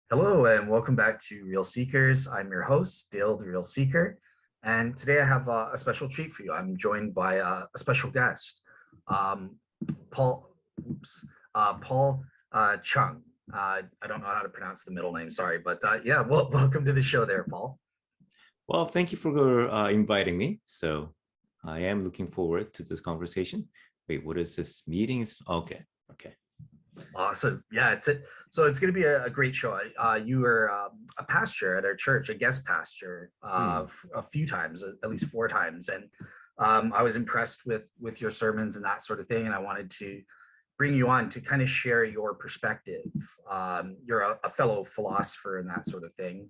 Hello and welcome back to Real Seekers. I'm your host, Dale the Real Seeker, and today I have a special treat for you. I'm joined by a special guest, um, Paul. Paul Chung. I don't know how to pronounce the middle name. Sorry, but yeah, welcome to the show, there, Paul. Well, thank you for inviting me. So I am looking forward to this conversation. Wait, what is this meeting? Okay. So yeah, so it's going to be a great show. You were a pastor at our church, a guest pastor, a few times, at least four times, and I was impressed with your sermons and that sort of thing. And I wanted to bring you on to kind of share your perspective. You're a fellow philosopher and that sort of thing.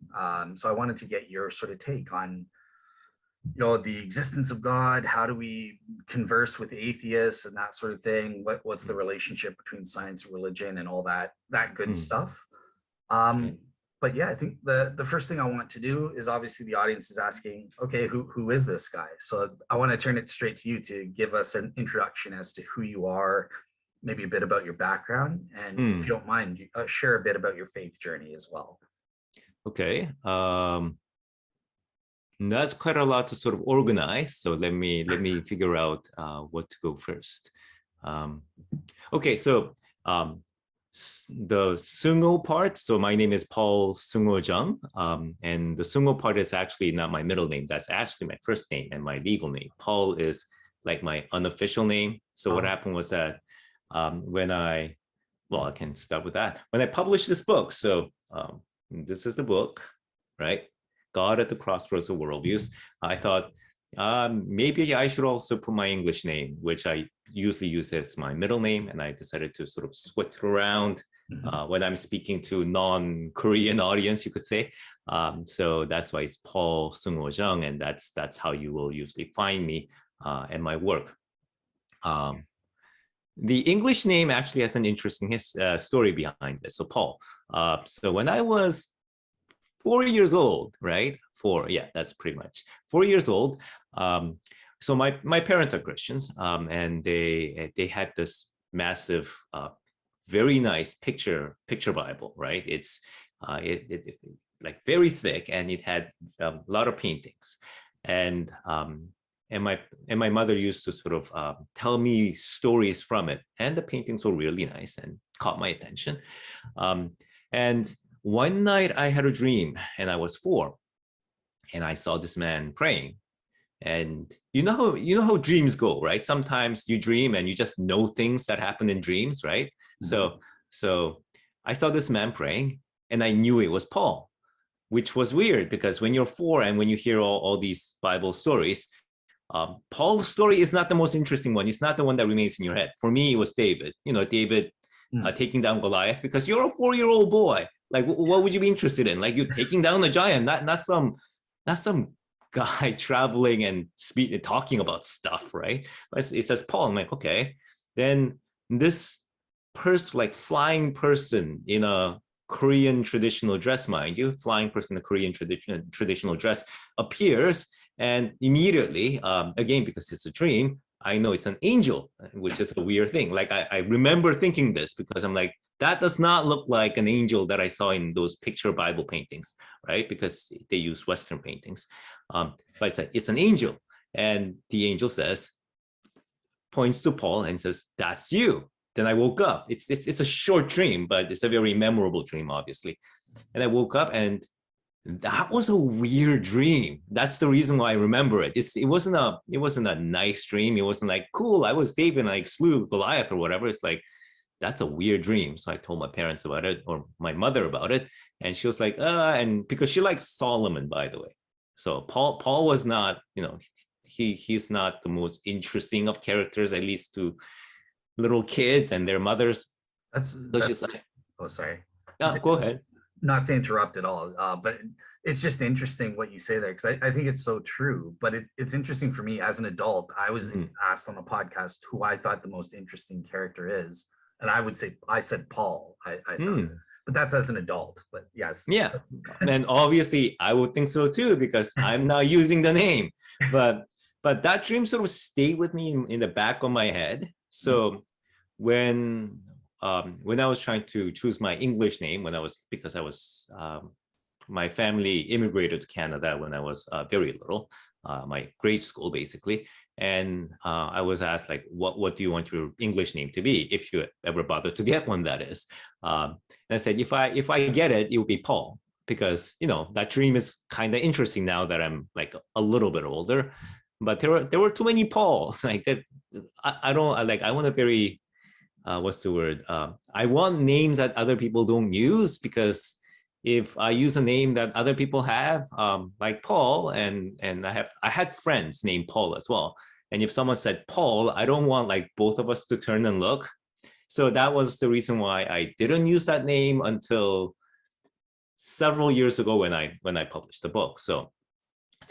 So I wanted to get your sort of take on the existence of God. How do we converse with atheists and that sort of thing? What's the relationship between science and religion and all that good stuff? Okay. But yeah, I think the first thing I want to do is, obviously the audience is asking, okay, who is this guy? So I want to turn it straight to you to give us an introduction as to who you are, maybe a bit about your background, and if you don't mind, share a bit about your faith journey as well. Okay. That's quite a lot to sort of organize. So let me figure out what to go first. Okay, so the Seungoh part. So my name is Paul Seungoh Chung, and the Seungoh part is actually not my middle name. That's actually my first name and my legal name. Paul is like my unofficial name. So what happened was that when I can start with that. When I published this book, so this is the book, right? God at the Crossroads of Worldviews. I thought maybe I should also put my English name, which I usually use as my middle name, and I decided to sort of switch it around when I'm speaking to non-Korean audience, you could say. So that's why it's Paul Seungoh Chung, and that's how you will usually find me and my work. The English name actually has an interesting story behind this. So Paul. So when I was 4 years old, right? That's pretty much 4 years old. So my parents are Christians, and they had this massive, very nice picture Bible, right? It's like very thick, and it had a lot of paintings, and my mother used to sort of tell me stories from it, and the paintings were really nice and caught my attention, and one night I had a dream, and I was 4, and I saw this man praying. And you know how dreams go, right? Sometimes you dream and you just know things that happen in dreams, right? So I saw this man praying, and I knew it was Paul, which was weird because when you're 4 and when you hear all these Bible stories, Paul's story is not the most interesting one. It's not the one that remains in your head. For me, it was David. David taking down Goliath, because you're a 4-year-old boy. Like, what would you be interested in? Like, you're taking down a giant, not some guy traveling and talking about stuff, right? But it says Paul. I'm like, okay. Then this like flying person in a Korean traditional dress, mind you, flying person in a Korean traditional dress appears, and immediately, again, because it's a dream, I know it's an angel, which is a weird thing. Like, I remember thinking this because I'm like, that does not look like an angel that I saw in those picture Bible paintings, right? Because they use Western paintings. But it's an angel. And the angel points to Paul and says, that's you. Then I woke up. It's a short dream, but it's a very memorable dream, obviously. And I woke up, and that was a weird dream. That's the reason why I remember it. It wasn't a nice dream. It wasn't like, cool, I was David and I slew Goliath or whatever. It's like, that's a weird dream. So I told my parents about it, or my mother about it, and she was like, and because she likes Solomon, by the way. So Paul was not, he's not the most interesting of characters, at least to little kids and their mothers. That's she's like, oh, sorry. Yeah, go ahead. Not to interrupt at all, but it's just interesting what you say there, because I think it's so true. But it's interesting for me as an adult. I was asked on a podcast who I thought the most interesting character is, and I said Paul. I thought, but that's as an adult. But yes, yeah, and obviously I would think so too, because I'm not using the name. But that dream sort of stayed with me in the back of my head. So when when I was trying to choose my English name, because I was my family immigrated to Canada when I was very little, my grade school basically, and I was asked like, what do you want your English name to be, if you ever bother to get one, that is. And I said, if I get it, it would be Paul, because that dream is kind of interesting now that I'm like a little bit older. But there were too many Pauls like that. I don't like. I want a very what's the word? I want names that other people don't use, because if I use a name that other people have, like Paul, and I had friends named Paul as well. And if someone said Paul, I don't want like both of us to turn and look. So that was the reason why I didn't use that name until several years ago when I published the book. So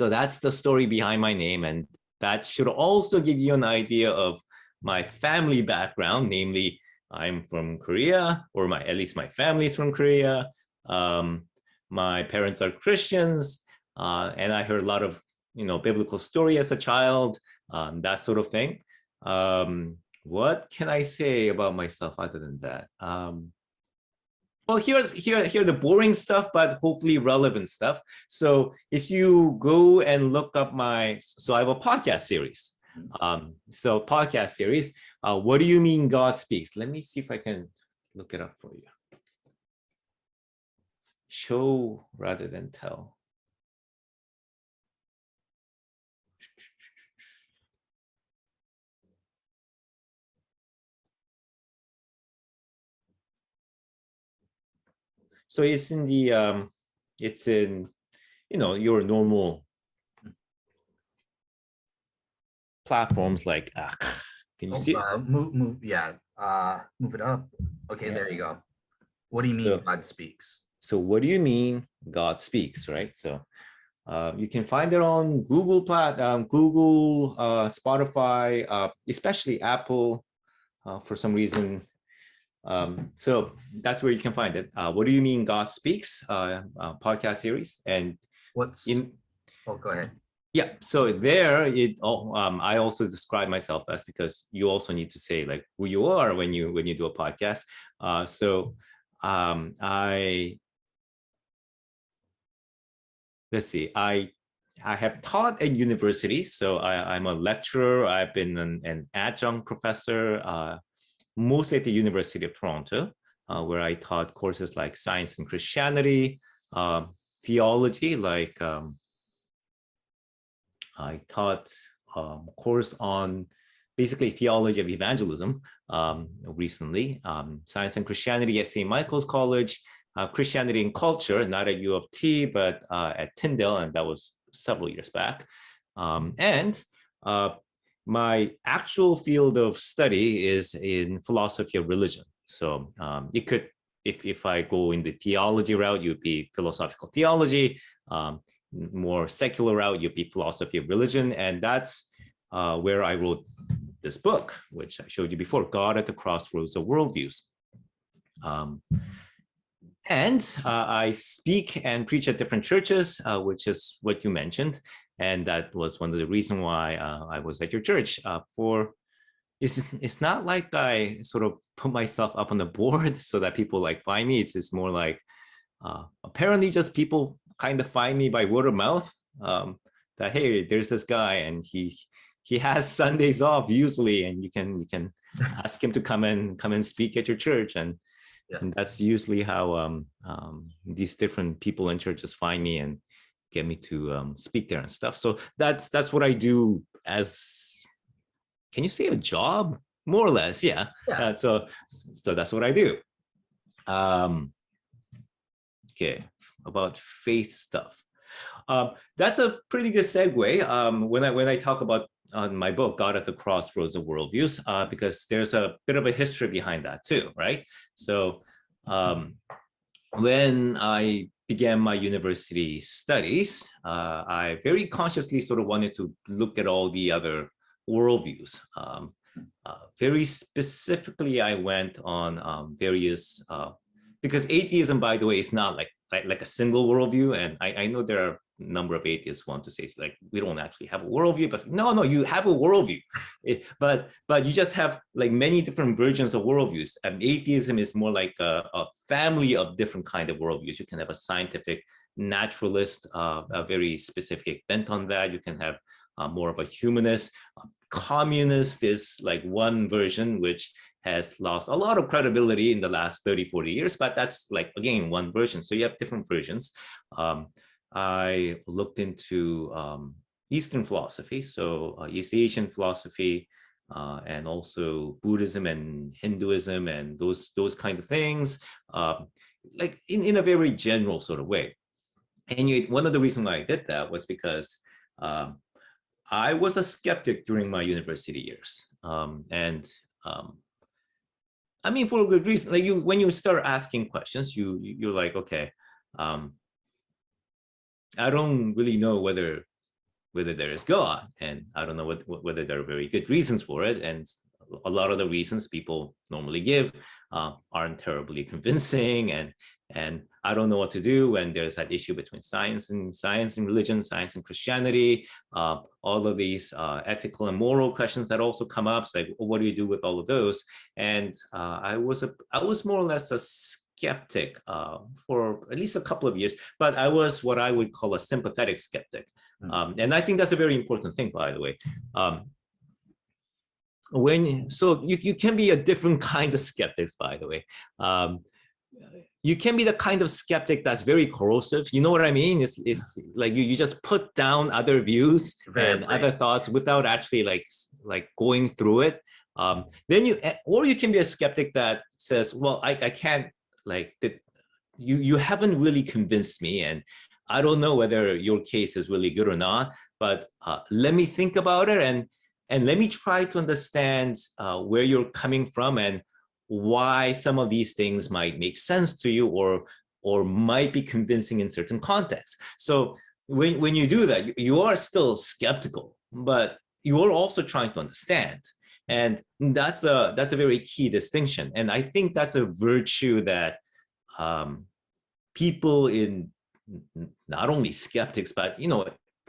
that's the story behind my name, and that should also give you an idea of my family background. Namely, I'm from Korea, or at least my family's from Korea. My parents are Christians, and I heard a lot of biblical story as a child, that sort of thing. What can I say about myself other than that? Well, here the boring stuff, but hopefully relevant stuff. So if you go and look up so I have a podcast series. So podcast series, what do you mean God speaks? Let me see if I can look it up for you. Show rather than tell. So it's in your normal platforms like can you see it? Move it up. Okay, yeah. There you go. What do you mean God speaks? So what do you mean God speaks, right? So you can find it on Google, Spotify, especially Apple, for some reason. So that's where you can find it. What do you mean God speaks? Podcast series. And go ahead. Yeah, so there I also describe myself as, because you also need to say like who you are when you do a podcast. Let's see, I have taught at university, so I'm a lecturer. I've been an adjunct professor, mostly at the University of Toronto, where I taught courses like science and Christianity, theology, like I taught a course on basically theology of evangelism recently, science and Christianity at St. Michael's College, Christianity and culture, not at U of T, but at Tyndale, and that was several years back. And my actual field of study is in philosophy of religion. So it could, if I go in the theology route, you'd be philosophical theology. More secular route, you'd be philosophy of religion. And that's where I wrote this book, which I showed you before, God at the Crossroads of Worldviews. And I speak and preach at different churches, which is what you mentioned. And that was one of the reasons why I was at your church. It's not like I sort of put myself up on the board so that people like find me. It's more like apparently just people kind of find me by word of mouth, that hey, there's this guy and he has Sundays off usually, and you can ask him to come and speak at your church, and that's usually how these different people in churches find me and get me to speak there and stuff. So that's what I do as, can you say a job? More or less, yeah. So that's what I do. Okay, about faith stuff. That's a pretty good segue when I talk about my book, God at the Crossroads of Worldviews, because there's a bit of a history behind that too, right? So when I began my university studies, I very consciously sort of wanted to look at all the other worldviews. Very specifically, I went on various, because atheism, by the way, is not like like a single worldview. And I know there are a number of atheists want to say it's like we don't actually have a worldview, but no, you have a worldview. But you just have like many different versions of worldviews. And atheism is more like a family of different kind of worldviews. You can have a scientific naturalist, a very specific bent on that. You can have more of a humanist. Communist is like one version, which has lost a lot of credibility in the last 30, 40 years, but that's like, again, one version. So you have different versions. I looked into Eastern philosophy, so East Asian philosophy, and also Buddhism and Hinduism and those kind of things, like in a very general sort of way. And one of the reasons why I did that was because I was a skeptic during my university years. I mean, for a good reason. Like when you start asking questions, you're like, okay, I don't really know whether there is God, and I don't know whether there are very good reasons for it. And a lot of the reasons people normally give aren't terribly convincing, and I don't know what to do when there's that issue between science and religion, science and Christianity, all of these ethical and moral questions that also come up. So like, what do you do with all of those? And I was more or less a skeptic for at least a couple of years, but I was what I would call a sympathetic skeptic. And I think that's a very important thing, by the way. So you can be a different kinds of skeptics, by the way. You can be the kind of skeptic that's very corrosive. You know what I mean? It's like you just put down other views and other thoughts without actually like going through it. Then you can be a skeptic that says, well, I can't, like, you haven't really convinced me, and I don't know whether your case is really good or not, but let me think about it, and let me try to understand where you're coming from and why some of these things might make sense to you or might be convincing in certain contexts. So when you do that, you are still skeptical, but you are also trying to understand. And that's a very key distinction. And I think that's a virtue that people in, not only skeptics, but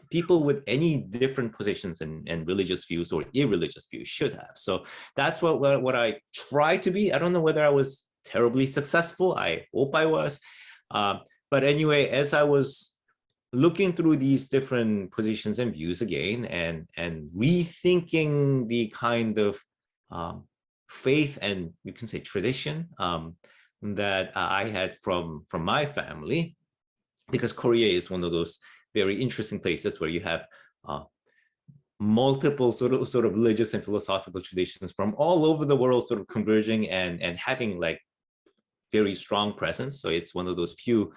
people with any different positions and religious views or irreligious views should have. So that's what I tried to be. I don't know whether I was terribly successful. I hope I was. But anyway, as I was looking through these different positions and views again, and rethinking the kind of faith and you can say tradition that I had from my family, because Korea is one of those very interesting places where you have multiple sort of religious and philosophical traditions from all over the world sort of converging and having like very strong presence. So it's one of those few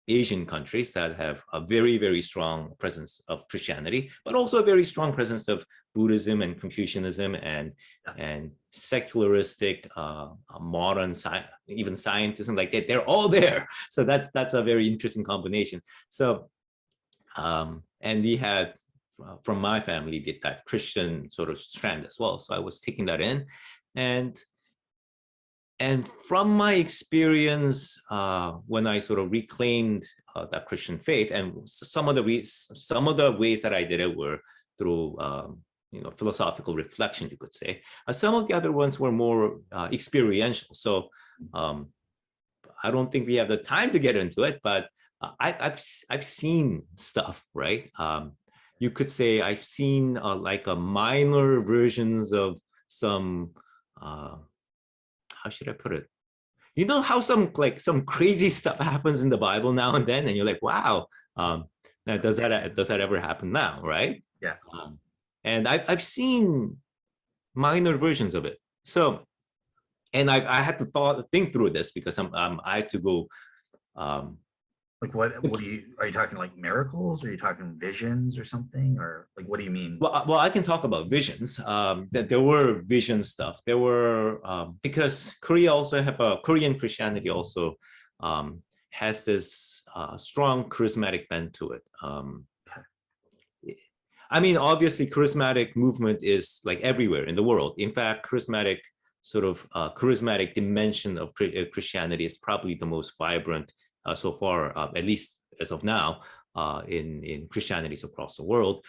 Asian countries that have a very, very strong presence of Christianity, but also a very strong presence of Buddhism and Confucianism and secularistic modern even scientism. Like they're all there. So that's a very interesting combination. So and we had from my family did that Christian sort of strand as well. So I was taking that in, and from my experience, when I sort of reclaimed that Christian faith, and some of the ways that I did it were through philosophical reflection, you could say. Some of the other ones were more experiential. So I don't think we have the time to get into it, but I've seen stuff, right? You could say I've seen like a minor versions of some. How should I put it? You know how some crazy stuff happens in the Bible now and then, and you're like, wow, now does that ever happen now, right? Yeah. And I've seen minor versions of it. So, and I had to think through this because I had to go. Like what are you talking, like miracles? Are you talking visions or something? Or like, what do you mean? Well, I can talk about visions. That there were vision stuff. There were because Korean Christianity also has this strong charismatic bent to it. I mean, obviously, charismatic movement is like everywhere in the world. In fact, charismatic dimension of Christianity is probably the most vibrant so far, at least as of now, in Christianities across the world.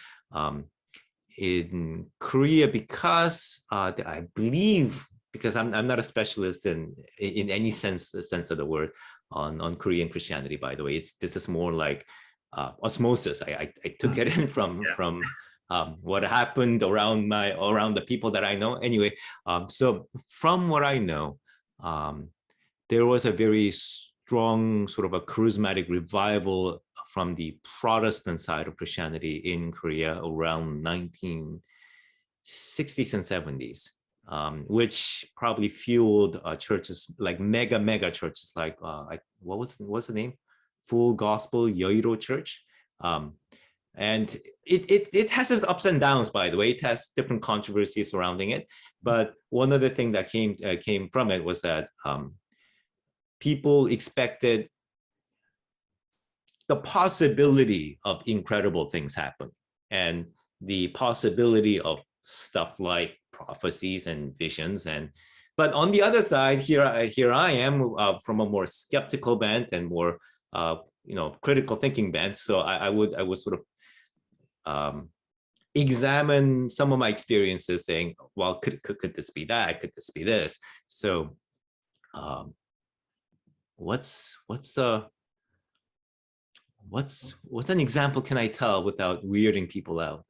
In Korea, because I believe, because I'm not a specialist in any sense of the word on Korean Christianity, by the way. This is more like osmosis. I took it in from what happened around the people that I know. Anyway, so from what I know, there was a very strong sort of a charismatic revival from the Protestant side of Christianity in Korea around 1960s and 70s, which probably fueled churches like mega churches like what's the name? Full Gospel Yoiro Church. And it has its ups and downs, by the way. It has different controversies surrounding it. But one of the things that came from it was that people expected the possibility of incredible things happen, and the possibility of stuff like prophecies and visions. But on the other side, here I am from a more skeptical bent and more critical thinking bent. So I would sort of examine some of my experiences, saying, well, could this be that? Could this be this? So what's an example can I tell without weirding people out?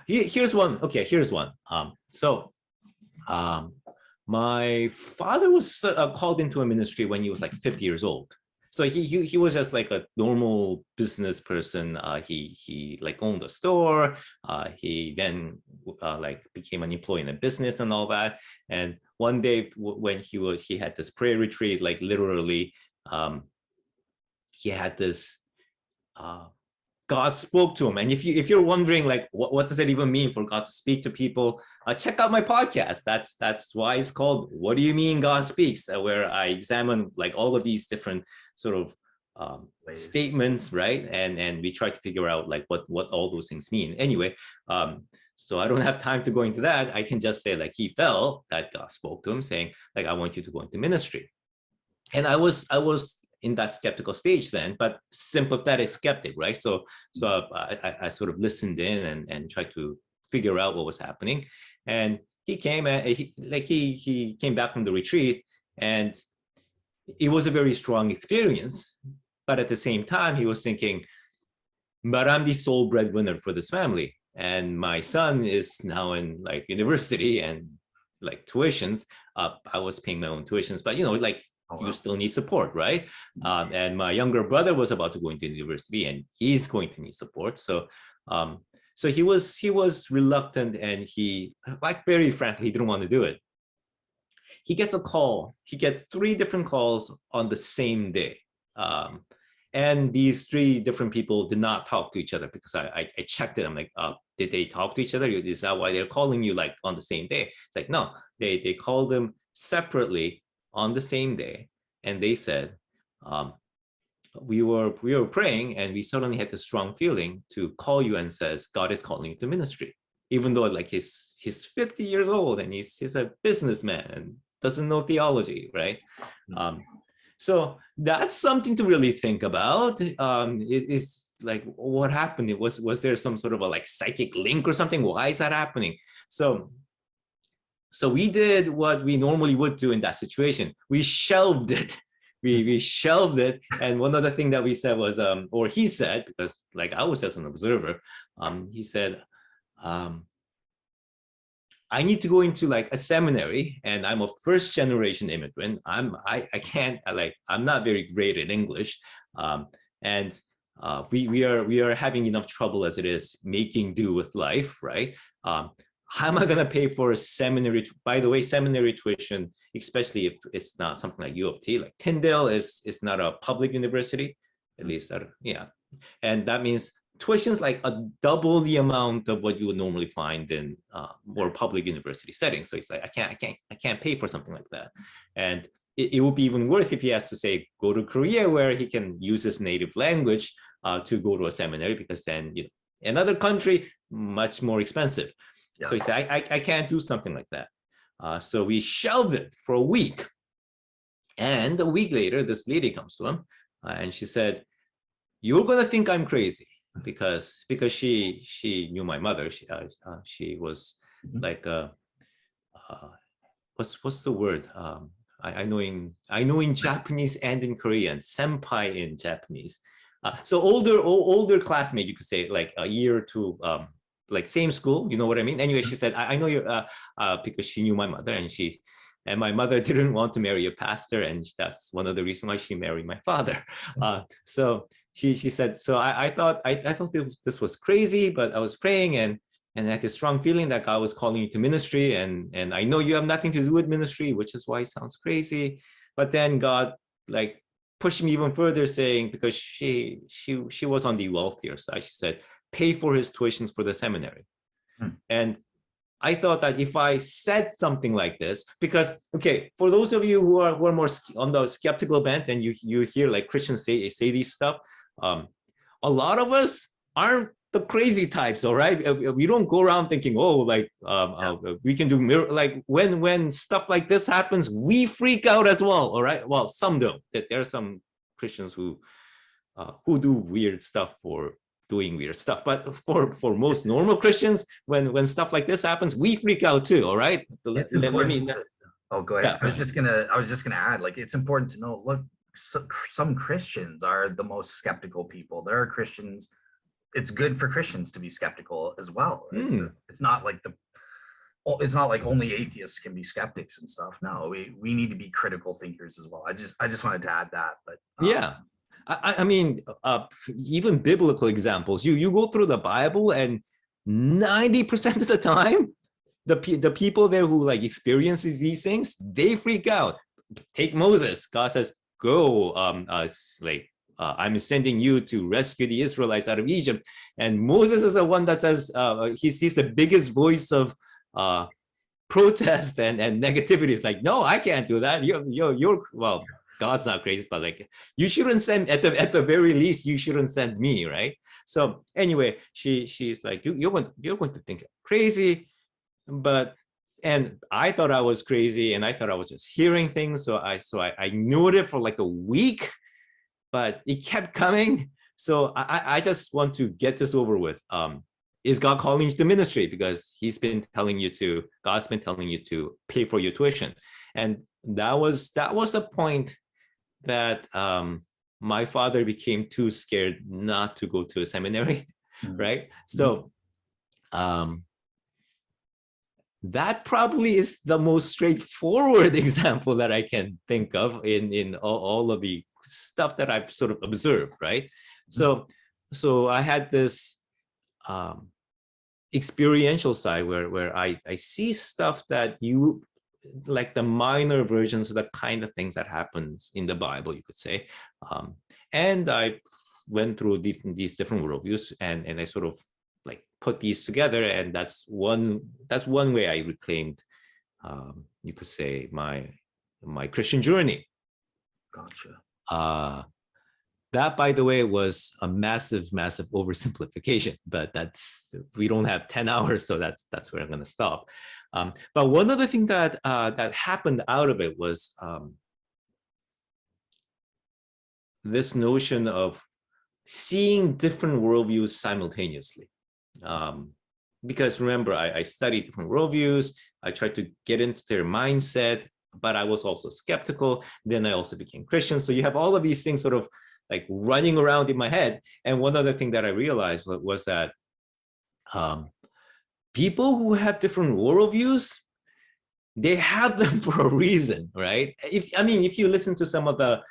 Here's one. Okay, here's one. My father was called into a ministry when he was like 50 years old. So he was just like a normal business person. He like owned a store. He then like became an employee in a business and all that. And one day when he had this prayer retreat, like literally, he had this. God spoke to him. And if you're wondering like what does it even mean for God to speak to people, check out my podcast. That's why it's called What Do You Mean God Speaks, where I examine like all of these different sort of statements, right? And we try to figure out like what all those things mean. Anyway, so I don't have time to go into that. I can just say like he felt that God spoke to him saying like, I want you to go into ministry. And I was in that skeptical stage then, but sympathetic skeptic, right? So I sort of listened in and tried to figure out what was happening. And he came and he came back from the retreat, and it was a very strong experience. But at the same time, he was thinking, but I'm the sole breadwinner for this family, and my son is now in like university and like tuitions. I was paying my own tuitions, but like. Oh, wow. You still need support, right? And my younger brother was about to go into university, and he's going to need support. So, so he was reluctant, and he, like very frankly, he didn't want to do it. He gets a call. He gets 3 different calls on the same day, and these 3 different people did not talk to each other, because I checked it. I'm like, did they talk to each other? Is that why they're calling you like on the same day? It's like, no, they called them separately on the same day, and they said, we were praying, and we suddenly had this strong feeling to call you and says God is calling you to ministry, even though like he's 50 years old and he's a businessman and doesn't know theology, right? So that's something to really think about. Is like what happened? Was there some sort of a like psychic link or something? Why is that happening? So we did what we normally would do in that situation. We shelved it. We shelved it. And one other thing that we said was, or he said, because like I was just an observer, he said, I need to go into like a seminary, and I'm a first generation immigrant. I'm not very great at English. And we are having enough trouble as it is making do with life, right? How am I going to pay for a seminary? By the way, seminary tuition, especially if it's not something like U of T, like Tyndale is not a public university, at least, yeah. And that means tuition's like a double the amount of what you would normally find in more public university settings. So it's like, I can't pay for something like that. And it would be even worse if he has to say, go to Korea where he can use his native language to go to a seminary, because then, another country, much more expensive. Yeah. So he said, I can't do something like that. So we shelved it for a week. And a week later, this lady comes to him and she said, "You're gonna think I'm crazy," because she knew my mother. She was like what's the word? I know in Japanese and in Korean, senpai in Japanese. So older classmate, you could say, like a year or two, like same school. You know what I mean? Anyway, she said, I know you because she knew my mother, and my mother didn't want to marry a pastor, and that's one of the reasons why she married my father. So she said, so I thought this was crazy, but I was praying and I had this strong feeling that God was calling you to ministry, and I know you have nothing to do with ministry, which is why it sounds crazy. But then God like pushed me even further, saying, because she was on the wealthier side, she said, pay for his tuitions for the seminary. And I thought that if I said something like this, because okay, for those of you who are more on the skeptical bent, and you hear like Christians say these stuff, a lot of us aren't the crazy types, all right? We don't go around thinking, oh, like we can do like when stuff like this happens, we freak out as well, all right? Well, some don't. That there are some Christians who do weird stuff for doing weird stuff, but for most normal Christians, when stuff like this happens, we freak out too, all right? It's important me, oh, go ahead. yeah, I was just gonna add, like, it's important to know, look, some Christians are the most skeptical people. There are Christians, it's good for Christians to be skeptical as well. Right? It's not like only atheists can be skeptics and stuff. No, we need to be critical thinkers as well. I just wanted to add that, but yeah. I mean, even biblical examples. You go through the Bible, and 90% of the time, the people there who like experiences these things, they freak out. Take Moses. God says, "Go, I'm sending you to rescue the Israelites out of Egypt." And Moses is the one that says he's the biggest voice of protest and negativity. It's like, no, I can't do that. You're well. God's not crazy, but like you shouldn't send at the very least, you shouldn't send me, right? So anyway, she's like, you're going to think I'm crazy, and I thought I was crazy, and I thought I was just hearing things. So I ignored it for like a week, but it kept coming. So I just want to get this over with. Is God calling you to ministry? Because God's been telling you to pay for your tuition, and that was the point that my father became too scared not to go to a seminary, right? So that probably is the most straightforward example that I can think of in all of the stuff that I've sort of observed, right? So I had this experiential side where I see stuff that you like, the minor versions of the kind of things that happens in the Bible, you could say. And I went through these different worldviews, and I sort of like put these together, and that's one way I reclaimed, you could say, my Christian journey. Gotcha. That, by the way, was a massive oversimplification, but we don't have 10 hours, so that's where I'm going to stop. But one other thing that happened out of it was this notion of seeing different worldviews simultaneously. Because remember, I studied different worldviews. I tried to get into their mindset, but I was also skeptical. Then I also became Christian. So you have all of these things sort of like running around in my head. And one other thing that I realized was that people who have different worldviews, they have them for a reason, right? If you listen to some of the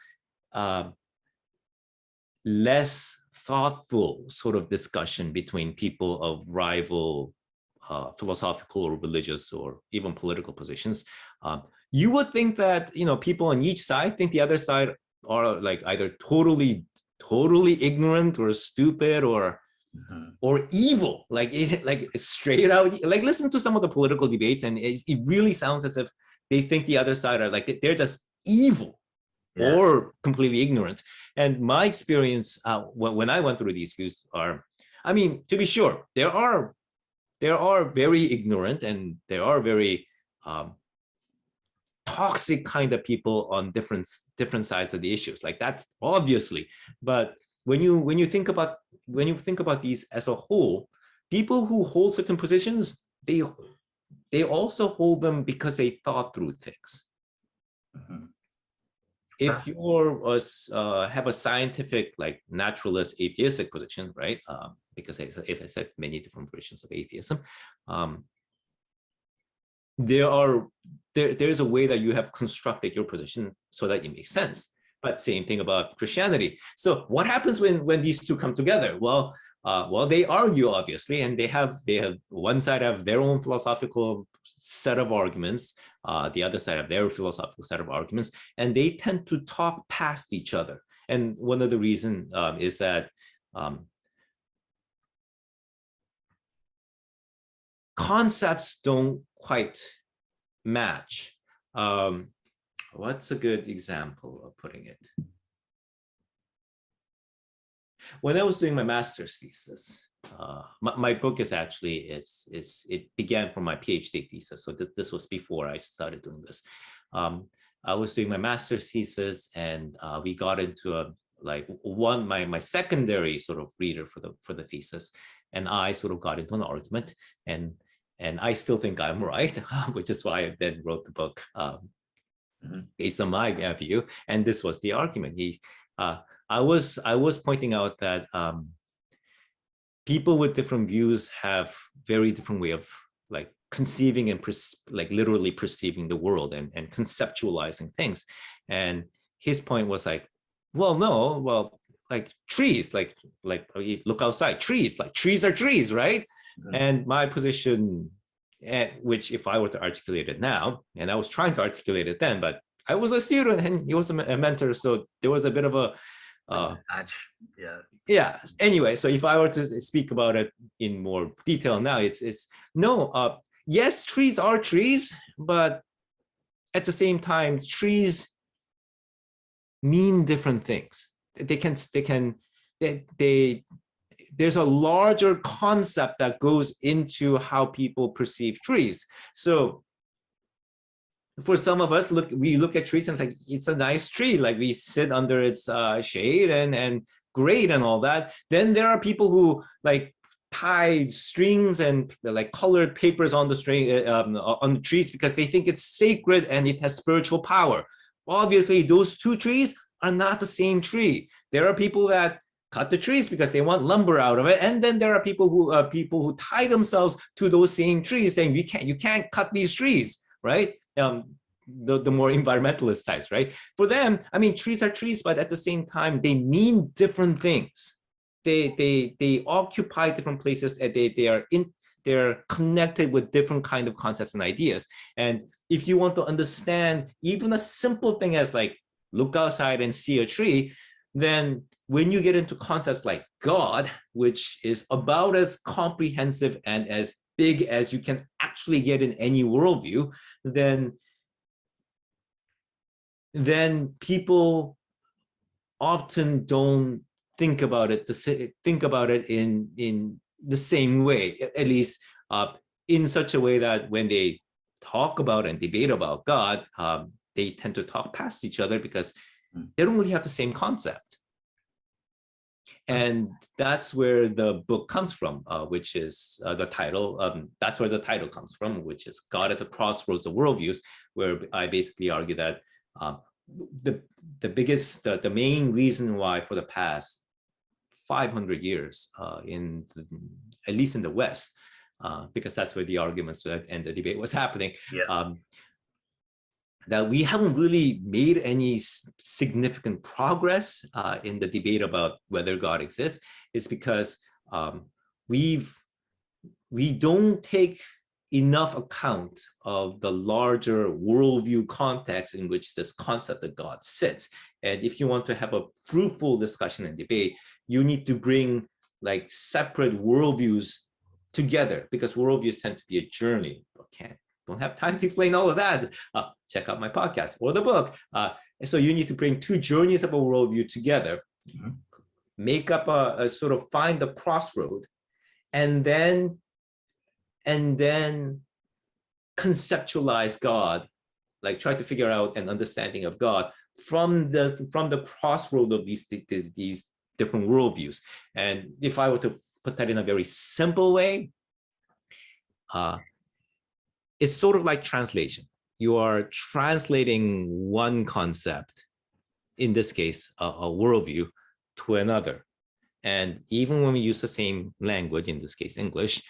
less thoughtful sort of discussion between people of rival philosophical or religious or even political positions, you would think that people on each side think the other side are like either totally ignorant or stupid or evil, like straight out. Like, listen to some of the political debates, and it really sounds as if they think the other side are like they're just evil or completely ignorant. And my experience when I went through these views are, to be sure, there are very ignorant and there are very toxic kind of people on different sides of the issues, like that, obviously. But when you think about these as a whole, people who hold certain positions, they also hold them because they thought through things. Mhm. If you have a scientific, like naturalist, atheistic position, right? Because as I said, many different versions of atheism. There's a way that you have constructed your position so that it makes sense. But same thing about Christianity. So what happens when these two come together? Well, they argue, obviously, and they have one side have their own philosophical set of arguments, the other side have their philosophical set of arguments, and they tend to talk past each other. And one of the reasons is that concepts don't quite match. What's a good example of putting it? When I was doing my master's thesis, my book is actually it began from my PhD thesis. So this was before I started doing this. I was doing my master's thesis, and we got into my secondary sort of reader for the thesis, and I sort of got into an argument, and I still think I'm right, which is why I then wrote the book based on my view. And this was the argument. I was pointing out that people with different views have very different way of like conceiving and literally perceiving the world and conceptualizing things. And his point was like, well, no, well, like trees, like look outside, trees are trees, right? Mm-hmm. And my position, which if I were to articulate it now, and I was trying to articulate it then, but I was a student and he was a mentor, so there was a bit of a yeah. Anyway, so if I were to speak about it in more detail now, it's no. Yes, trees are trees, but at the same time, trees mean different things. There's a larger concept that goes into how people perceive trees. So for some of us, we look at trees and it's like, it's a nice tree, like we sit under its shade and great and all that. Then there are people who like tie strings and like colored papers on the string on the trees because they think it's sacred and it has spiritual power. Obviously, those two trees are not the same tree. There are people that cut the trees because they want lumber out of it, and then there are people who tie themselves to those same trees, saying you can't cut these trees, right? The more environmentalist types, right? For them, I mean, trees are trees, but at the same time, they mean different things. They occupy different places, and they're connected with different kind of concepts and ideas. And if you want to understand even a simple thing as like look outside and see a tree, then when you get into concepts like God, which is about as comprehensive and as big as you can actually get in any worldview, then people often don't think about it in the same way, at least in such a way that when they talk about and debate about God, they tend to talk past each other because they don't really have the same concept. And that's where the book comes from, which is the title. That's where the title comes from, which is God at the Crossroads of Worldviews, where I basically argue that the main reason why for the past 500 years, at least in the West, because that's where the arguments and the debate was happening, that we haven't really made any significant progress in the debate about whether God exists is because we don't take enough account of the larger worldview context in which this concept of God sits. And if you want to have a fruitful discussion and debate, you need to bring like separate worldviews together, because worldviews tend to be a journey. Don't have time to explain all of that. Check out my podcast or the book. So you need to bring two journeys of a worldview together, make up a sort of find the crossroad, and then conceptualize God like try to figure out an understanding of God from the crossroad of these different worldviews. And if I were to put that in a very simple way, it's sort of like translation. You are translating one concept, in this case, a worldview, to another. And even when we use the same language, in this case, English,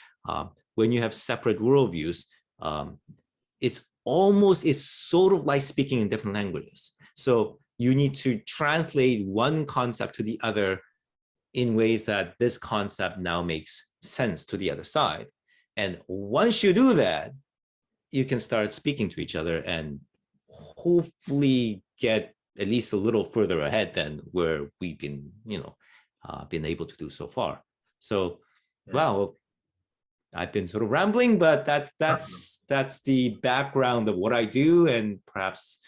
when you have separate worldviews, it's sort of like speaking in different languages. So you need to translate one concept to the other in ways that this concept now makes sense to the other side. And once you do that, you can start speaking to each other and hopefully get at least a little further ahead than where we've been, been able to do so far. So, wow, I've been sort of rambling, but that's the background of what I do, and perhaps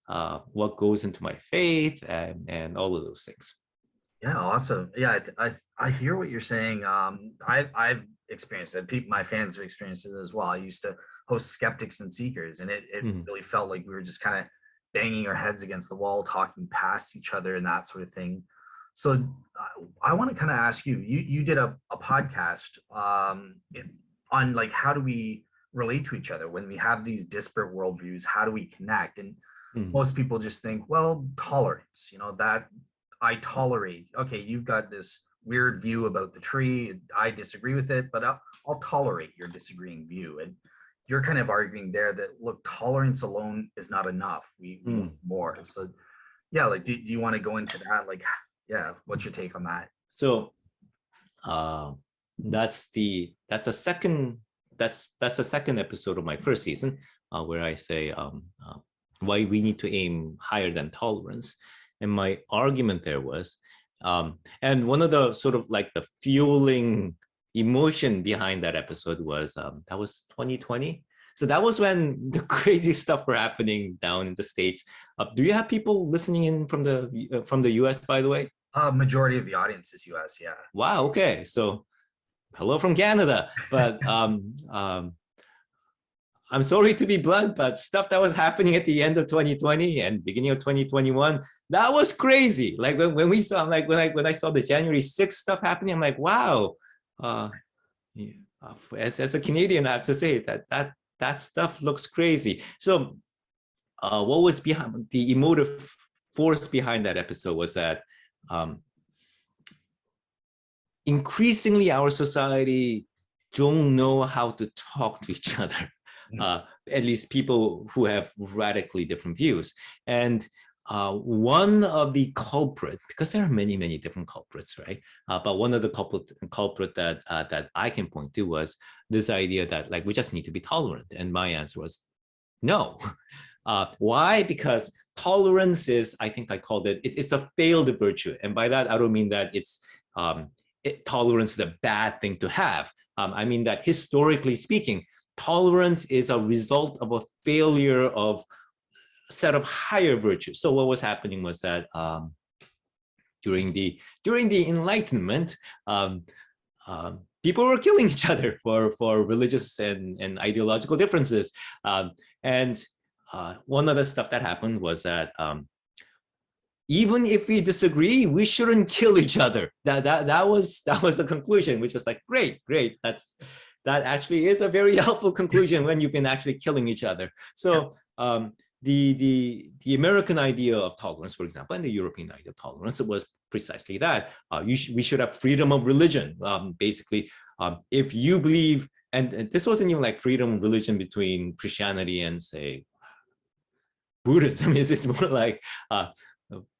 what goes into my faith and all of those things. Yeah, awesome. Yeah, I hear what you're saying. I've experienced it. My fans have experienced it as well. I used to host Skeptics and Seekers, and it really felt like we were just kind of banging our heads against the wall, talking past each other and that sort of thing. So I want to kind of ask you, you did a podcast on like, how do we relate to each other when we have these disparate worldviews? How do we connect? And most people just think, well, tolerance, that I tolerate. Okay, you've got this weird view about the tree. I disagree with it, but I'll tolerate your disagreeing view. And you're kind of arguing there that, look, tolerance alone is not enough. We need more. So yeah, like, do you want to go into that? Like, yeah, what's your take on that? So that's the second episode of my first season, where I say why we need to aim higher than tolerance. And my argument there was, and one of the sort of like the fueling emotion behind that episode was, that was 2020. So that was when the crazy stuff were happening down in the States. Do you have people listening in from the US, by the way? Majority of the audience is US, yeah. Wow, okay. So hello from Canada. But I'm sorry to be blunt, but stuff that was happening at the end of 2020 and beginning of 2021, that was crazy. Like when we saw, like when I saw the January 6th stuff happening, I'm like, wow. As a Canadian, I have to say that stuff looks crazy. So what was behind the emotive force behind that episode was that increasingly our society don't know how to talk to each other. At least people who have radically different views. And one of the culprits, because there are many, many different culprits, right? But one of the culprit that I can point to was this idea that, like, we just need to be tolerant. And my answer was no. Why? Because tolerance is, I think I called it's a failed virtue. And by that, I don't mean that tolerance is a bad thing to have. I mean that historically speaking, tolerance is a result of a failure of a set of higher virtues. So what was happening was that during the Enlightenment, people were killing each other for religious and ideological differences. And one of the stuff that happened was that even if we disagree, we shouldn't kill each other. That was the conclusion, which was like, great. That actually is a very helpful conclusion when you've been actually killing each other. So the American idea of tolerance, for example, and the European idea of tolerance, it was precisely that. We should have freedom of religion. Basically, if you believe, and this wasn't even like freedom of religion between Christianity and, say, Buddhism. It's more like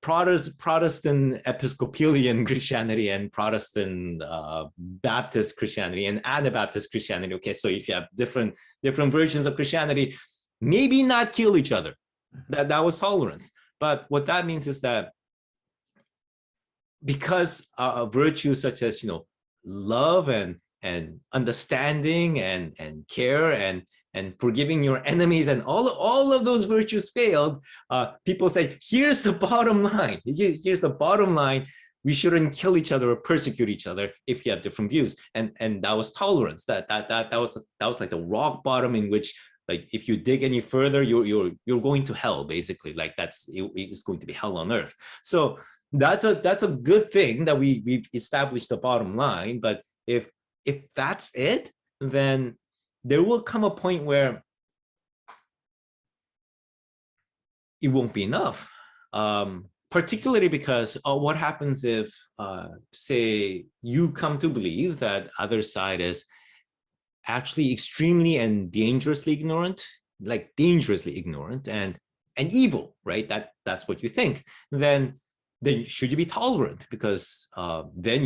Protestant Episcopalian Christianity and Protestant Baptist Christianity and Anabaptist Christianity. Okay, so if you have different versions of Christianity, maybe not kill each other. That was tolerance. But what that means is that because virtues such as love and understanding and care and forgiving your enemies and all of those virtues failed, people say, here's the bottom line. Here's the bottom line. We shouldn't kill each other or persecute each other if you have different views. And that was tolerance. That was like the rock bottom in which like if you dig any further, you're going to hell, basically. Like it's going to be hell on earth. So that's a good thing that we've established the bottom line. But if that's it, then there will come a point where it won't be enough. Particularly because what happens if, say, you come to believe that other side is actually extremely and dangerously ignorant, like dangerously ignorant and evil, right? That's what you think. Then should you be tolerant? Because then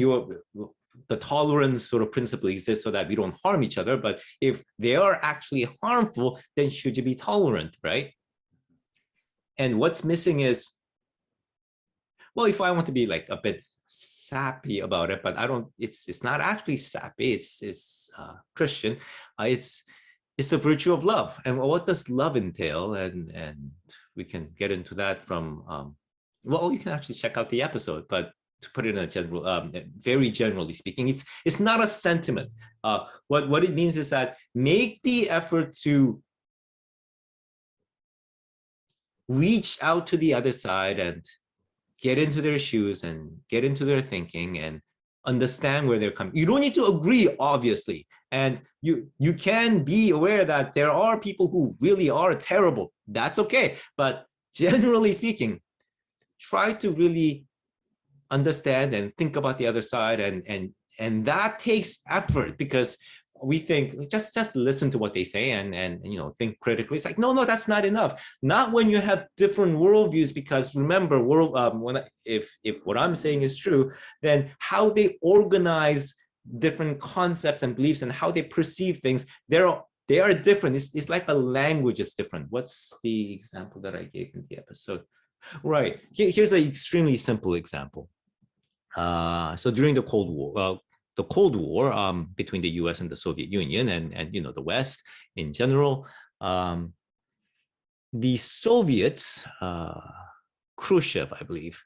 the tolerance sort of principle exists so that we don't harm each other. But if they are actually harmful, then should you be tolerant, right? And what's missing is, well, if I want to be like a bit sappy about it, but I don't, it's not actually sappy, it's Christian. It's the virtue of love. And what does love entail? And we can get into that from, well, you can actually check out the episode, but to put it in a general, very generally speaking, it's not a sentiment. What it means is that make the effort to reach out to the other side and get into their shoes and get into their thinking and understand where they're coming. You don't need to agree, obviously. And you can be aware that there are people who really are terrible. That's okay. But generally speaking, try to really understand and think about the other side. And that takes effort, because we think just listen to what they say and think critically. It's like, no, that's not enough. Not when you have different worldviews, because remember, if what I'm saying is true, then how they organize different concepts and beliefs and how they perceive things, they are different. It's like the language is different. What's the example that I gave in the episode? Right. Here's an extremely simple example. So during the Cold War, between the U.S. and the Soviet Union and the West in general, the Soviets, Khrushchev, I believe,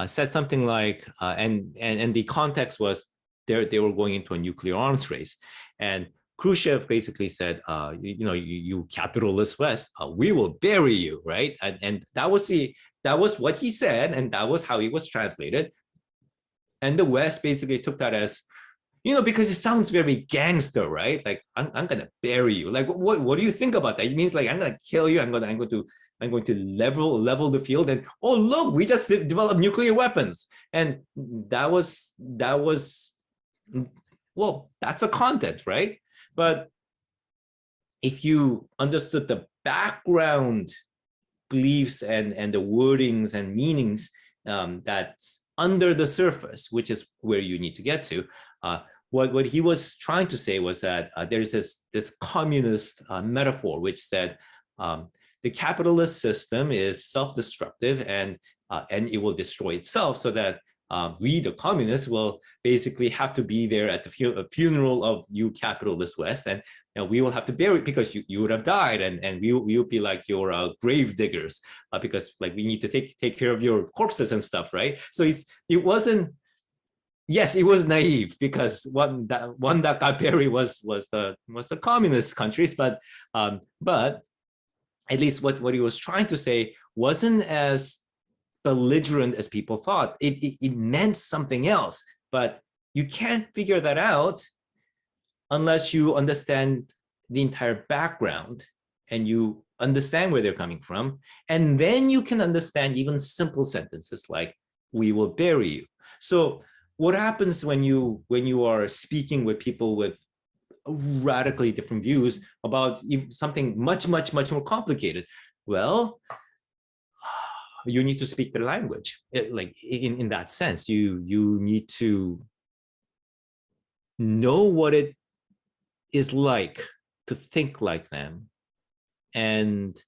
said something like, and the context was they were going into a nuclear arms race, and Khrushchev basically said, you capitalist West, we will bury you, right? And that was what he said, and that was how he was translated. And the West basically took that as, because it sounds very gangster, right? Like I'm gonna bury you. Like what do you think about that? It means like I'm gonna kill you. I'm going to level the field. And oh look, we just developed nuclear weapons. And that was well, that's a content, right? But if you understood the background beliefs and the wordings and meanings that's under the surface, which is where you need to get to. What he was trying to say was that there's this communist metaphor, which said the capitalist system is self-destructive and it will destroy itself, so that we, the communists, will basically have to be there at the funeral of you capitalist West, and we will have to bury it because you would have died, and we would be like your grave diggers, because like we need to take care of your corpses and stuff, right? So it wasn't. Yes, it was naive, because one that got buried was the communist countries, but at least what he was trying to say wasn't as belligerent as people thought. It meant something else, but you can't figure that out unless you understand the entire background and you understand where they're coming from, and then you can understand even simple sentences like "we will bury you." So what happens when you are speaking with people with radically different views about something much more complicated? Well, you need to speak their language. Like in that sense, you need to know what it is like to think like them, and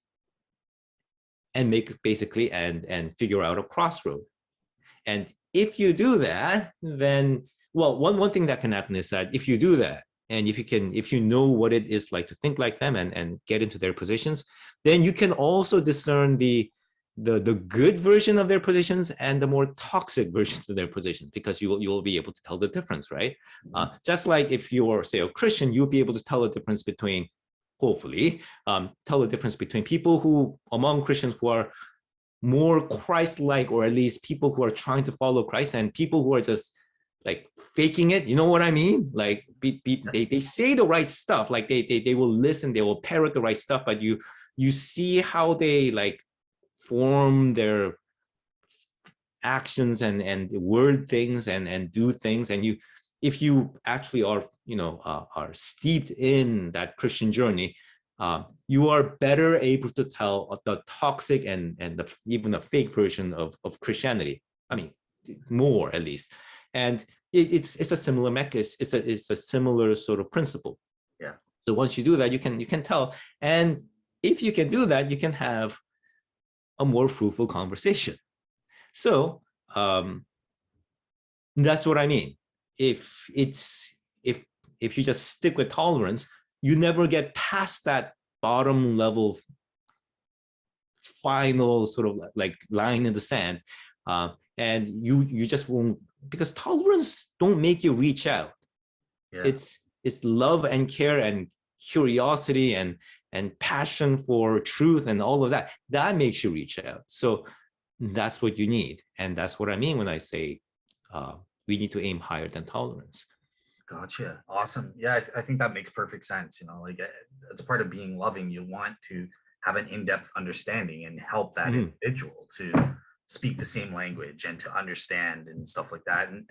make basically and figure out a crossroad. And if you do that, then, well, one thing that can happen is that if you do that, and if you know what it is like to think like them and get into their positions, then you can also discern the good version of their positions and the more toxic versions of their positions, because you will be able to tell the difference, right? Just like if you're, say, a Christian, you'll be able to tell the difference between hopefully, tell the difference between people who, among Christians who are more Christ-like, or at least people who are trying to follow Christ, and people who are just like faking it. You know what I mean? Like they say the right stuff, like they will listen, they will parrot the right stuff, but you see how they like form their actions and word things and do things, and you, if you actually are, are steeped in that Christian journey, you are better able to tell the toxic and even a fake version of Christianity. I mean, more at least. And it's a similar mechanism. It's a similar sort of principle. Yeah. So once you do that, you can tell, and if you can do that, you can have a more fruitful conversation. So that's what I mean. If you just stick with tolerance, you never get past that bottom level, final sort of like line in the sand, and you just won't, because tolerance don't make you reach out. Yeah. It's love and care and curiosity and passion for truth and all of that makes you reach out. So that's what you need, and that's what I mean when I say we need to aim higher than tolerance. Gotcha. Awesome. Yeah, I think that makes perfect sense. Like it's part of being loving. You want to have an in-depth understanding and help that individual to speak the same language and to understand and stuff like that. And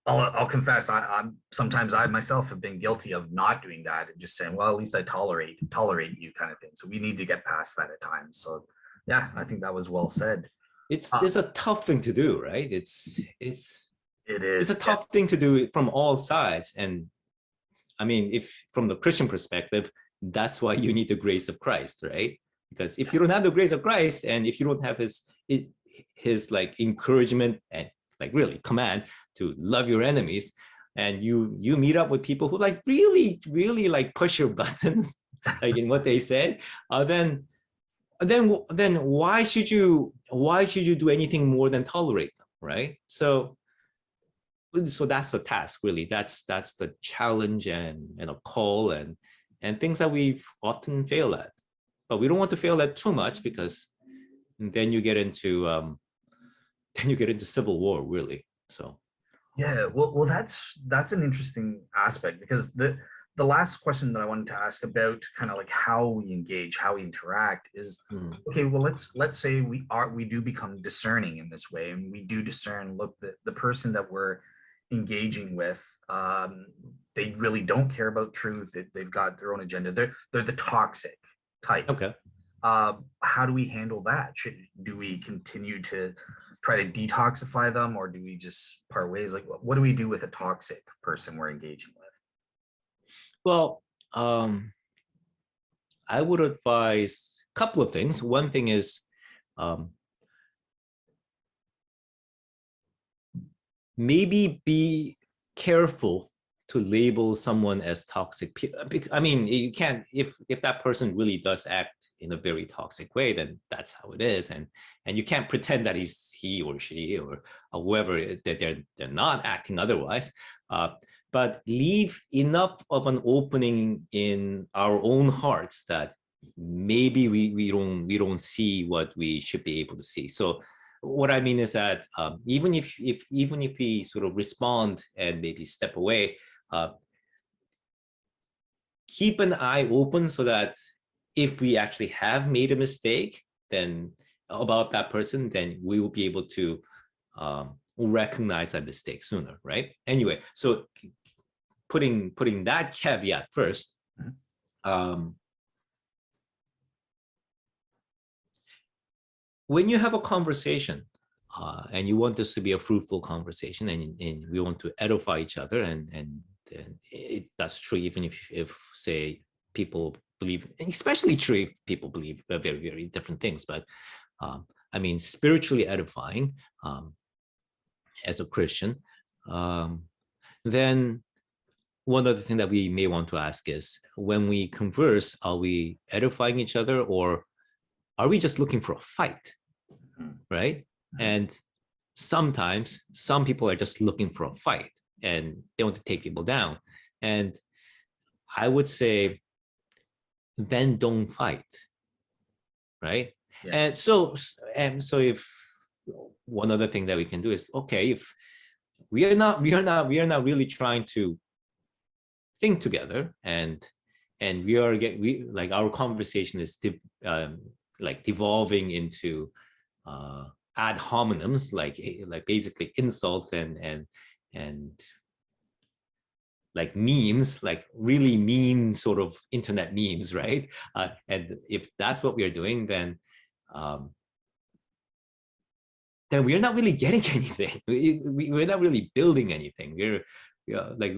I'll confess, I'm sometimes I myself have been guilty of not doing that and just saying, well, at least I tolerate you kind of thing. So we need to get past that at times. So yeah, I think that was well said. It's a tough thing to do, right? It is. It's a tough thing to do from all sides. And I mean, if from the Christian perspective, that's why you need the grace of Christ, right? Because if you don't have the grace of Christ, and if you don't have his like encouragement and like really command to love your enemies, and you meet up with people who like really like push your buttons, like in what they said, then why should you do anything more than tolerate them, right? So that's the task, really. That's the challenge and a call and things that we often fail at. But we don't want to fail at too much, because then you get into civil war, really. So yeah, well that's an interesting aspect, because the last question that I wanted to ask about kind of like how we engage, how we interact is, okay, well, let's say we do become discerning in this way, and we do discern, look, the person that we're engaging with, they really don't care about truth. They've got their own agenda. They're the toxic type. Okay. How do we handle that? Do we continue to try to detoxify them, or do we just part ways? Like, what do we do with a toxic person we're engaging with? Well, I would advise a couple of things. One thing is, maybe be careful to label someone as toxic. I mean, you can't, if that person really does act in a very toxic way, then that's how it is, and you can't pretend that he or she or whoever that they're not acting otherwise. But leave enough of an opening in our own hearts that maybe we don't see what we should be able to see. So what I mean is that even if we sort of respond and maybe step away, keep an eye open, so that if we actually have made a mistake then about that person, then we will be able to recognize that mistake sooner, right? Anyway, so putting that caveat first, when you have a conversation and you want this to be a fruitful conversation, and we want to edify each other, and that's true even if say people believe, especially true if people believe very, very different things, but I mean spiritually edifying as a Christian, then one other thing that we may want to ask is, when we converse, are we edifying each other, or are we just looking for a fight, right? And sometimes some people are just looking for a fight and they want to take people down. And I would say then don't fight, right? Yeah. And so if one other thing that we can do is, okay, if we are not really trying to think together, and we like our conversation is like devolving into ad hominems, like basically insults and like memes, like really mean sort of internet memes, right? And if that's what we are doing, um, then we're not really getting anything. We're not really building anything. We're like,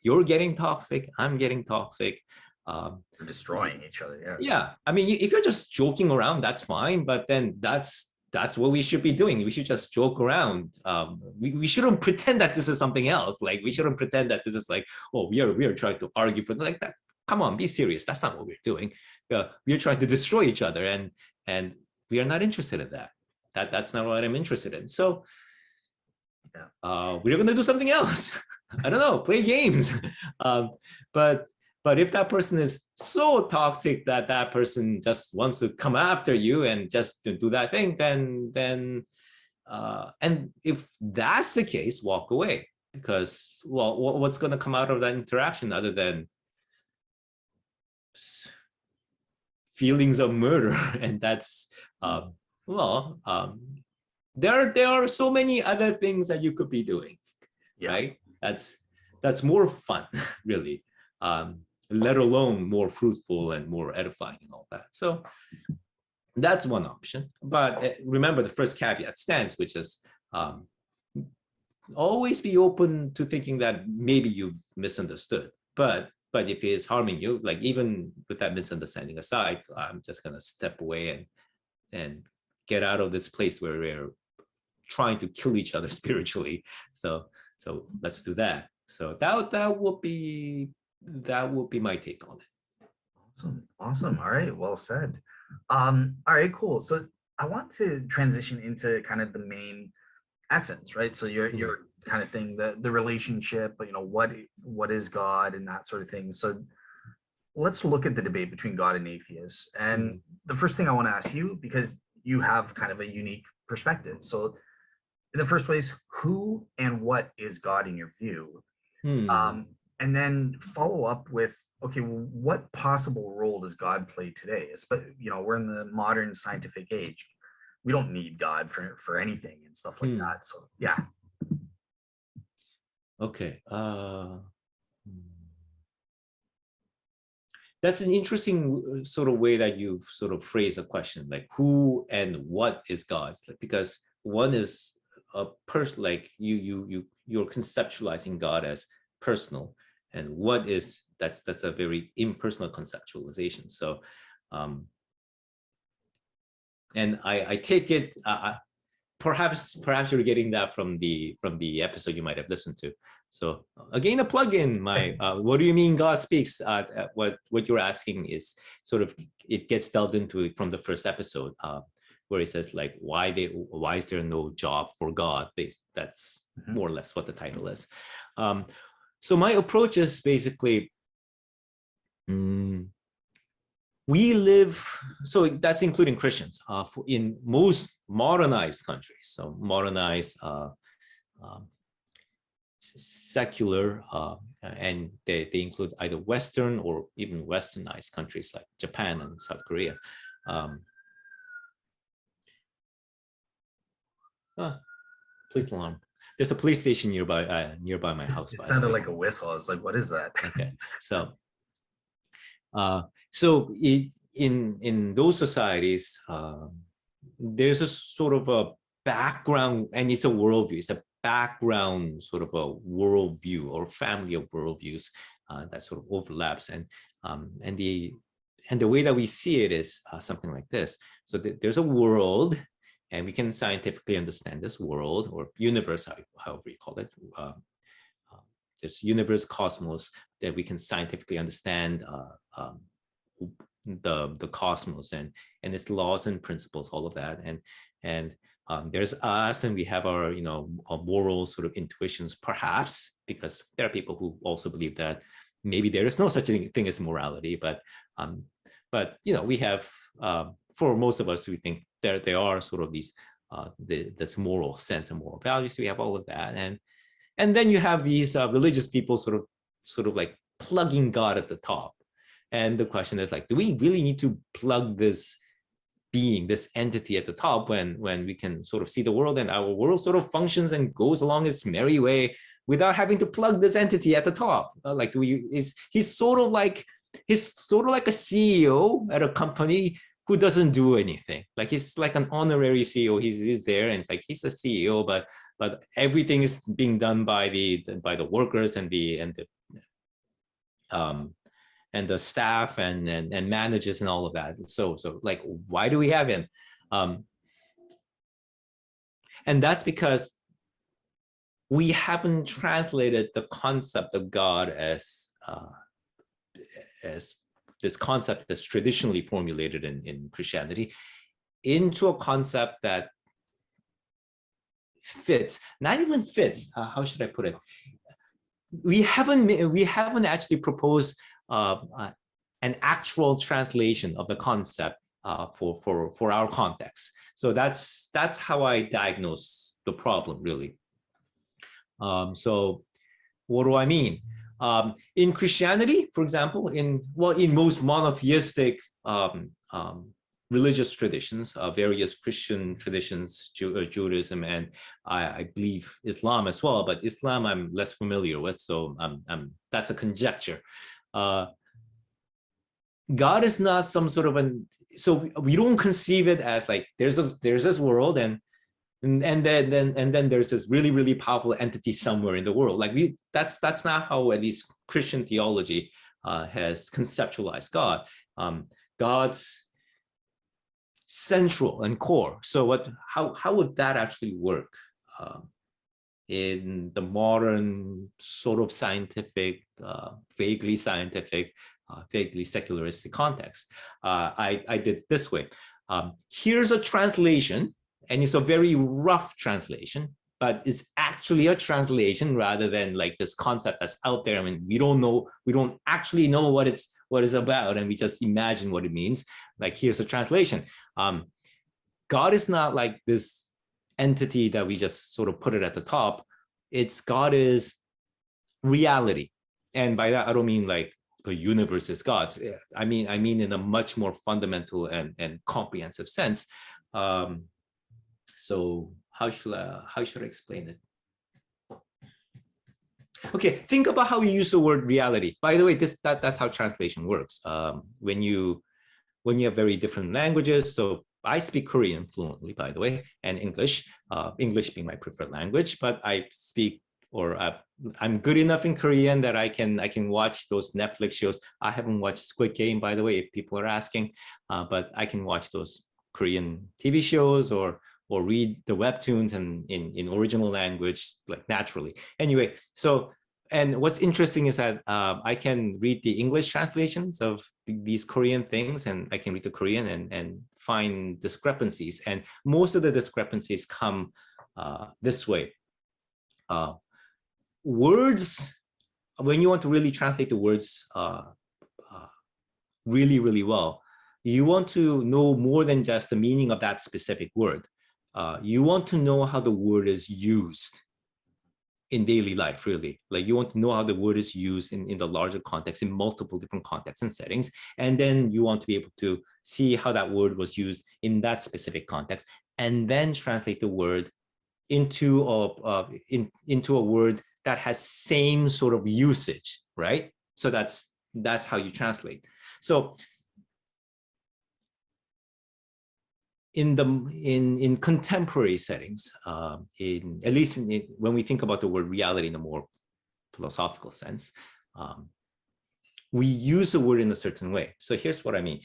you're getting toxic, I'm getting toxic. We're destroying each other. Yeah. Yeah, I mean, if you're just joking around, that's fine, but then that's what we should be doing. We should just joke around. We shouldn't pretend that this is something else. Like, we shouldn't pretend that this is like, oh, we are trying to argue for like that. Come on, be serious. That's not what we're doing. We're trying to destroy each other, and we are not interested in that. That's not what I'm interested in. So we're gonna do something else. I don't know, play games. But if that person is so toxic that that person just wants to come after you and just to do that thing, then and if that's the case, walk away, because, well, what's going to come out of that interaction other than feelings of murder? And that's there are so many other things that you could be doing, right? That's more fun, really. Let alone more fruitful and more edifying and all that. So that's one option. But remember, the first caveat stands, which is always be open to thinking that maybe you've misunderstood. But if it is harming you, like, even with that misunderstanding aside, I'm just gonna step away and get out of this place where we're trying to kill each other spiritually. So let's do that. So that would be my take on it. Awesome. All right, well said. All right, cool. So I want to transition into kind of the main essence, right? So your kind of thing, the relationship, you know, what is God and that sort of thing. So let's look at the debate between God and atheists. And the first thing I want to ask you, because you have kind of a unique perspective. So in the first place, who and what is God in your view? And then follow up with, okay, well, what possible role does God play today? But, you know, we're in the modern scientific age. We don't need God for anything and stuff like that. So yeah. Okay. That's an interesting sort of way that you've sort of phrased a question, like who and what is God? Because one is a person, like you're conceptualizing God as personal, and what is that's a very impersonal conceptualization. So and I take it perhaps you're getting that from the episode you might have listened to. So again, a plug-in, my what do you mean God speaks? What you're asking is sort of, it gets delved into it from the first episode, where it says, like, why is there no job for God? That's more or less what the title is. So my approach is basically, we live, so that's including Christians, in most modernized countries. So modernized, secular, and they include either Western or even Westernized countries like Japan and South Korea. Police alarm. There's a police station nearby my house. It sounded like a whistle. I was like, what is that? Okay, so in those societies, there's a sort of a background, and it's a worldview. It's a background sort of a worldview or family of worldviews that sort of overlaps, and the way that we see it is something like this. So there's a world, and we can scientifically understand this world or universe, however you call it. There's universe, cosmos, that we can scientifically understand the cosmos and its laws and principles, all of that. And there's us, and we have our, our moral sort of intuitions, perhaps, because there are people who also believe that maybe there is no such a thing as morality, but But we have, for most of us, we think there are sort of these this moral sense and moral values. So we have all of that, and then you have these religious people sort of like plugging God at the top. And the question is like, do we really need to plug this being, this entity at the top, when we can sort of see the world and our world sort of functions and goes along its merry way without having to plug this entity at the top? Like, he's sort of like a CEO at a company who doesn't do anything. Like, he's like an honorary CEO. He's there, and it's like he's a CEO, but everything is being done by the workers and the staff and managers and all of that. So like, why do we have him? And that's because we haven't translated the concept of God as this concept that's traditionally formulated in Christianity into a concept that fits, not even fits, how should I put it? We haven't actually proposed an actual translation of the concept for our context. So that's how I diagnose the problem, really. So what do I mean? In Christianity, for example, in most monotheistic religious traditions, various Christian traditions, Judaism, and I believe Islam as well, but Islam I'm less familiar with, so that's a conjecture. God is not some sort of so we don't conceive it as like there's this world and then there's this really, really powerful entity somewhere in the world. Like, that's not how at least Christian theology has conceptualized God. God's central and core. So how would that actually work in the modern sort of scientific, vaguely scientific, vaguely secularistic context? I did it this way. Here's a translation, and it's a very rough translation, but it's actually a translation rather than like this concept that's out there. I mean, we don't actually know what it's about, and we just imagine what it means. Like, here's a translation. God is not like this entity that we just sort of put it at the top. God is reality. And by that, I don't mean like the universe is God's. I mean in a much more fundamental and comprehensive sense. So how should I explain it? Okay, think about how we use the word reality. By the way, that's how translation works. When you have very different languages, so I speak Korean fluently, by the way, and English. English being my preferred language, but I speak, or I'm good enough in Korean that I can watch those Netflix shows. I haven't watched Squid Game, by the way, if people are asking, but I can watch those Korean TV shows or read the webtoons and in original language, like, naturally. Anyway, so, and what's interesting is that I can read the English translations of these Korean things, and I can read the Korean and find discrepancies. And most of the discrepancies come this way. Words, when you want to really translate the words really, really well, you want to know more than just the meaning of that specific word. You want to know how the word is used in daily life, really. Like, you want to know how the word is used in the larger context, in multiple different contexts and settings. And then you want to be able to see how that word was used in that specific context, and then translate the word into a word that has same sort of usage, right? So that's how you translate. So in contemporary settings, at least when we think about the word reality in a more philosophical sense, we use the word in a certain way. So here's what I mean.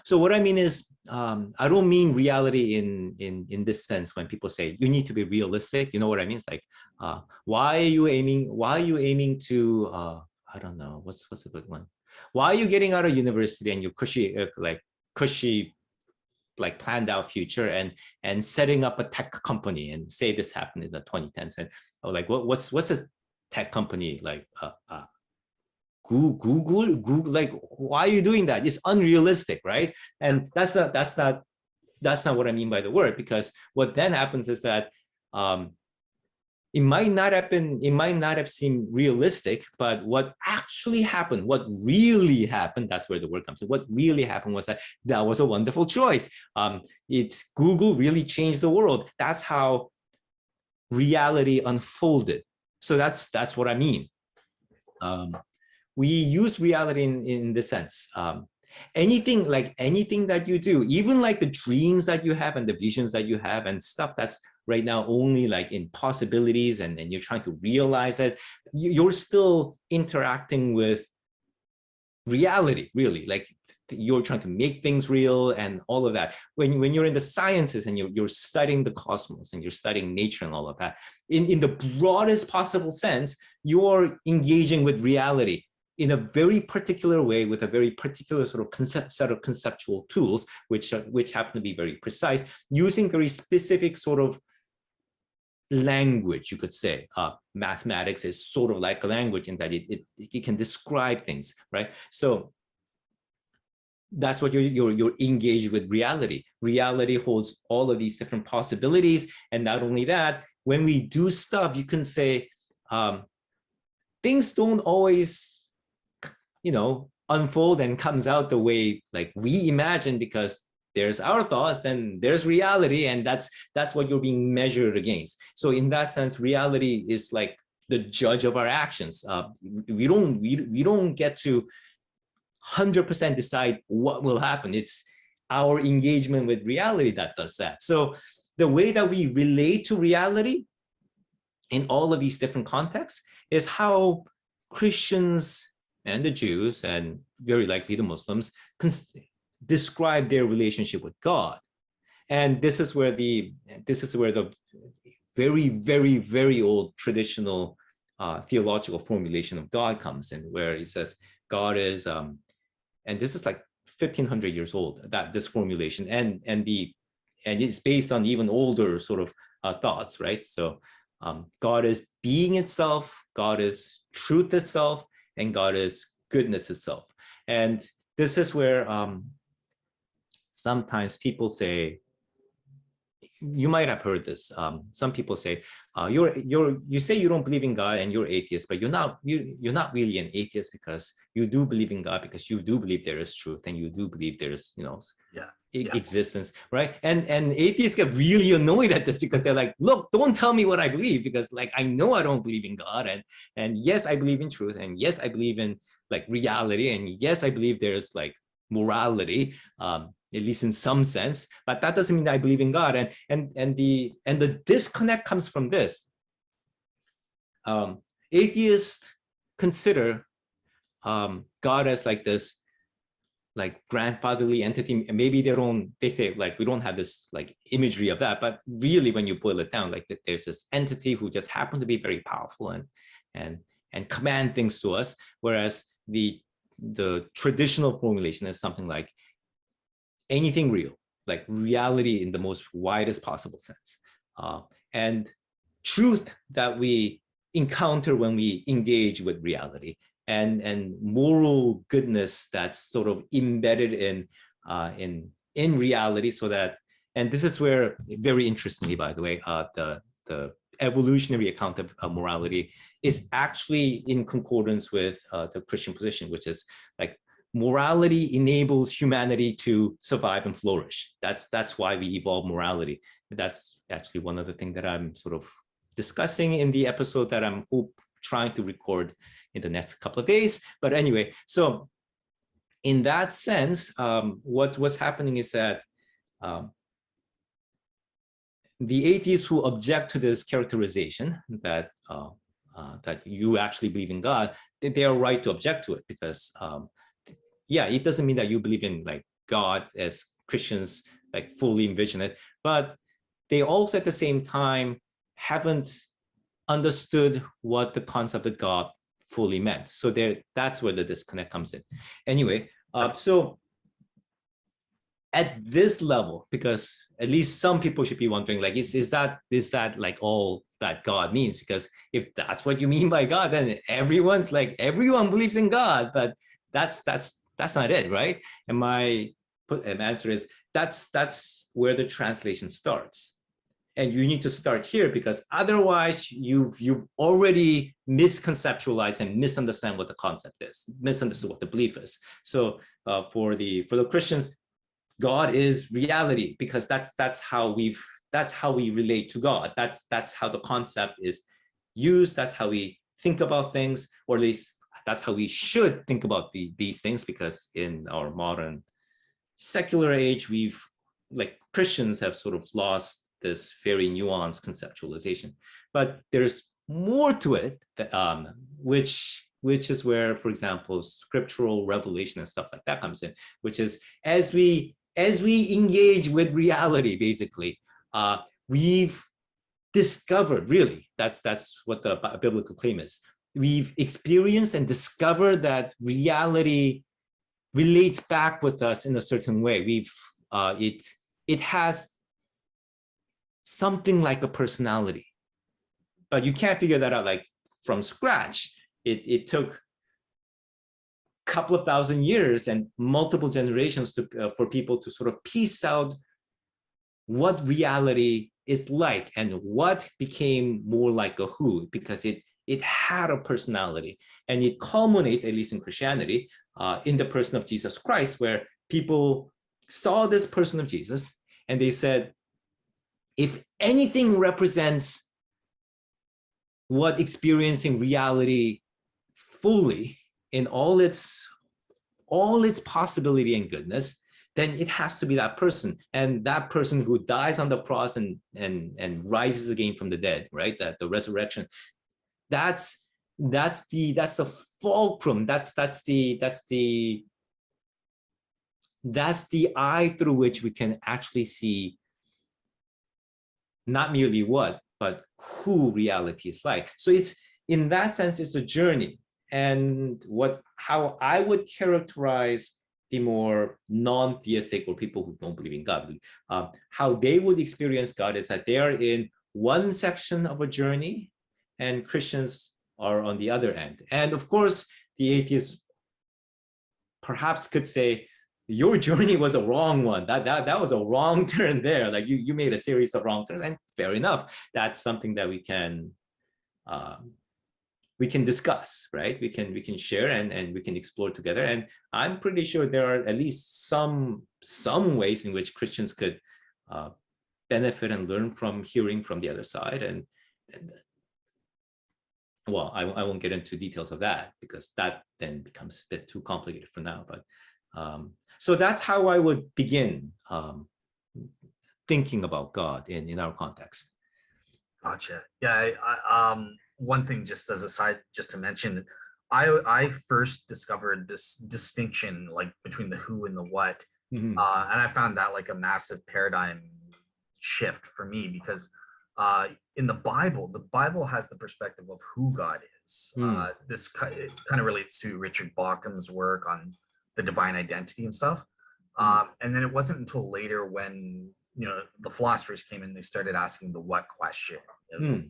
So what I mean is, I don't mean reality in this sense when people say you need to be realistic. You know what I mean? It's like, why are you aiming to, I don't know, what's the big one? Why are you getting out of university and you're cushy, like planned out future and setting up a tech company, and say this happened in the 2010s, and like, what's a tech company like? Google, like, why are you doing that? It's unrealistic, right? And that's not what I mean by the word, because what then happens is that it might not have seemed realistic, but what actually happened, what really happened, that's where the word comes in. What really happened was that was a wonderful choice. It's Google really changed the world. That's how reality unfolded. So that's what I mean. We use reality in this sense. Anything that you do, even like the dreams that you have and the visions that you have and stuff that's right now only like in possibilities, and you're trying to realize that you're still interacting with reality, really. Like, you're trying to make things real and all of that. When you're in the sciences and you're studying the cosmos and you're studying nature and all of that, in the broadest possible sense, you're engaging with reality in a very particular way, with a very particular sort of set of conceptual tools, which happen to be very precise, using very specific sort of language, you could say. Mathematics is sort of like a language in that it can describe things, right? So that's what you're engaged with reality. Reality holds all of these different possibilities. And not only that, when we do stuff, you can say things don't always unfold and comes out the way like we imagine, because there's our thoughts and there's reality, and that's what you're being measured against. So in that sense, reality is like the judge of our actions. We don't get to 100% decide what will happen. It's our engagement with reality that does that. So the way that we relate to reality in all of these different contexts is how Christians and the Jews, and very likely the Muslims, describe their relationship with God. And this is where the very, very, very old traditional theological formulation of God comes in, where he says God is, and this is like 1500 years old, that this formulation, and it's based on even older sort of thoughts, right? So God is being itself, God is truth itself, and God is goodness itself. And this is where sometimes people say, you might have heard this. Some people say, you say you don't believe in God and you're atheist, but you're not really an atheist, because you do believe in God, because you do believe there is truth, and you do believe there is existence, right? And atheists get really annoyed at this, because they're like, look, don't tell me what I believe, because like I know I don't believe in God, and yes, I believe in truth, and yes, I believe in like reality, and yes, I believe there's like morality, at least in some sense, but that doesn't mean that I believe in God. And the disconnect comes from this. Atheists consider God as like this like grandfatherly entity. Maybe they say like, we don't have this like imagery of that, but really when you boil it down, like there's this entity who just happened to be very powerful and command things to us, whereas the traditional formulation is something like anything real, like reality in the most widest possible sense, and truth that we encounter when we engage with reality, and moral goodness that's sort of embedded in reality. So that, and this is where, very interestingly, by the way, the evolutionary account of morality is actually in concordance with the Christian position, which is like morality enables humanity to survive and flourish. That's why we evolve morality. That's actually one of the things that I'm sort of discussing in the episode that I'm trying to record in the next couple of days. But anyway, so in that sense, what's happening is that the atheists who object to this characterization that you actually believe in God, they are right to object to it, because it doesn't mean that you believe in like God as Christians like fully envision it, but they also at the same time haven't understood what the concept of God fully meant. So that's where the disconnect comes in. Anyway, so at this level, because at least some people should be wondering, like, is that like all that God means, because if that's what you mean by God, then everyone believes in God, but that's not it, right? And my answer is that's where the translation starts. And you need to start here, because otherwise you've already misconceptualized and misunderstand what the concept is, misunderstood what the belief is. So for the Christians, God is reality, because that's how we relate to God. That's how the concept is used. That's how we think about things, or at least that's how we should think about these things, because in our modern secular age, Christians have sort of lost this very nuanced conceptualization. But there's more to it, which is where, for example, scriptural revelation and stuff like that comes in, which is as we engage with reality, basically, we've discovered, really, that's what the biblical claim is. We've experienced and discovered that reality relates back with us in a certain way. It has something like a personality, but you can't figure that out like from scratch. It took a couple of thousand years and multiple generations for people to sort of piece out what reality is like and what became more like a who, because it had a personality. And it culminates, at least in Christianity, in the person of Jesus Christ, where people saw this person of Jesus and they said, if anything represents what experiencing reality fully in all its possibility and goodness, then it has to be that person, and that person who dies on the cross and rises again from the dead, right? That the resurrection, that's the fulcrum. That's the eye through which we can actually see not merely what, but who reality is like. So it's, in that sense, it's a journey. And how I would characterize the more non-theistic, or people who don't believe in God, how they would experience God is that they are in one section of a journey and Christians are on the other end. And of course, the atheists perhaps could say, your journey was a wrong one. That was a wrong turn there. Like you made a series of wrong turns, and fair enough. That's something that we can discuss, right? We can share and we can explore together. And I'm pretty sure there are at least some ways in which Christians could benefit and learn from hearing from the other side. And well, I won't get into details of that, because that then becomes a bit too complicated for now. But so that's how I would begin thinking about God in our context. Gotcha. Yeah. One thing, just as a side, just to mention, I first discovered this distinction like between the who and the what, and I found that like a massive paradigm shift for me, because in the Bible has the perspective of who God is. This kind of relates to Richard Bauckham's work on the divine identity and stuff. And then it wasn't until later when the philosophers came in, they started asking the what question.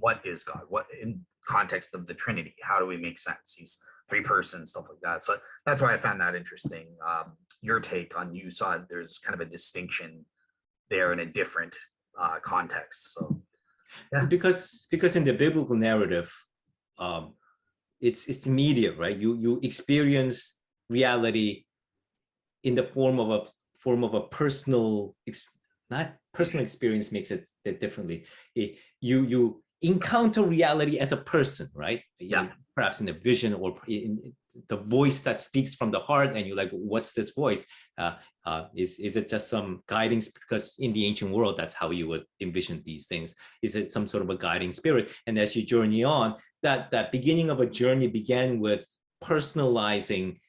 What is God? What, in context of the Trinity, how do we make sense? He's three persons, stuff like that. So that's why I found that interesting. Your take on, you saw there's kind of a distinction there in a different context. So yeah, because in the biblical narrative, it's immediate, right? You experience reality in the form of a personal, not personal experience makes it differently. You encounter reality as a person, right? Yeah. Perhaps in a vision, or in the voice that speaks from the heart, and you're like, what's this voice? Is it just some guiding? Because in the ancient world, that's how you would envision these things. Is it some sort of a guiding spirit? And as you journey on, that beginning of a journey began with personalizing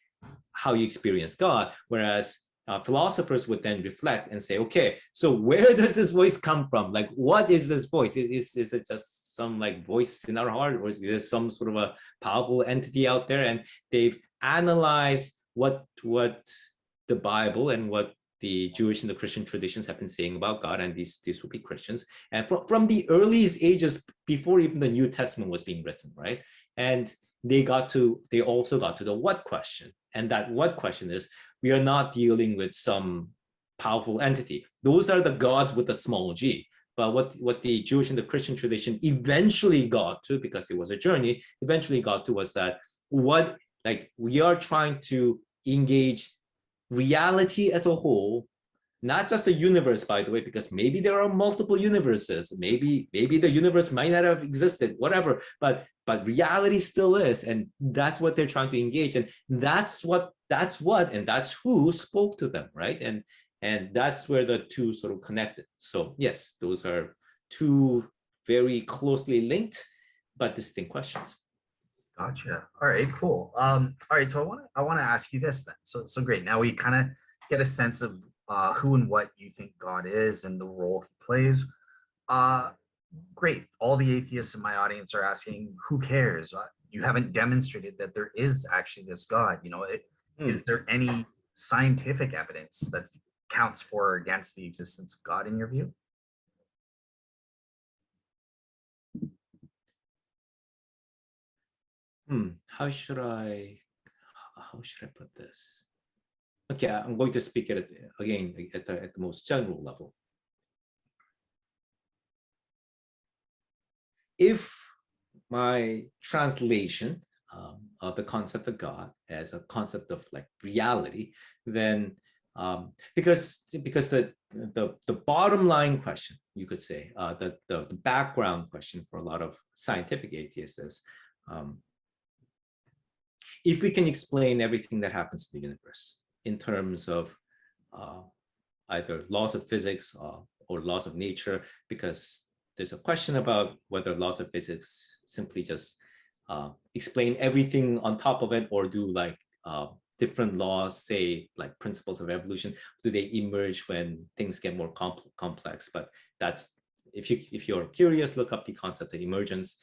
how you experience God, whereas philosophers would then reflect and say, okay, so where does this voice come from? Like, what is this voice? Is it just some like voice in our heart, or is there some sort of a powerful entity out there? And they've analyzed what the Bible and what the Jewish and the Christian traditions have been saying about God, and these would be Christians, and from the earliest ages before even the New Testament was being written, right? And they also got to the what question, and that what question is, we are not dealing with some powerful entity. Those are the gods with a small g. But what the Jewish and the Christian tradition eventually got to, because it was a journey, eventually got to was that we are trying to engage reality as a whole, not just the universe, by the way, because maybe there are multiple universes, maybe the universe might not have existed, whatever, but reality still is, and that's what they're trying to engage, and that's who spoke to them, right? And that's where the two sort of connected. So yes, those are two very closely linked but distinct questions. Gotcha. All right, cool. All right, so I want to ask you this then. So great. Now we kind of get a sense of who and what you think God is and the role he plays. Great. All the atheists in my audience are asking, who cares? You haven't demonstrated that there is actually this God. Is there any scientific evidence that counts for or against the existence of God in your view? How should I put this? Okay, I'm going to speak at the most general level. If my translation of the concept of God as a concept of like reality, then because the bottom line question, you could say, the background question for a lot of scientific atheists is, if we can explain everything that happens in the universe in terms of either laws of physics or laws of nature, because there's a question about whether laws of physics simply just explain everything on top of it, or do like different laws, say like principles of evolution, do they emerge when things get more complex? But that's, if you're curious, look up the concept of emergence,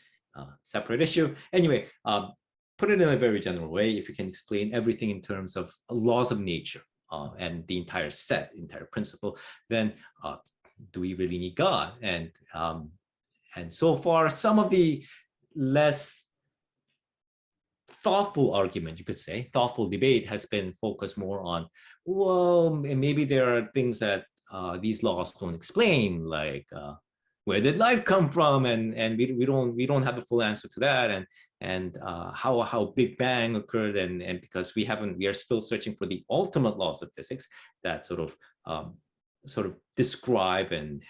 separate issue. Anyway, put it in a very general way. If you can explain everything in terms of laws of nature and the entire principle, then do we really need God? And so far, some of the less thoughtful argument, you could say, thoughtful debate has been focused more on, well, maybe there are things that these laws don't explain, like where did life come from, and we don't have the full answer to that, and how Big Bang occurred, and because we are still searching for the ultimate laws of physics that sort of describe and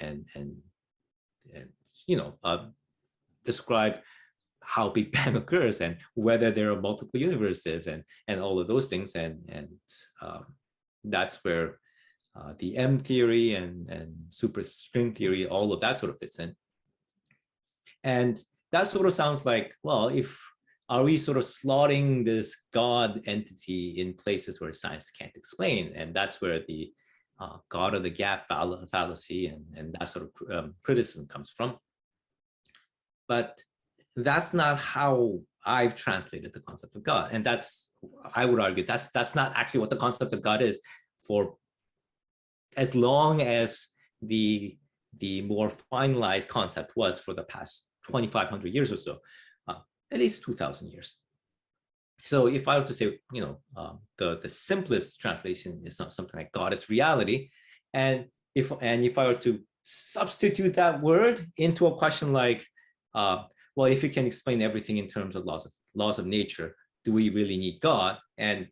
describe how Big Bang occurs and whether there are multiple universes and all of those things, and that's where the M theory and superstring theory, all of that sort of fits in. And that sort of sounds like, well, are we sort of slotting this God entity in places where science can't explain? And that's where the God of the gap fallacy and that sort of criticism comes from. But that's not how I've translated the concept of God. And I would argue, that's not actually what the concept of God is, for as long as the more finalized concept was for the past 2,500 years or so, at least 2,000 years. So if I were to say, the simplest translation is something like God is reality, and if I were to substitute that word into a question like, well, if you can explain everything in terms of laws of nature, do we really need God? And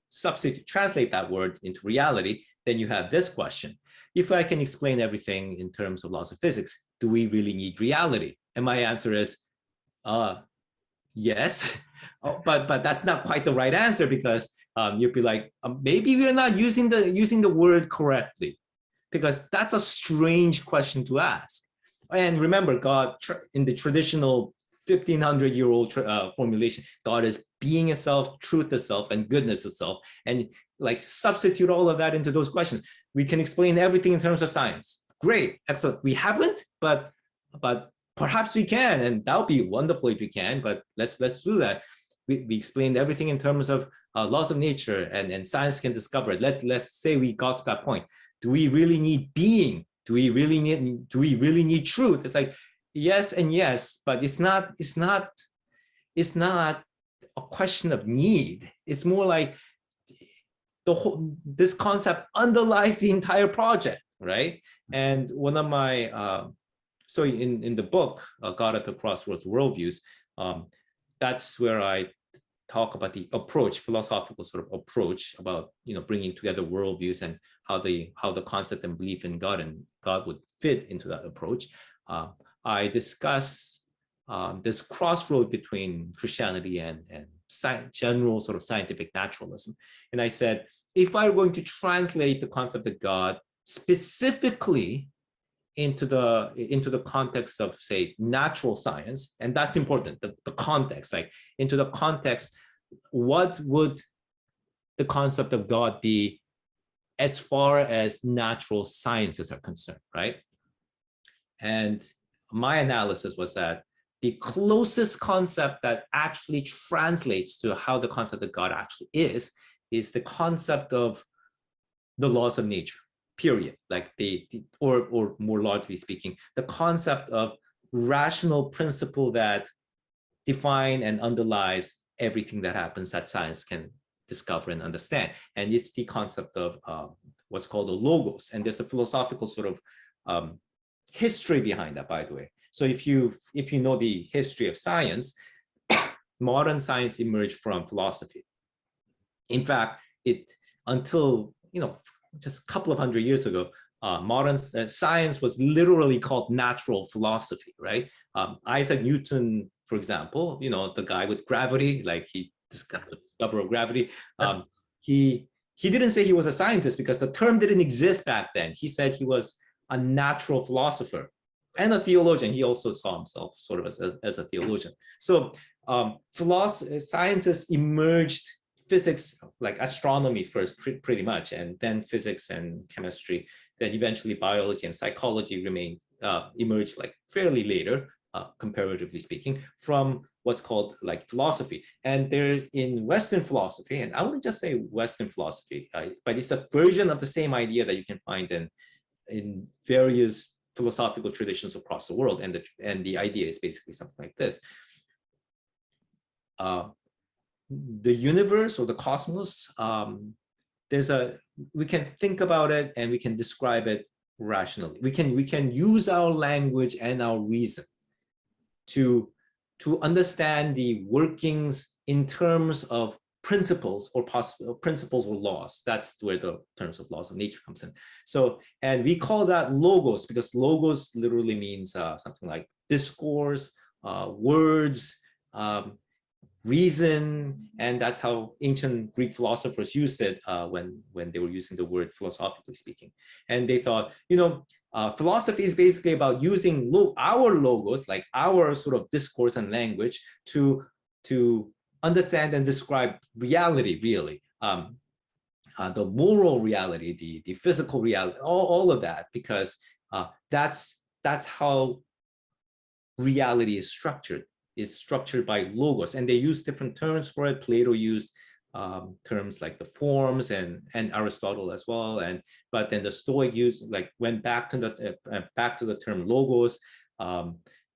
translate that word into reality, then you have this question. If I can explain everything in terms of laws of physics, do we really need reality? And my answer is, yes, but that's not quite the right answer, because you'd be like, maybe we're not using the word correctly, because that's a strange question to ask. And remember, God in the traditional 1,500-year-old formulation, God is being itself, truth itself, and goodness itself. And like substitute all of that into those questions. We can explain everything in terms of science. Great, excellent. We haven't, but perhaps we can, and that would be wonderful if we can. But let's do that. We explained everything in terms of laws of nature, and science can discover it. Let's say we got to that point. do we really need being? Do we really need truth? It's like yes and yes, but it's not a question of need. It's more like this concept underlies the entire project, right? And one of my so in the book God at the Crossroads of Worldviews, that's where I talk about the approach, philosophical sort of approach about bringing together worldviews and how the concept and belief in God and God would fit into that approach. I discuss this crossroad between Christianity and general sort of scientific naturalism. And I said, if I were going to translate the concept of God specifically into the context of, say, natural science, and that's important, the context, like into the context, what would the concept of God be as far as natural sciences are concerned, right? And my analysis was that the closest concept that actually translates to how the concept of God actually is the concept of the laws of nature, period. Like or more largely speaking, the concept of rational principle that define and underlies everything that happens that science can discover and understand. And it's the concept of what's called the logos. And there's a philosophical sort of history behind that, by the way. So if you know the history of science, modern science emerged from philosophy. In fact, until just a couple of hundred years ago, modern science was literally called natural philosophy, right? Isaac Newton, for example, the guy with gravity, like he discovered the discoverer of gravity. He didn't say he was a scientist because the term didn't exist back then. He said he was a natural philosopher and a theologian. He also saw himself sort of as a theologian. So sciences emerged, physics, like astronomy first, pretty much, and then physics and chemistry, then eventually biology and psychology emerged like fairly later, comparatively speaking, from what's called like philosophy. And there's in Western philosophy, and I wouldn't just say Western philosophy, but it's a version of the same idea that you can find in various philosophical traditions across the world. And the idea is basically something like this. The universe or the cosmos, we can think about it and we can describe it rationally. We can use our language and our reason to understand the workings in terms of principles or principles or laws. That's where the terms of laws of nature comes in. So, and we call that logos because logos literally means something like discourse, words, reason, and that's how ancient Greek philosophers used it when they were using the word philosophically speaking. And they thought, philosophy is basically about using our logos, like our sort of discourse and language, to understand and describe reality, really, the moral reality, the physical reality, all of that, because that's how reality is structured by logos. And they use different terms for it. Plato used terms like the forms, and Aristotle as well. But then the Stoic went back to the term logos.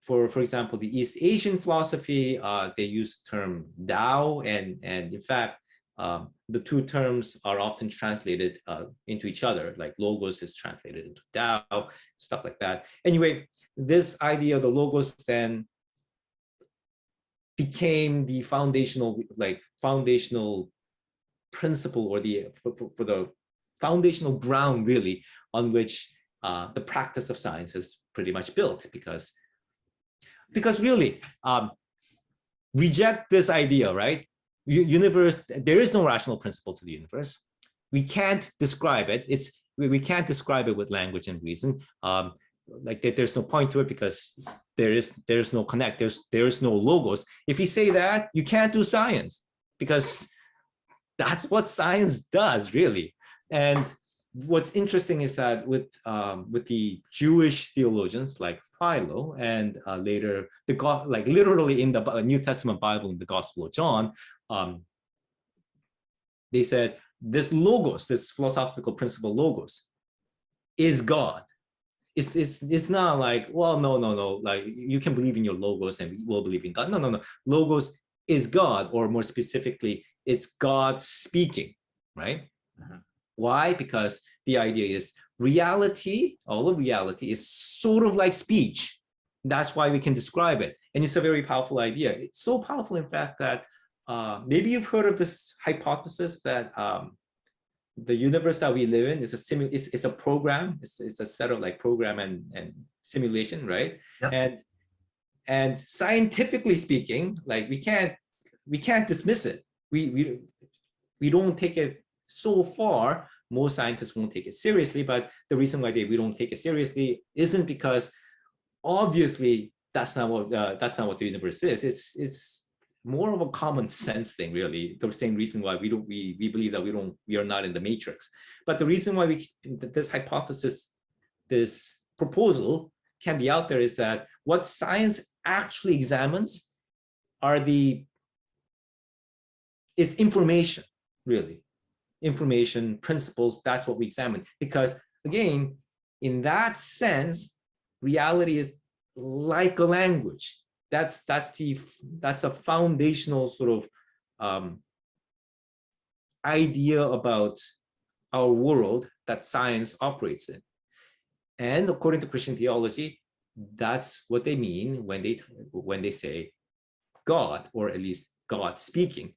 For example, the East Asian philosophy, they use the term Tao, and in fact, the two terms are often translated into each other, like logos is translated into Tao, stuff like that. Anyway, this idea of the logos then became the foundational principle, or for the foundational ground, really, on which the practice of science is pretty much built. Because really, reject this idea, right? Universe, there is no rational principle to the universe. We can't describe it. We can't describe it with language and reason. There's no point to it because there's no connect. There's no logos. If you say that, you can't do science, because that's what science does, really. And what's interesting is that with the Jewish theologians like Philo, and later literally in the New Testament Bible, in the Gospel of John, they said this logos, this philosophical principle logos, is God. It's not like, well, no, like you can believe in your logos and we will believe in God. No. Logos is God, or more specifically, it's God speaking, right? Why? Because the idea is reality, all of reality is sort of like speech. That's why we can describe it. And it's a very powerful idea. It's so powerful, in fact, that maybe you've heard of this hypothesis that the universe that we live in is it's a program. It's a set of like program and simulation, right? Yeah. And scientifically speaking, like we can't dismiss it. We don't take it so far. Most scientists won't take it seriously, but the reason why we don't take it seriously isn't because obviously that's not what the universe is. It's more of a common sense thing, really. The same reason why we believe that we are not in the matrix. But the reason why this hypothesis, this proposal can be out there is that what science actually examines is information, really. Information, principles, that's what we examine. Because again, in that sense, reality is like a language. That's a foundational sort of idea about our world that science operates in. And according to Christian theology, that's what they mean when they say God, or at least God speaking,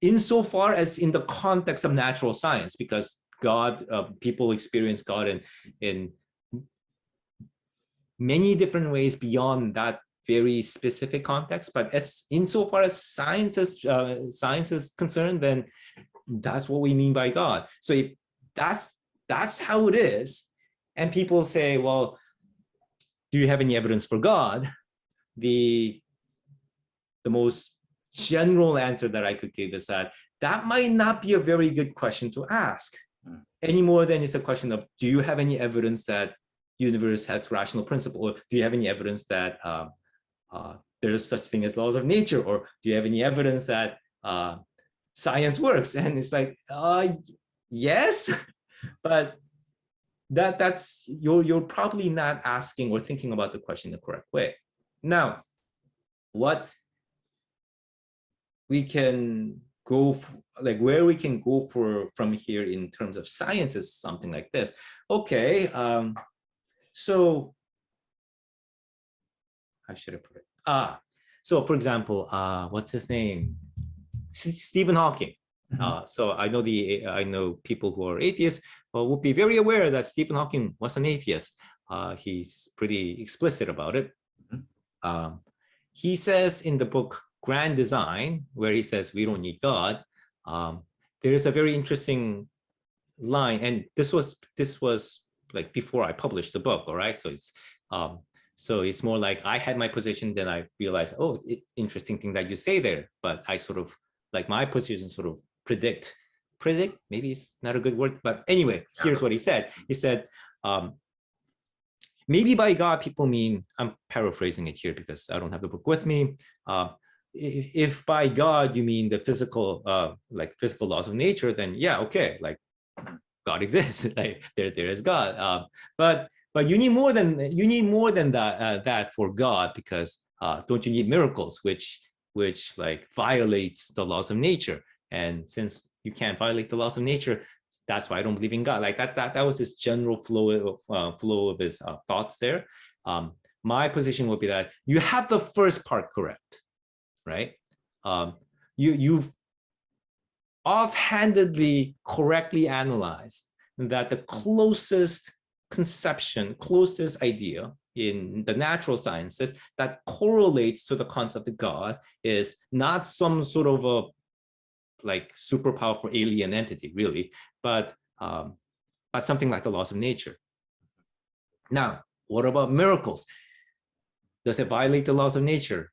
insofar as in the context of natural science, because God, people experience God in many different ways beyond that very specific context. But as insofar as science is concerned, then that's what we mean by God. So that's how it is. And people say, well, do you have any evidence for God? The most general answer that I could give is that might not be a very good question to ask, any more than it's a question of, do you have any evidence that universe has rational principle? Or do you have any evidence that there's such thing as laws of nature? Or do you have any evidence that science works? And it's like, yes, but that's you're probably not asking or thinking about the question the correct way. Now, what we can go where we can go from here in terms of science is something like this. Okay, so how should I put it? So for example, what's his name? Stephen Hawking. So I know people who are atheists will be very aware that Stephen Hawking was an atheist. He's pretty explicit about it. He says in the book Grand Design, where he says we don't need God, there is a very interesting line, and this was like before I published the book. All right, so it's more like I had my position, then I realized, oh, interesting thing that you say there, but I sort of like my position sort of predict, maybe it's not a good word, but anyway, here's what he said. He said, maybe by God people mean, I'm paraphrasing it here because I don't have the book with me. If by God you mean the physical laws of nature, then yeah, okay, like God exists, like there is God. But you need more than that for God, because don't you need miracles, which like violates the laws of nature? And since you can't violate the laws of nature, that's why I don't believe in God. Like that was his general flow of his thoughts there. My position would be that you have the first part correct, right? You've offhandedly correctly analyzed that the closest conception, closest idea in the natural sciences that correlates to the concept of God is not some sort of a like super powerful alien entity, really, but something like the laws of nature. Now, what about miracles? Does it violate the laws of nature?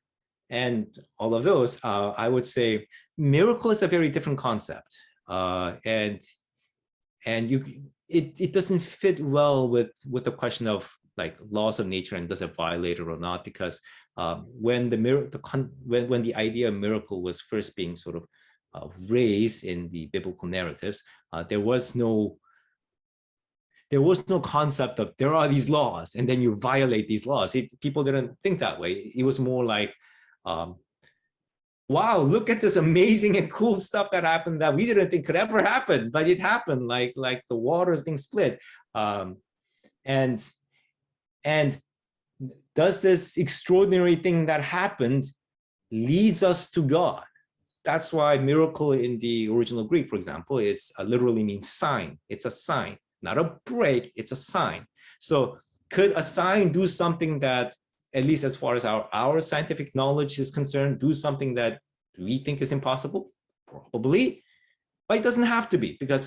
And all of those, I would say miracle is a very different concept. And it doesn't fit well with the question of like laws of nature and does it violate it or not, because when the idea of miracle was first being sort of raised in the biblical narratives, there was no there was no concept of there are these laws and then you violate these laws. People didn't think that way. It was more like, wow, look at this amazing and cool stuff that happened that we didn't think could ever happen, but it happened, like the water is being split. And does this extraordinary thing that happened leads us to God? That's why miracle in the original Greek, for example, is literally means sign. It's a sign, not a break, it's a sign. So could a sign do something that, at least as far as our scientific knowledge is concerned, do something that we think is impossible? Probably, but it doesn't have to be, because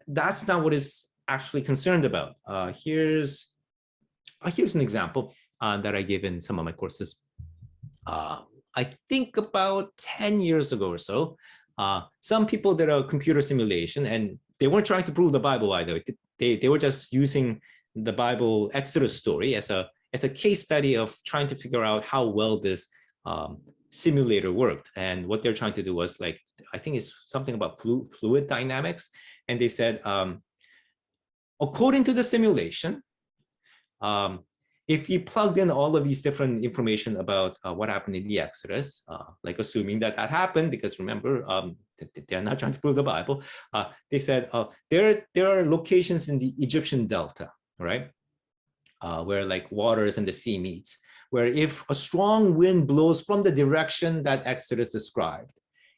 that's not what is actually concerned about. Here's an example that I give in some of my courses. I think about 10 years ago or so, some people did a computer simulation, and they weren't trying to prove the Bible either. They were just using the Bible Exodus story as a case study of trying to figure out how well this simulator worked. And what they're trying to do was, like, I think it's something about fluid dynamics. And they said, according to the simulation, if you plugged in all of these different information about what happened in the Exodus, like assuming that happened, because remember, they're not trying to prove the Bible. They said there are locations in the Egyptian Delta, right, where like waters and the sea meets, where if a strong wind blows from the direction that Exodus described,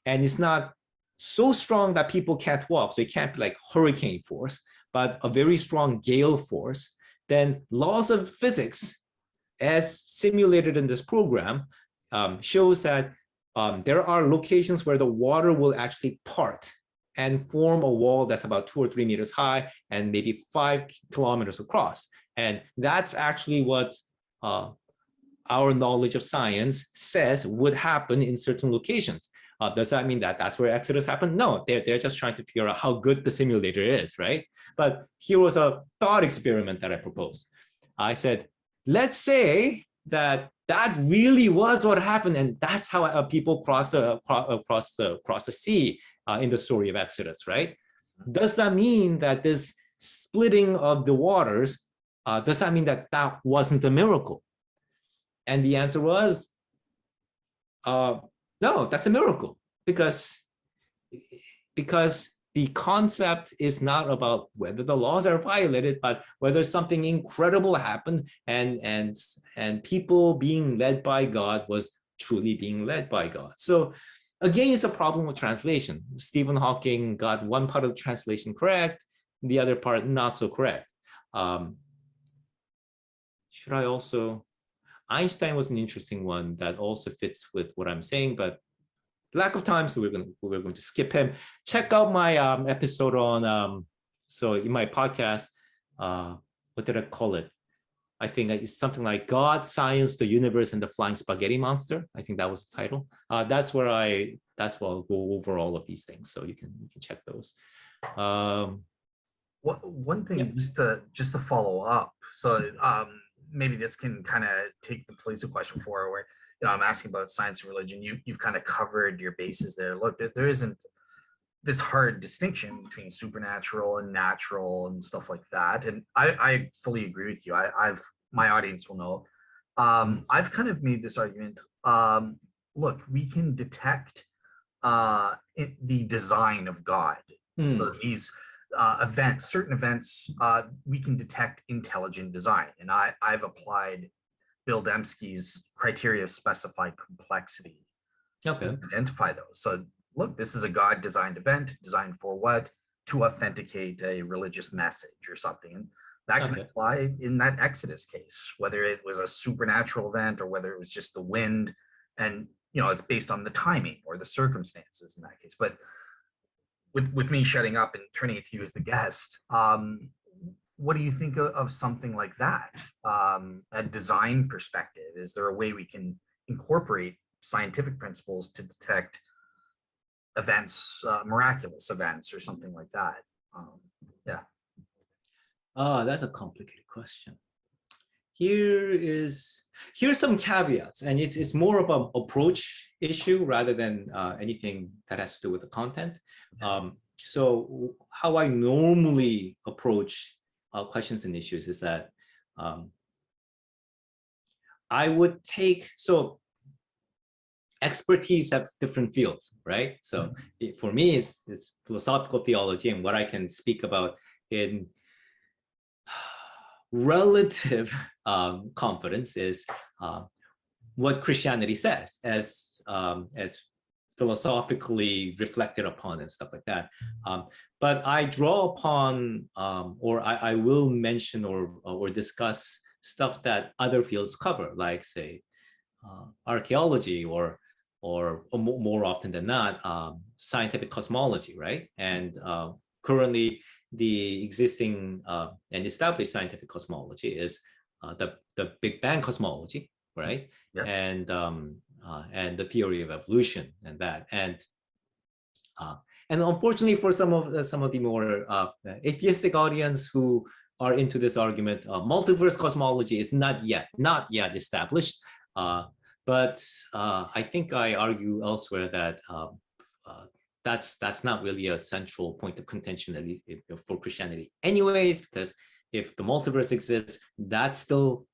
and it's not so strong that people can't walk, so it can't be like hurricane force, but a very strong gale force, then laws of physics, as simulated in this program, shows that there are locations where the water will actually part and form a wall that's about 2 or 3 meters high and maybe 5 kilometers across. And that's actually what our knowledge of science says would happen in certain locations. Does that mean that that's where Exodus happened? No, they're just trying to figure out how good the simulator is, right? But here was a thought experiment that I proposed. I said, let's say that really was what happened, and that's how people cross the sea in the story of Exodus, right? Does that mean that this splitting of the waters, does that mean that wasn't a miracle? And the answer was, no, that's a miracle, because the concept is not about whether the laws are violated, but whether something incredible happened, and people being led by God was truly being led by God. So again, it's a problem with translation. Stephen Hawking got one part of the translation correct, the other part not so correct. Should I also? Einstein was an interesting one that also fits with what I'm saying, but lack of time, so we're going to skip him. Check out my episode on so in my podcast, what did I call it? I think it's something like God, Science, the Universe, and the Flying Spaghetti Monster. I think that was the title. That's where I'll go over all of these things, so you can check those. One thing, yeah. just to follow up, so maybe this can kind of take the place of question 4, where I'm asking about science and religion. You've kind of covered your bases there. Look, there isn't this hard distinction between supernatural and natural and stuff like that. And I fully agree with you. My audience will know. I've kind of made this argument. Look, we can detect the design of God. So these certain events, we can detect intelligent design. And I've applied Bill Dembski's criteria of specified complexity to identify those. So look, this is a God-designed event, designed for what? To authenticate a religious message or something. And that can apply in that Exodus case, whether it was a supernatural event or whether it was just the wind. And it's based on the timing or the circumstances in that case. But with me shutting up and turning it to you as the guest, what do you think of something like that? A design perspective, is there a way we can incorporate scientific principles to detect events, miraculous events or something like that? That's a complicated question. Here's some caveats, and it's more of an approach issue rather than anything that has to do with the content. So how I normally approach questions and issues is that I would take, so expertise have different fields, right? So for me, it's philosophical theology, and what I can speak about in relative confidence is what Christianity says as philosophically reflected upon and stuff like that. But I draw upon, or I will mention or discuss stuff that other fields cover, like say archaeology or more often than not, scientific cosmology, right? And currently, the existing and established scientific cosmology is the Big Bang cosmology, right? Yeah. And the theory of evolution and that. And unfortunately, for some of the more atheistic audience who are into this argument, multiverse cosmology is not yet established. But I think I argue elsewhere that that's not really a central point of contention, at least for Christianity, anyways. Because if the multiverse exists, that still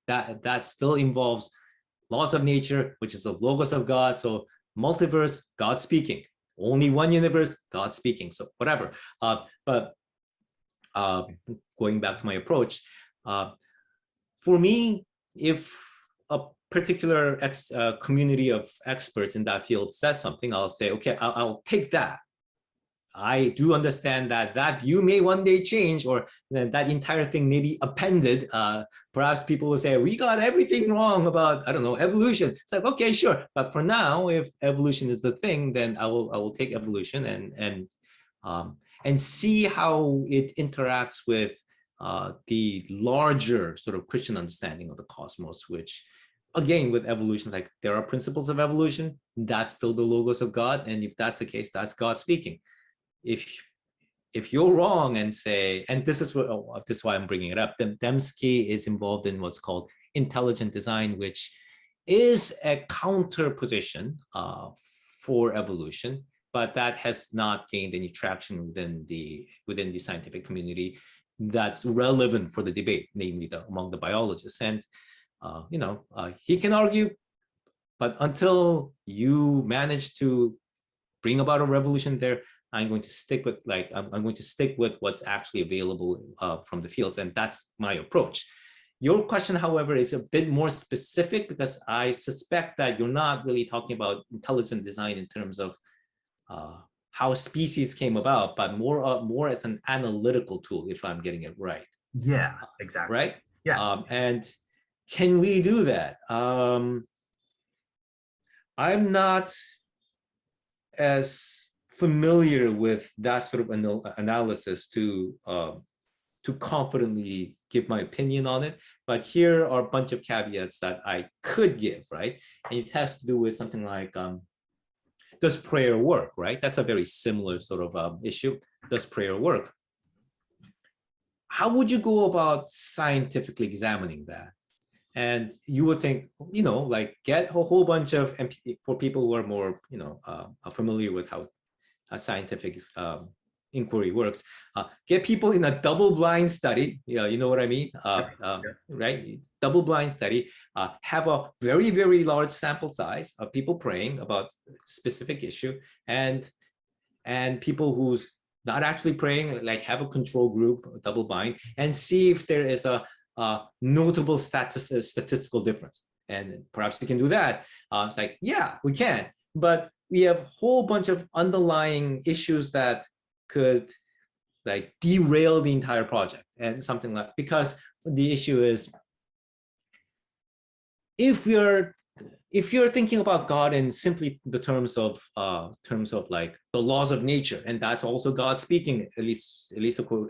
involves laws of nature, which is the logos of God. So multiverse, God speaking. Only one universe, God speaking. So whatever. But going back to my approach, for me, if a particular community of experts in that field says something, I'll say, okay, I'll take that. I do understand that view may one day change, or that entire thing may be appended. Perhaps people will say, we got everything wrong about, I don't know, evolution. It's like, okay, sure. But for now, if evolution is the thing, then I will take evolution and see how it interacts with the larger sort of Christian understanding of the cosmos, which, again, with evolution, like there are principles of evolution, that's still the logos of God. And if that's the case, that's God speaking. If you're wrong and say, and this is why I'm bringing it up, Dembski is involved in what's called intelligent design, which is a counter position for evolution, but that has not gained any traction within the scientific community that's relevant for the debate, namely among the biologists. And he can argue, but until you manage to bring about a revolution there, I'm going to stick with what's actually available from the fields, and that's my approach. Your question, however, is a bit more specific, because I suspect that you're not really talking about intelligent design in terms of how species came about, but more as an analytical tool, if I'm getting it right. Yeah, exactly. Right? Yeah. And can we do that? I'm not as familiar with that sort of analysis to confidently give my opinion on it, but here are a bunch of caveats that I could give, right? And it has to do with something like, does prayer work, right? That's a very similar sort of issue. Does prayer work? How would you go about scientifically examining that? And you would think, like get a whole bunch of, for people who are more, familiar with how scientific inquiry works, get people in a double-blind study, you know what I mean, right? Double-blind study, have a very, very large sample size of people praying about a specific issue, and people who's not actually praying, like have a control group, double-blind, and see if there is a notable statistical difference. And perhaps you can do that. It's like, yeah, we can, but we have a whole bunch of underlying issues that could like derail the entire project, and something like, because the issue is, if you're thinking about God in simply the terms of like the laws of nature, and that's also God speaking, at least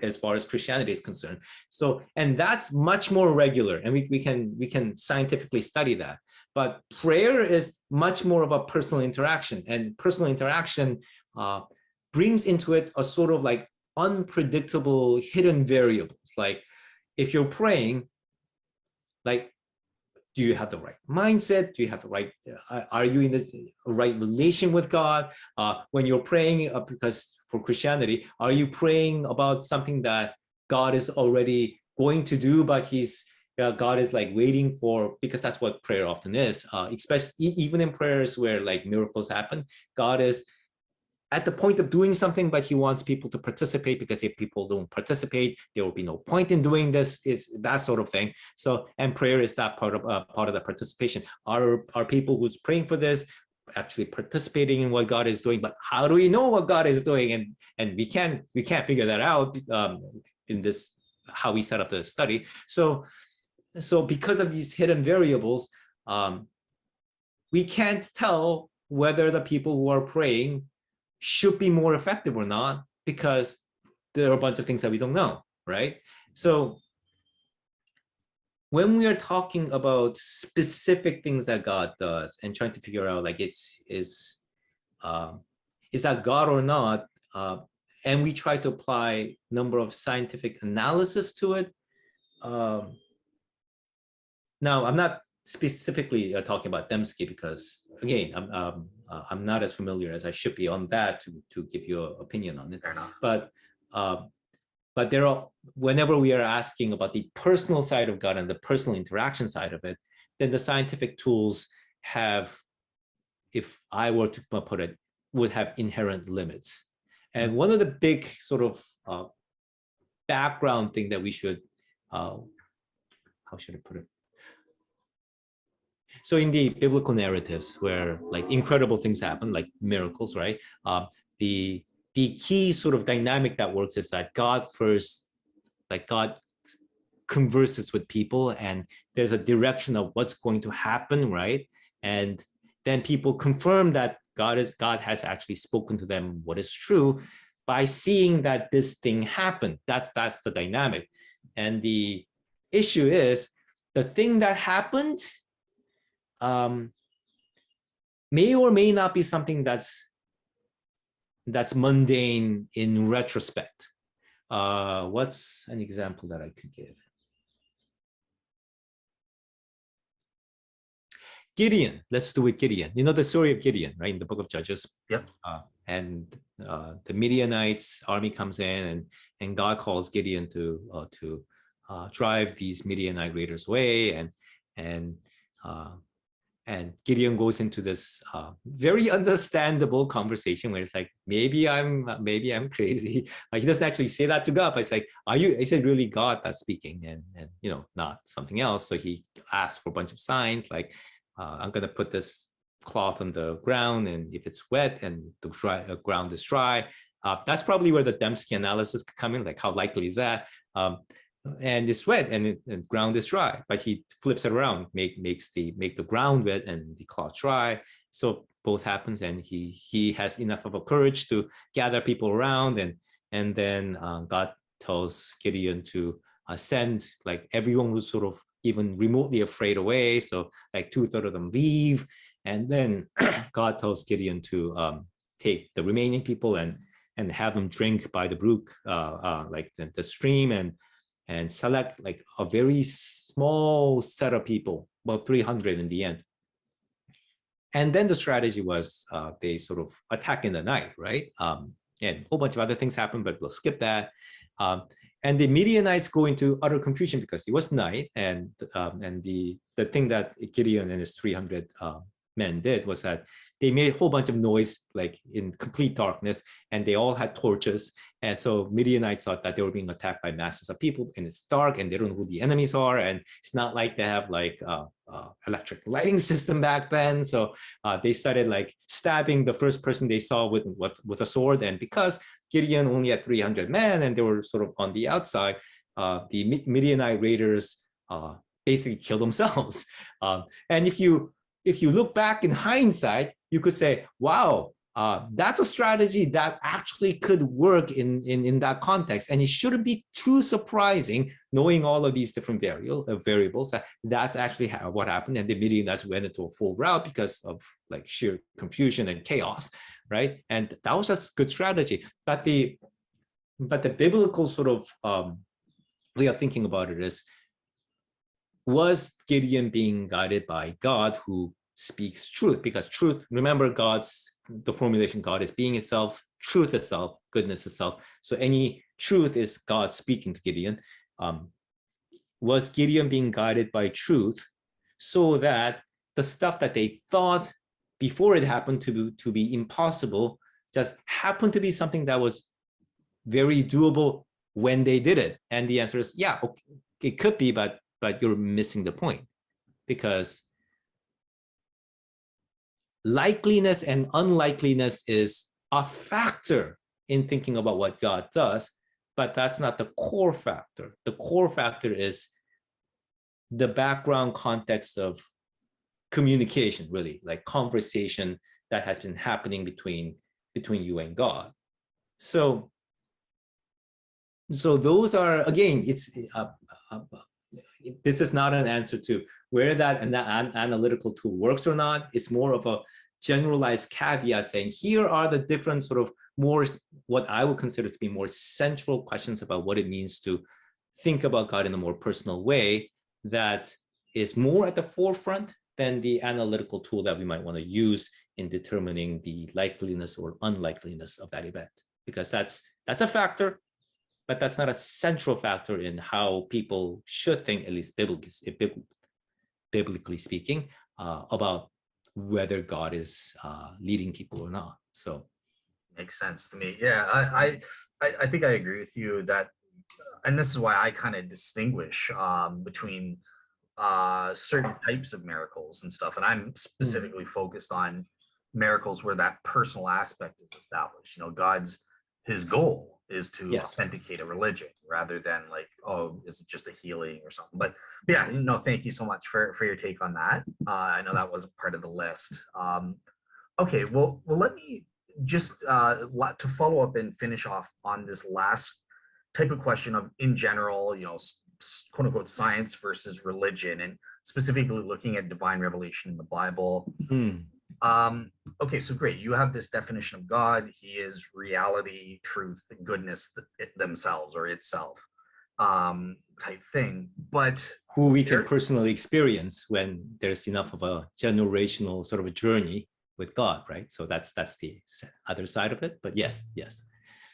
as far as Christianity is concerned. So, and that's much more regular, and we can scientifically study that. But prayer is much more of a personal interaction, and personal interaction brings into it a sort of like unpredictable hidden variables. Like if you're praying, like, do you have the right mindset? Do you have the right, are you in the right relation with God? When you're praying, because for Christianity, are you praying about something that God is already going to do, but God is like waiting for, because that's what prayer often is, especially even in prayers where like miracles happen. God is at the point of doing something, but he wants people to participate, because if people don't participate, there will be no point in doing this. It's that sort of thing. So, and prayer is that part of the participation. Are people who's praying for this actually participating in what God is doing? But how do we know what God is doing? And we can't figure that out in this, how we set up the study. So because of these hidden variables, we can't tell whether the people who are praying should be more effective or not, because there are a bunch of things that we don't know, right? So when we are talking about specific things that God does and trying to figure out like is that God or not, and we try to apply number of scientific analysis to it. Now, I'm not specifically talking about Dembski, because again, I'm not as familiar as I should be on that to give you an opinion on it. Fair enough. But there are, whenever we are asking about the personal side of God and the personal interaction side of it, then the scientific tools have, if I were to put it, would have inherent limits. And one of the big sort of background thing that we should, how should I put it? So in the biblical narratives where like incredible things happen, like miracles, right? The key sort of dynamic that works is that God converses with people, and there's a direction of what's going to happen, right? And then people confirm that God has actually spoken to them what is true by seeing that this thing happened. That's the dynamic. And the issue is the thing that happened may or may not be something that's mundane in retrospect. What's an example that I could give? Gideon, let's do it Gideon. You know the story of Gideon, right? In the book of Judges. Yep. And the Midianites army comes in, and God calls Gideon to drive these Midianite raiders away, and Gideon goes into this very understandable conversation where it's like, maybe I'm crazy. Like, he doesn't actually say that to God, but it's like, is it really God that's speaking, and not something else? So he asks for a bunch of signs, like, I'm gonna put this cloth on the ground, and if it's wet and the ground is dry, that's probably where the Dembski analysis could come in. Like, how likely is that? And it's wet and ground is dry, but he flips it around, make the ground wet and the cloth dry. So both happens, and he has enough of a courage to gather people around, and then God tells Gideon to send like everyone who's sort of even remotely afraid away. So like 2/3 of them leave, and then God tells Gideon to take the remaining people and have them drink by the brook, like the stream, and select like a very small set of people, about 300 in the end. And then the strategy was they sort of attack in the night, right? And a whole bunch of other things happen, but we'll skip that. And the Midianites go into utter confusion because it was night, and the thing that Gideon and his 300 men did was that they made a whole bunch of noise, like in complete darkness, and they all had torches. And so Midianites thought that they were being attacked by masses of people, and it's dark, and they don't know who the enemies are, and it's not like they have like electric lighting system back then. So they started like stabbing the first person they saw with a sword, and because Gideon only had 300 men and they were sort of on the outside, the Midianite raiders basically killed themselves. And if you look back in hindsight, you could say, wow, that's a strategy that actually could work in that context. And it shouldn't be too surprising, knowing all of these different variables, that's actually what happened. And the Midianites went into a full rout because of like sheer confusion and chaos, right? And that was a good strategy. But the biblical sort of way of thinking about it is, was Gideon being guided by God, who speaks truth? Because truth, remember, the formulation God is being itself, truth itself, goodness itself. So any truth is God speaking to Gideon. was Gideon being guided by truth so that the stuff that they thought before it happened to be impossible just happened to be something that was very doable when they did it? And the answer is, yeah, okay, it could be, but you're missing the point, because likeliness and unlikeliness is a factor in thinking about what God does, but that's not the core factor. The core factor is the background context of communication, really, like conversation that has been happening between you and God. So those are, again, it's this is not an answer to where that analytical tool works or not. It's more of a generalized caveat saying, here are the different sort of more, what I would consider to be more central questions about what it means to think about God in a more personal way that is more at the forefront than the analytical tool that we might want to use in determining the likeliness or unlikeliness of that event, because that's a factor, but that's not a central factor in how people should think, at least biblically speaking, about whether God is leading people or not. So makes sense to me. Yeah, I think I agree with you that, and this is why I kind of distinguish between certain types of miracles and stuff, and I'm specifically focused on miracles where that personal aspect is established. You know, his goal is to authenticate a religion rather than like, oh, is it just a healing or something? But yeah, no, thank you so much for your take on that. I know that wasn't part of the list. Okay, well, let me just to follow up and finish off on this last type of question of, in general, you know, quote unquote science versus religion, and specifically looking at divine revelation in the Bible. Okay, so great. You have this definition of God. He is reality, truth, goodness themselves or itself, type thing. But who we can personally experience when there's enough of a generational sort of a journey with God, right? So that's the other side of it. But yes.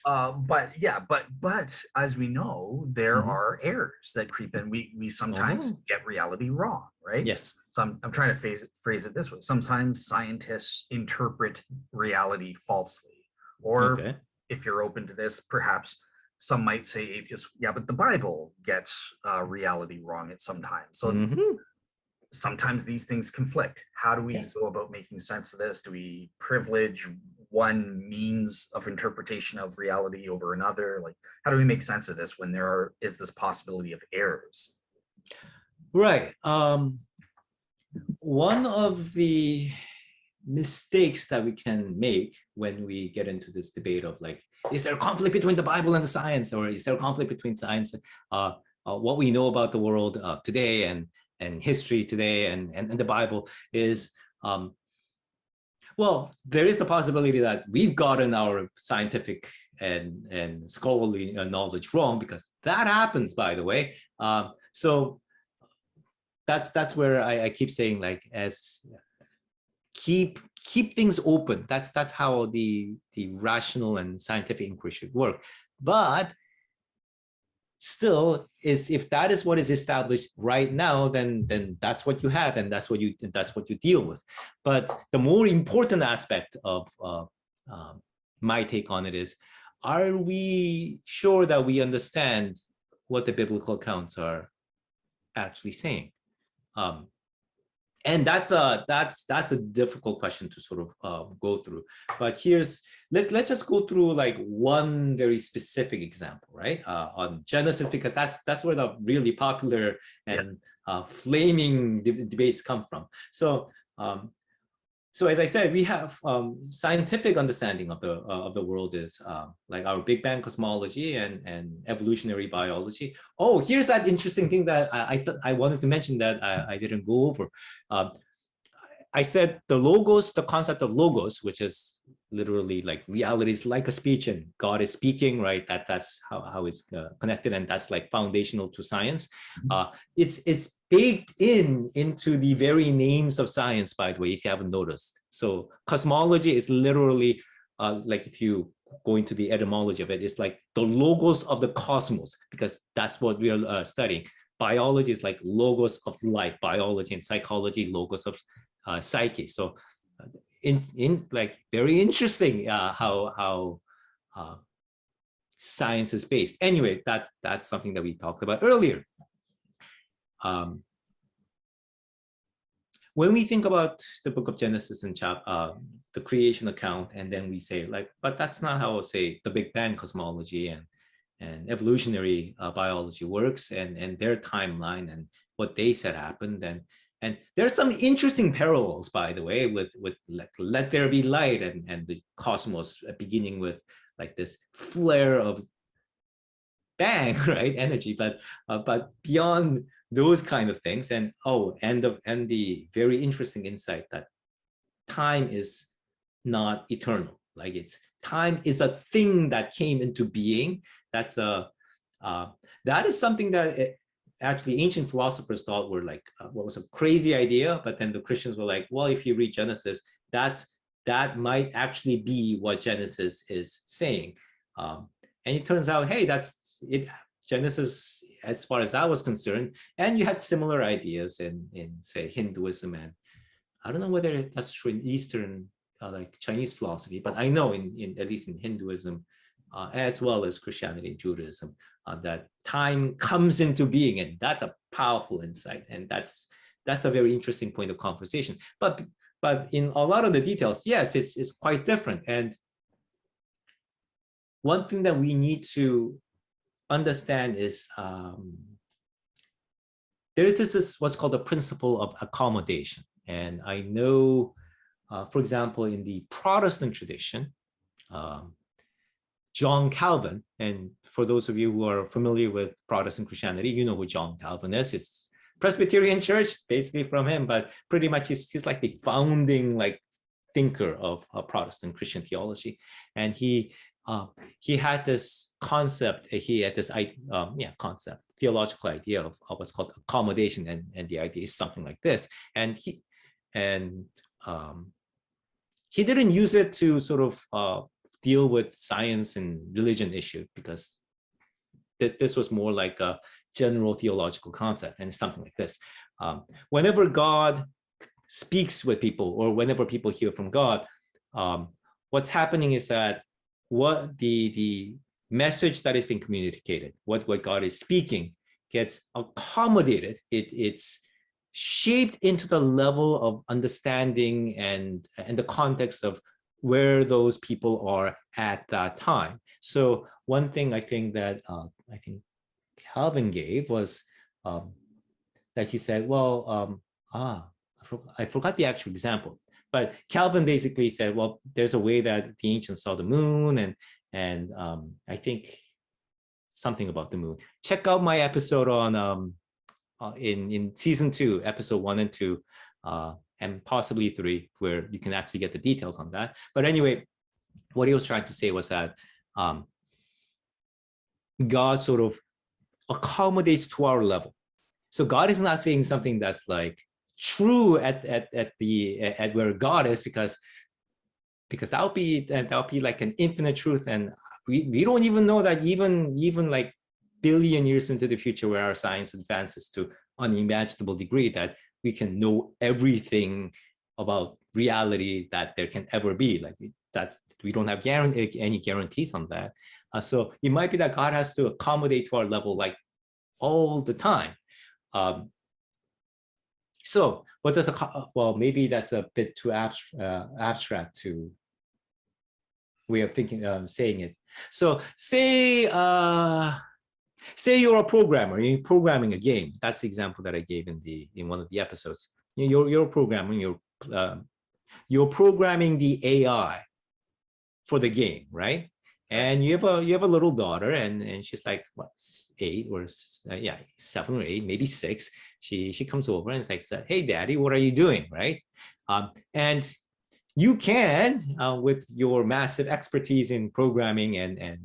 But as we know, there are errors that creep in. We sometimes get reality wrong, right? Yes. So I'm trying to phrase it this way. Sometimes scientists interpret reality falsely, or if you're open to this, perhaps some might say atheists, yeah, but the Bible gets reality wrong at some time. So sometimes these things conflict. How do we go about making sense of this? Do we privilege one means of interpretation of reality over another? Like, how do we make sense of this when there is this possibility of errors? Right. One of the mistakes that we can make when we get into this debate of like, is there a conflict between the Bible and the science, or is there a conflict between science, what we know about the world today and history today and the Bible is, well, there is a possibility that we've gotten our scientific and scholarly knowledge wrong, because that happens, by the way. So that's where I keep saying, like, as keep things open. That's how the rational and scientific inquiry should work. But still, if that is what is established right now, then that's what you have, and that's what you deal with. But the more important aspect of my take on it is, are we sure that we understand what the biblical accounts are actually saying? And that's a difficult question to sort of go through. But let's just go through like one very specific example, right? On Genesis, because that's where the really popular and flaming debates come from. So as I said, we have scientific understanding of the world is like our Big Bang cosmology and evolutionary biology. Oh, here's that interesting thing that I wanted to mention that I didn't go over. I said the concept of logos, which is literally like reality is like a speech and God is speaking, right? That's how it's connected, and that's like foundational to science. It's baked into the very names of science, by the way, if you haven't noticed. So cosmology is literally like, if you go into the etymology of it, it's like the logos of the cosmos, because that's what we are studying. biology is like logos of life, biology, and psychology, logos of psyche. So in like very interesting how science is based. Anyway, that's something that we talked about earlier. When we think about the book of Genesis and the creation account, and then we say like, but that's not how, say, the Big Bang cosmology and evolutionary biology works, and their timeline and what they said happened. And there's some interesting parallels, by the way, with like let there be light and the cosmos beginning with like this flare of bang, right, energy, but beyond those kind of things, and the very interesting insight that time is not eternal. Like time is a thing that came into being. That is something that actually ancient philosophers thought were like what was a crazy idea, but then the Christians were like, well, if you read Genesis, that might actually be what Genesis is saying. And it turns out, hey, that's it. Genesis, as far as that was concerned, and you had similar ideas in say Hinduism, and I don't know whether that's true in Eastern like Chinese philosophy, but I know in at least in Hinduism, as well as Christianity and Judaism, that time comes into being, and that's a powerful insight, and that's a very interesting point of conversation. But in a lot of the details, yes, it's quite different. And one thing that we need to understand is there's this what's called the principle of accommodation. And I know, for example, in the Protestant tradition, John Calvin, and for those of you who are familiar with Protestant Christianity, you know who John Calvin is. It's Presbyterian Church, basically from him, but pretty much he's like the founding like thinker of Protestant Christian theology. And he had this concept, theological idea of what's called accommodation, and the idea is something like this. And he didn't use it to sort of deal with science and religion issue, because this was more like a general theological concept, and something like this. Whenever God speaks with people, or whenever people hear from God, what's happening is that what the message that is being communicated, what God is speaking, gets accommodated. It's shaped into the level of understanding and the context of where those people are at that time. So one thing I think that I think Calvin gave was that he said, well, I forgot the actual example, but Calvin basically said, well, there's a way that the ancients saw the moon, and I think something about the moon. Check out my episode on in season 2, episode 1 and 2, and possibly 3, where you can actually get the details on that. But anyway, what he was trying to say was that God sort of accommodates to our level. So God is not saying something that's like true at where God is, because that would be like an infinite truth, and we don't even know that even like billion years into the future, where our science advances to unimaginable degree, that we can know everything about reality that there can ever be. Like that, we don't have any guarantees on that. So it might be that God has to accommodate to our level like all the time. So what does well, maybe that's a bit too abstract to way of thinking, saying it. So say you're a programmer, you're programming a game. That's the example that I gave in one of the episodes. You're programming, you're programming the AI for the game, right? And you have a little daughter, and she's like, what, 8 or 7 or 8, maybe 6. She comes over and it's like, hey, Daddy, what are you doing, right? And you can, with your massive expertise in programming and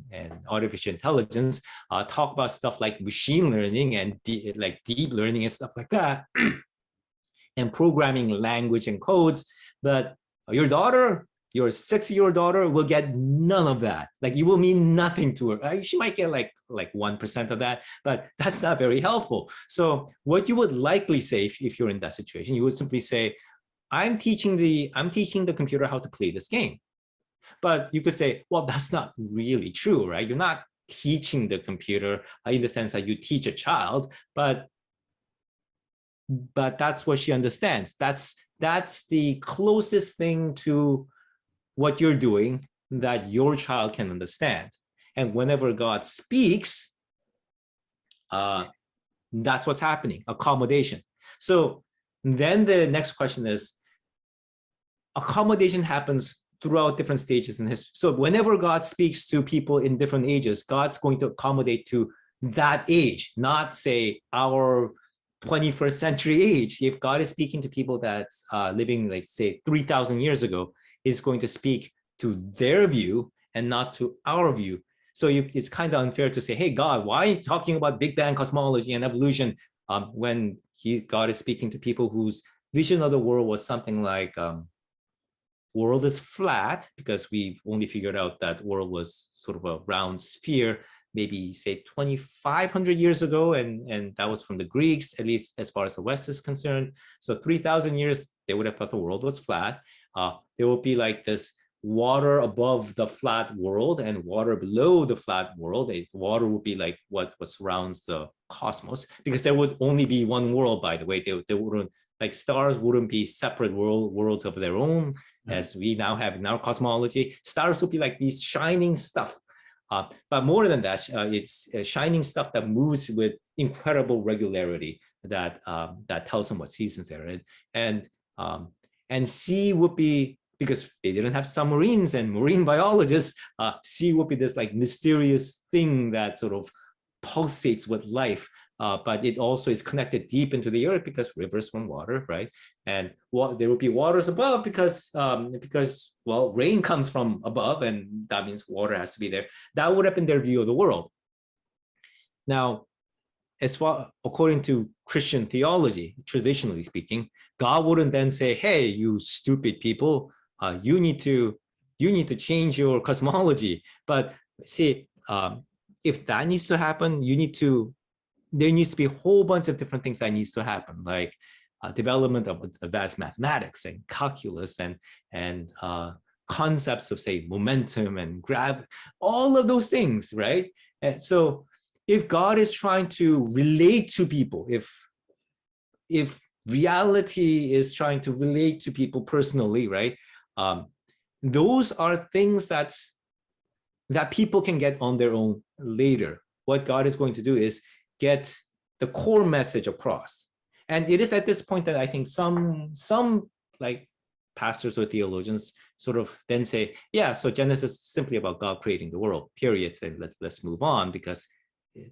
artificial intelligence, talk about stuff like machine learning and deep learning and stuff like that, and programming language and codes. But your daughter, your 6-year-old daughter will get none of that. Like you will mean nothing to her. She might get like 1% of that, but that's not very helpful. So what you would likely say if you're in that situation, you would simply say, I'm teaching the computer how to play this game. But you could say, well, that's not really true, right? You're not teaching the computer in the sense that you teach a child, but that's what she understands. That's the closest thing to what you're doing that your child can understand. And whenever God speaks, that's what's happening, accommodation. So then the next question is, accommodation happens throughout different stages in history. So whenever God speaks to people in different ages, God's going to accommodate to that age, not say our 21st century age. If God is speaking to people that's living like say 3,000 years ago, is going to speak to their view and not to our view. So it's kind of unfair to say, hey, God, why are you talking about Big Bang cosmology and evolution when God is speaking to people whose vision of the world was something like world is flat, because we've only figured out that world was sort of a round sphere, maybe say 2,500 years ago, and that was from the Greeks, at least as far as the West is concerned. So 3,000 years, they would have thought the world was flat. There will be like this water above the flat world and water below the flat world. Water would be like what surrounds the cosmos, because there would only be one world, by the way. They wouldn't, like stars wouldn't be separate worlds of their own, as we now have in our cosmology. Stars would be like these shining stuff. But more than that, it's shining stuff that moves with incredible regularity that tells them what seasons they're in. And sea would be, because they didn't have submarines and marine biologists, sea would be this like mysterious thing that sort of pulsates with life. But it also is connected deep into the earth because rivers from water, right? And there will be waters above because well, rain comes from above, and that means water has to be there. That would have been their view of the world. Now, as far according to Christian theology, traditionally speaking, God wouldn't then say, "Hey, you stupid people, you need to change your cosmology." But see, if that needs to happen, there needs to be a whole bunch of different things that needs to happen, like development of advanced mathematics and calculus and concepts of, say, momentum and gravity, all of those things, right? And so if God is trying to relate to people, if reality is trying to relate to people personally, right? Those are things that people can get on their own later. What God is going to do is get the core message across. And it is at this point that I think some like pastors or theologians sort of then say, yeah, so Genesis is simply about God creating the world, period. And let's move on, because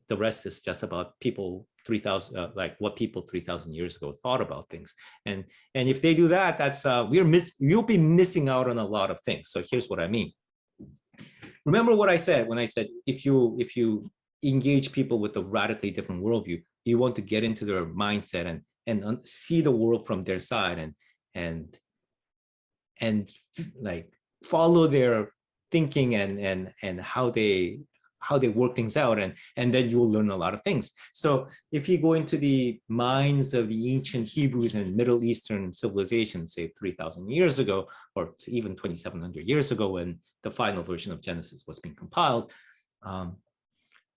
the rest is just about people 3,000, like what people 3,000 years ago thought about things. And if they do that, that's you'll be missing out on a lot of things. So here's what I mean. Remember what I said when I said if you engage people with a radically different worldview, you want to get into their mindset and see the world from their side and like follow their thinking and how they work things out, and then you'll learn a lot of things. So if you go into the minds of the ancient Hebrews and Middle Eastern civilizations, say 3,000 years ago, or even 2,700 years ago, when the final version of Genesis was being compiled,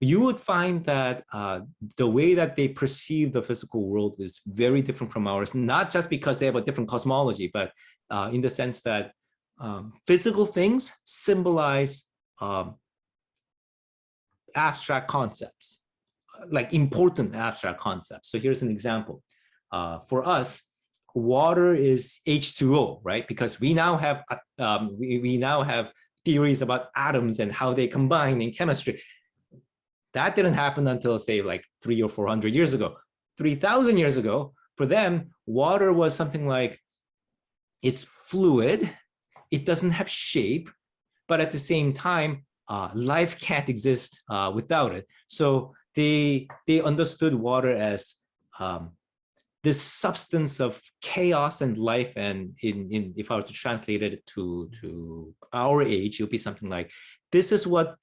you would find that the way that they perceive the physical world is very different from ours, not just because they have a different cosmology, but in the sense that physical things symbolize abstract concepts, like important abstract concepts. So here's an example. For us, water is H2O, right? Because we now have we now have theories about atoms and how they combine in chemistry. That didn't happen until, say, like 300 or 400 years ago. 3,000 years ago, for them, water was something like, it's fluid, it doesn't have shape, but at the same time, life can't exist without it. So they understood water as this substance of chaos and life. And in if I were to translate it to our age, it would be something like, this is what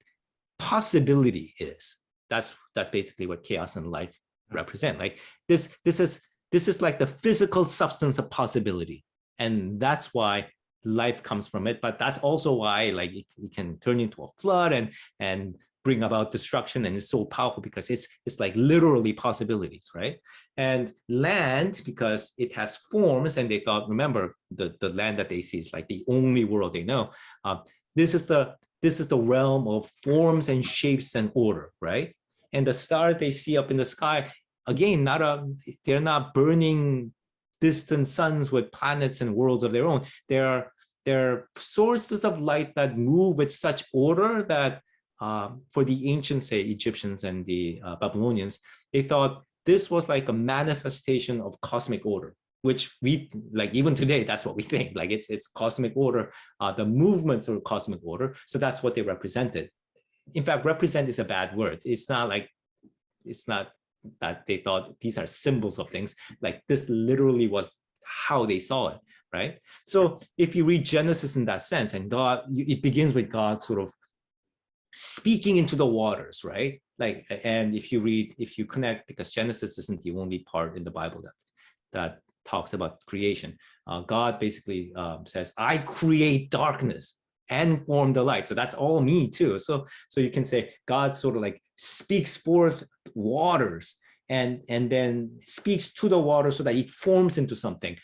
possibility is. That's basically what chaos and life represent. Like this is like the physical substance of possibility, and that's why life comes from it. But that's also why like it can turn into a flood and bring about destruction, and it's so powerful because it's like literally possibilities, right? And land, because it has forms, and they thought, remember, the land that they see is like the only world they know. This is the realm of forms and shapes and order, right? And the stars they see up in the sky, again, they're not burning distant suns with planets and worlds of their own. They're sources of light that move with such order that for the ancient, say, Egyptians and the Babylonians, they thought this was like a manifestation of cosmic order, which we, like even today, that's what we think, like it's cosmic order, the movements of cosmic order. So that's what they represented. In fact, represent is a bad word. It's not that they thought these are symbols of things. Like this literally was how they saw it, right? So if you read Genesis in that sense, and God, it begins with God sort of speaking into the waters, right? Like, and if you connect, because Genesis isn't the only part in the Bible that talks about creation. God basically says, I create darkness and form the light. So that's all me too. So you can say God sort of like speaks forth waters and then speaks to the water so that it forms into something.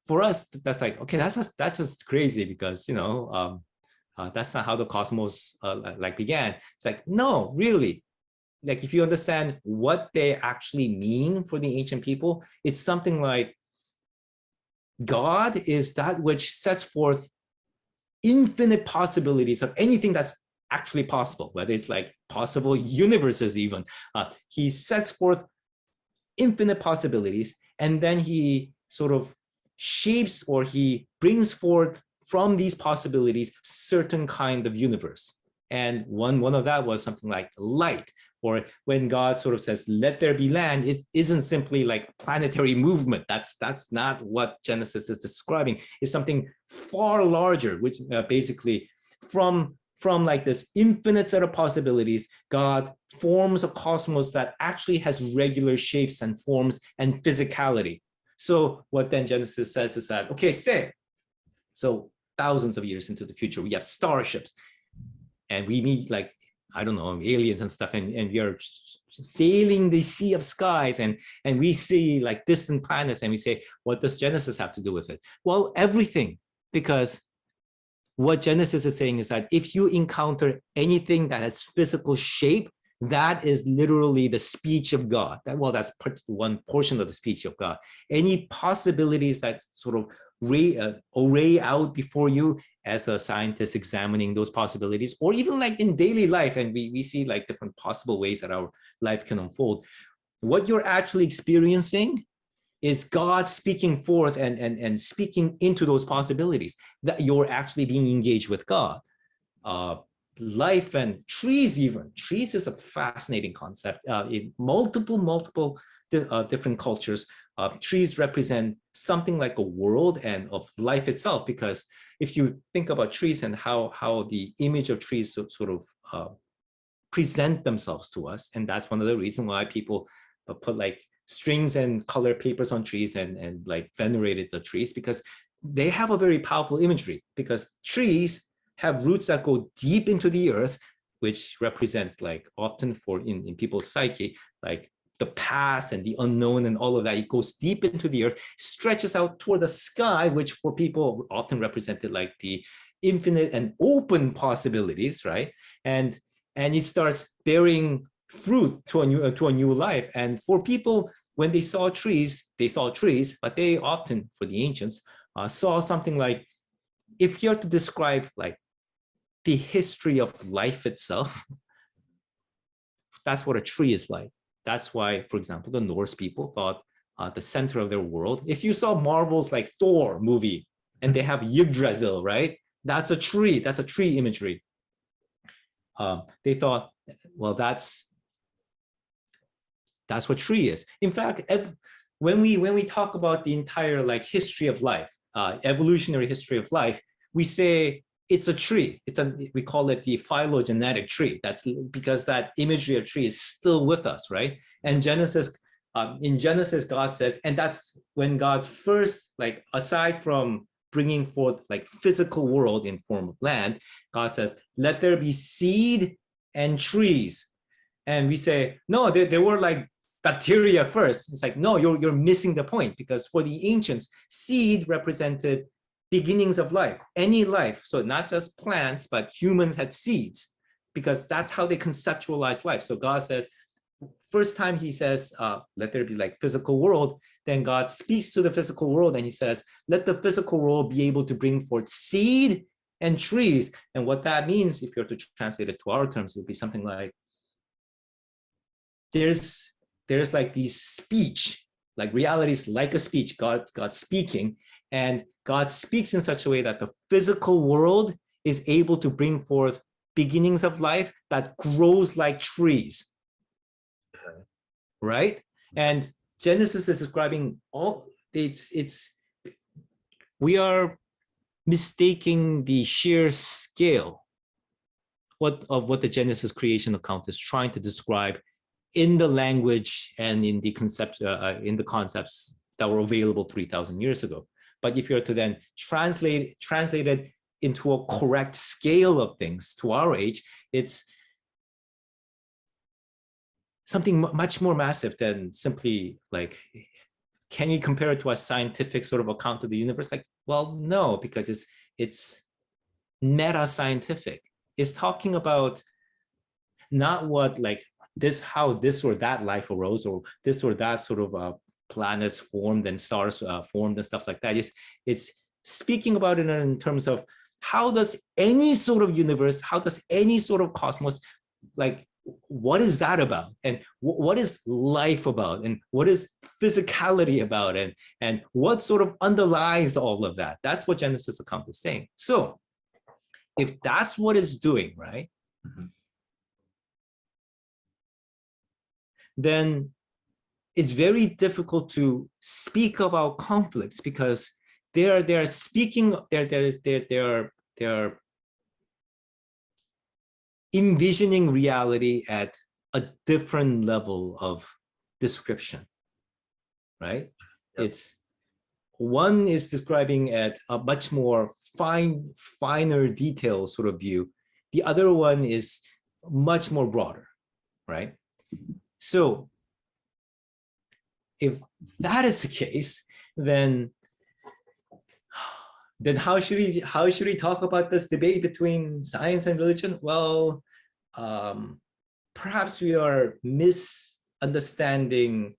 For us, that's like, okay, that's just crazy, because that's not how the cosmos like began. It's like, no, really. Like if you understand what they actually mean for the ancient people, it's something like God is that which sets forth infinite possibilities of anything that's actually possible, whether it's like possible universes even. He sets forth infinite possibilities, and then he sort of shapes, or he brings forth from these possibilities certain kind of universe. And one of that was something like light, or when God sort of says, let there be land, it isn't simply like planetary movement. That's not what Genesis is describing. It's something far larger, which basically from like this infinite set of possibilities, God forms a cosmos that actually has regular shapes and forms and physicality. So what then Genesis says is that, okay, so thousands of years into the future, we have starships, and we meet like, I don't know, aliens and stuff, and we are sailing the sea of skies, and we see like distant planets, and we say, what does Genesis have to do with it? Well, everything, because what Genesis is saying is that if you encounter anything that has physical shape, that is literally the speech of God. That's one portion of the speech of God. Any possibilities that sort of array out before you as a scientist examining those possibilities, or even like in daily life, and we see like different possible ways that our life can unfold. What you're actually experiencing is God speaking forth and speaking into those possibilities, that you're actually being engaged with God. Life and trees, even trees is a fascinating concept. In multiple different cultures, trees represent something like a world and of life itself, because if you think about trees and how the image of trees sort of present themselves to us, and that's one of the reasons why people put like strings and color papers on trees and like venerated the trees, because they have a very powerful imagery, because trees have roots that go deep into the earth, which represents like often for in people's psyche, like the past and the unknown and all of that. It goes deep into the earth, stretches out toward the sky, which for people often represented like the infinite and open possibilities, right? And it starts bearing fruit to a new life. And for people, when they saw trees, but they often, for the ancients, saw something like, if you're to describe like the history of life itself, that's what a tree is like. That's why, for example, the Norse people thought the center of their world, if you saw Marvel's like Thor movie and they have Yggdrasil, right? That's a tree imagery. They thought, well, that's what tree is. In fact, when we talk about the entire like history of life, evolutionary history of life, we say it's a tree. We call it the phylogenetic tree. That's because that imagery of tree is still with us, right? And in Genesis, God says, and that's when God first, like, aside from bringing forth like physical world in form of land, God says, let there be seed and trees. And we say, no, there were like bacteria first. It's like, no, you're missing the point, because for the ancients, seed represented beginnings of life, any life. So not just plants, but humans had seeds, because that's how they conceptualize life. So God says, first time he says, let there be like physical world, then God speaks to the physical world and he says, let the physical world be able to bring forth seed and trees. And what that means, if you're to translate it to our terms, it would be something like, there's like these speech, like reality is like a speech, God speaking, and God speaks in such a way that the physical world is able to bring forth beginnings of life that grows like trees. Okay. Right? And Genesis is describing all, we are mistaking the sheer scale of what the Genesis creation account is trying to describe in the language and in the concepts that were available 3,000 years ago. But if you're to then translate it into a correct scale of things to our age, it's something much more massive than simply like, can you compare it to a scientific sort of account of the universe? Like, well, no, because it's meta-scientific. It's talking about not what like how this or that life arose, or this or that sort of planets formed and stars formed and stuff like that. It's speaking about it in terms of how does any sort of universe, how does any sort of cosmos, like, what is that about? And what is life about? And what is physicality about? And what sort of underlies all of that? That's what Genesis account is saying. So if that's what it's doing, right? Mm-hmm. Then it's very difficult to speak about conflicts, because they're envisioning reality at a different level of description, right? Yep. It's one is describing at a much more finer detail sort of view. The other one is much more broader, right? So if that is the case, then how should we talk about this debate between science and religion? Well, perhaps we are misunderstanding,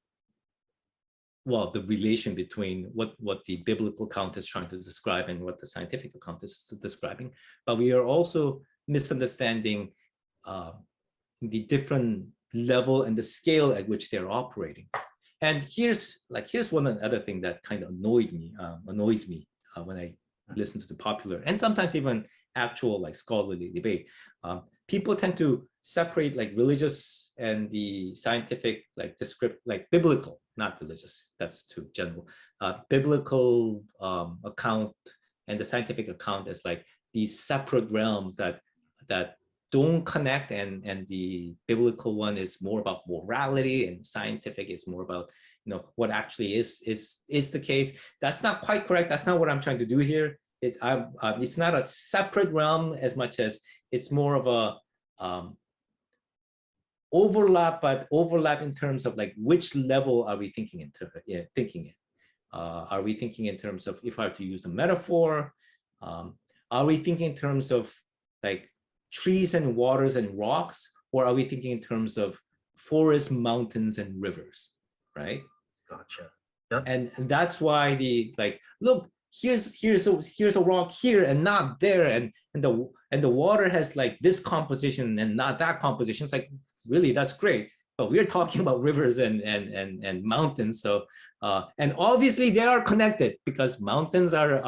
well, the relation between what the biblical account is trying to describe and what the scientific account is describing, but we are also misunderstanding the different level and the scale at which they're operating. And here's one other thing that kind of annoys me when I listen to the popular and sometimes even actual like scholarly debate. People tend to separate like religious and the scientific, like like biblical, not religious, that's too general, biblical account and the scientific account as like these separate realms that don't connect, and the biblical one is more about morality and scientific is more about, you know, what actually is the case. That's not quite correct. That's not what I'm trying to do here. It's not a separate realm as much as it's more of a overlap, but overlap in terms of like which level are we thinking in? Are we thinking in terms of, if I have to use a metaphor, are we thinking in terms of like trees and waters and rocks, or are we thinking in terms of forests, mountains, and rivers, right? Gotcha. Yep. And that's why look, here's a rock here and not there, and the water has like this composition and not that composition. It's like, really, that's great, but we're talking about rivers and mountains. So and obviously they are connected, because mountains are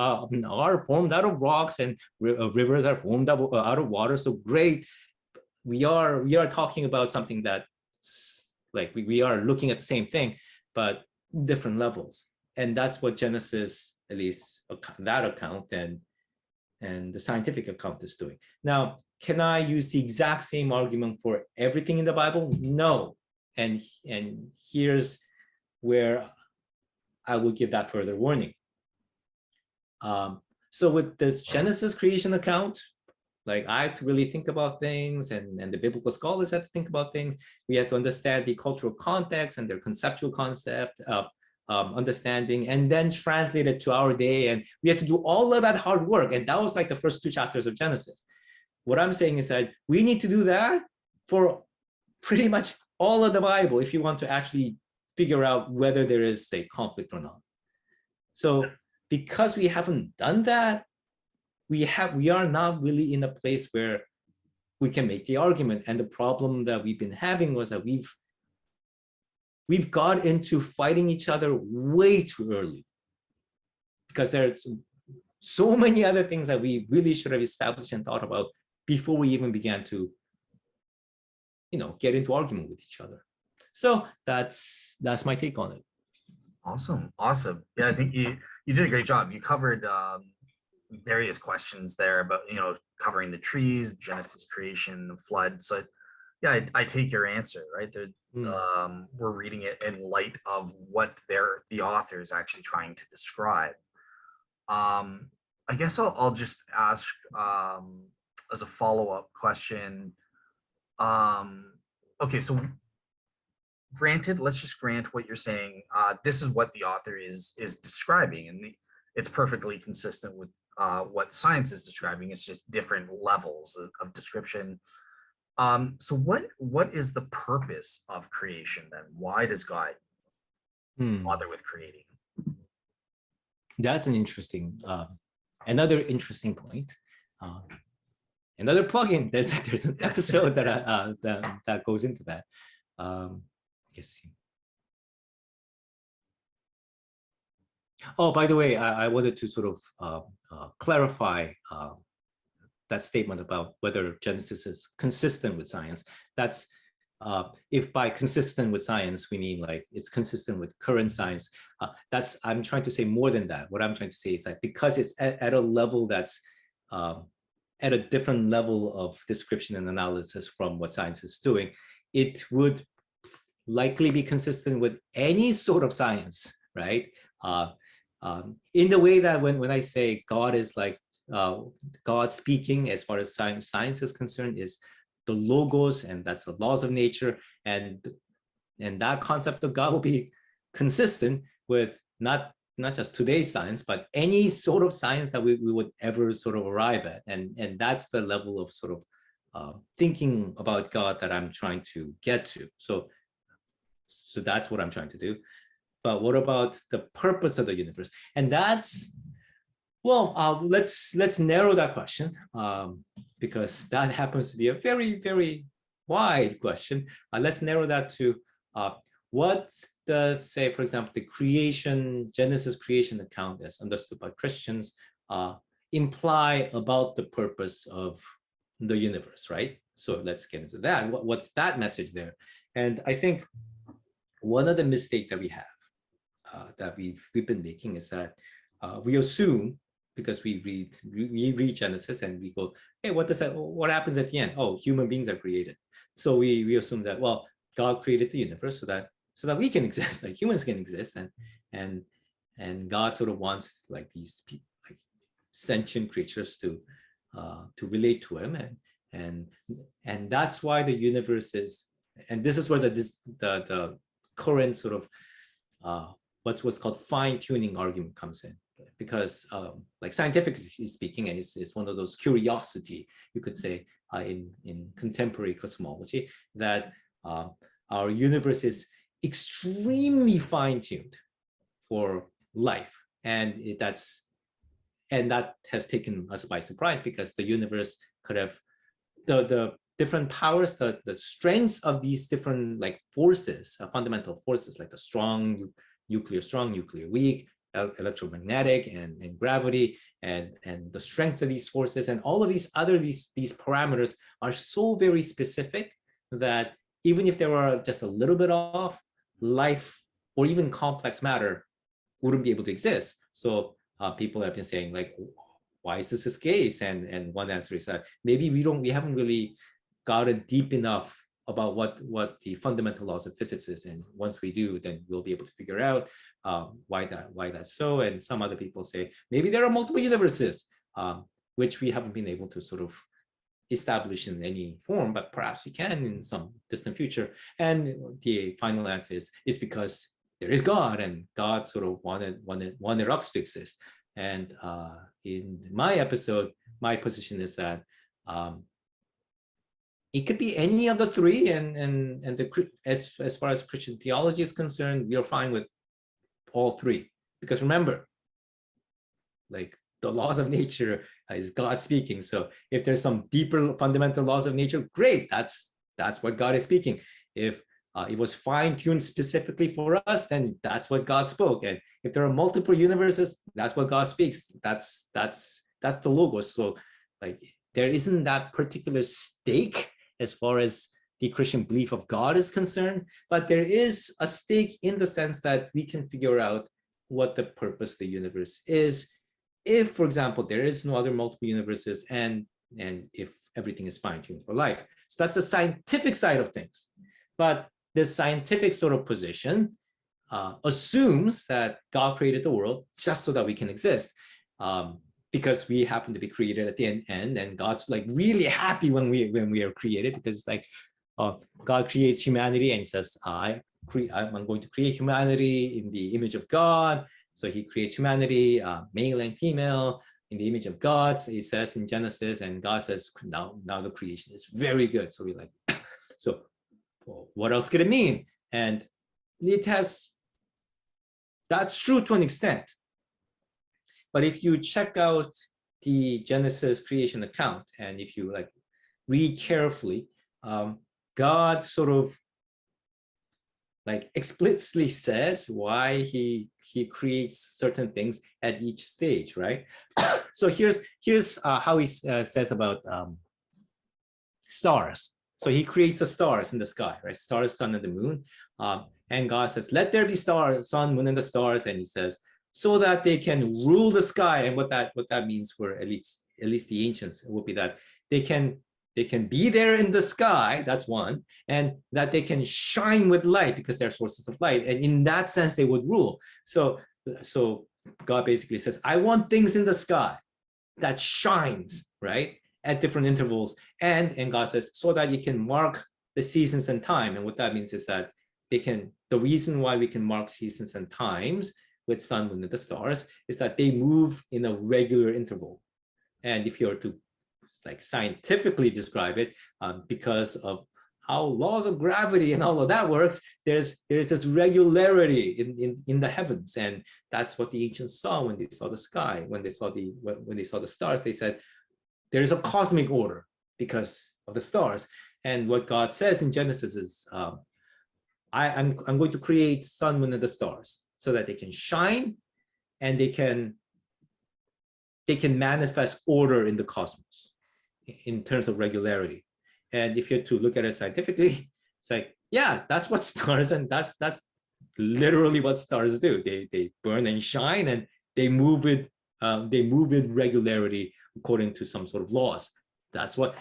formed out of rocks and rivers are formed out of water. So great, we are talking about something that like we are looking at the same thing, but different levels. And that's what Genesis, at least that account and the scientific account is doing. Now, can I use the exact same argument for everything in the Bible? No. And here's where I will give that further warning. So with this Genesis creation account, like I had to really think about things, and the biblical scholars had to think about things. We had to understand the cultural context and their conceptual concept of understanding, and then translate it to our day. And we had to do all of that hard work. And that was like the first 2 chapters of Genesis. What I'm saying is that we need to do that for pretty much all of the Bible if you want to actually figure out whether there is a conflict or not. So because we haven't done that, we are not really in a place where we can make the argument. And the problem that we've been having was that we've got into fighting each other way too early, because there's so many other things that we really should have established and thought about before we even began to, get into argument with each other. So that's my take on it. Awesome. Yeah, I think you did a great job. You covered various questions there about, covering the trees, Genesis creation, the flood. So yeah, I take your answer, right? We're reading it in light of what the author is actually trying to describe. I guess I'll just ask as a follow-up question. Okay, so granted, let's just grant what you're saying. This is what the author is describing, and it's perfectly consistent with what science is describing. It's just different levels of description. So what is the purpose of creation then? Why does God bother with creating? That's an interesting, another interesting point. Another plugin. There's an episode that goes into that. Let's see. Oh, by the way, I wanted to sort of clarify that statement about whether Genesis is consistent with science. That's if by consistent with science we mean like it's consistent with current science. I'm trying to say more than that. What I'm trying to say is that because it's at a level that's at a different level of description and analysis from what science is doing, it would likely be consistent with any sort of science, right? In the way that when I say God is like God speaking, as far as science is concerned, is the logos, and that's the laws of nature, and that concept of God will be consistent with not just today's science, but any sort of science that we would ever sort of arrive at, and that's the level of sort of thinking about God that I'm trying to get to. So that's what I'm trying to do. But what about the purpose of the universe? And that's, well, let's narrow that question, because that happens to be a very, very wide question. Let's narrow that to what does, say, for example, the Genesis creation account as understood by Christians imply about the purpose of the universe, right? So let's get into that. What's that message there? And I think one of the mistakes that we have, that we've been making, is that we assume, because we read Genesis and we go, hey, what happens at the end? Oh, human beings are created. So we assume that, well, God created the universe so that we can exist, like humans can exist, and God sort of wants like these like sentient creatures to relate to him, and that's why the universe is, and this is where the current sort of what's called fine-tuning argument comes in, because like scientifically speaking, and it's one of those curiosity, you could say, in contemporary cosmology, that our universe is extremely fine-tuned for life, and that has taken us by surprise, because the universe could have the different powers, the strengths of these different like forces, fundamental forces, like the strong nuclear weak, electromagnetic and gravity, and the strength of these forces, and all of these parameters are so very specific that even if they were just a little bit off, life or even complex matter wouldn't be able to exist. So people have been saying, like, why is this case? And one answer is that maybe we haven't really gotten deep enough about what the fundamental laws of physics is, and once we do, then we'll be able to figure out why that's so. And some other people say maybe there are multiple universes, which we haven't been able to sort of establish in any form, but perhaps we can in some distant future. And the final answer is because there is God, and God sort of wanted us to exist. And in my episode, my position is that it could be any of the three, and as far as Christian theology is concerned, we are fine with all three. Because remember, like, the laws of nature is God speaking. So if there's some deeper fundamental laws of nature, great, that's what God is speaking. If it was fine-tuned specifically for us, then that's what God spoke. And if there are multiple universes, that's what God speaks. That's the logos. So, like, there isn't that particular stake as far as the Christian belief of God is concerned, but there is a stake in the sense that we can figure out what the purpose of the universe is. If, for example, there is no other multiple universes, and if everything is fine-tuned for life. So that's a scientific side of things. But this scientific sort of position assumes that God created the world just so that we can exist, because we happen to be created at the end, and God's like really happy when we are created, because it's like God creates humanity and he says, I'm going to create humanity in the image of God. So he creates humanity, male and female, in the image of God. So he says in Genesis, and God says, now the creation is very good. So we're like, so what else could it mean? And that's true to an extent. But if you check out the Genesis creation account, and if you like read carefully, God sort of like explicitly says why he creates certain things at each stage, right? So here's how he says about stars. So he creates the stars in the sky, right? Stars, sun, and the moon. And God says, let there be stars, sun, moon, and the stars. And he says, so that they can rule the sky. And what that means for at least the ancients would be that they can be there in the sky, that's one, and that they can shine with light because they're sources of light. And in that sense, they would rule. So God basically says, I want things in the sky that shines, right, at different intervals. And God says, so that you can mark the seasons and time. And what that means is that the reason why we can mark seasons and times with sun, moon, and the stars is that they move in a regular interval. And if you were to like scientifically describe it, because of how laws of gravity and all of that works, there's this regularity in the heavens, and that's what the ancients saw when they saw the sky. When they saw the stars, they said there's a cosmic order because of the stars. And what God says in Genesis is, I'm going to create sun, moon, and the stars so that they can shine and they can manifest order in the cosmos in terms of regularity. And if you're to look at it scientifically, it's like, yeah, that's what stars, and that's literally what stars do. They burn and shine, and they move with regularity according to some sort of laws. That's what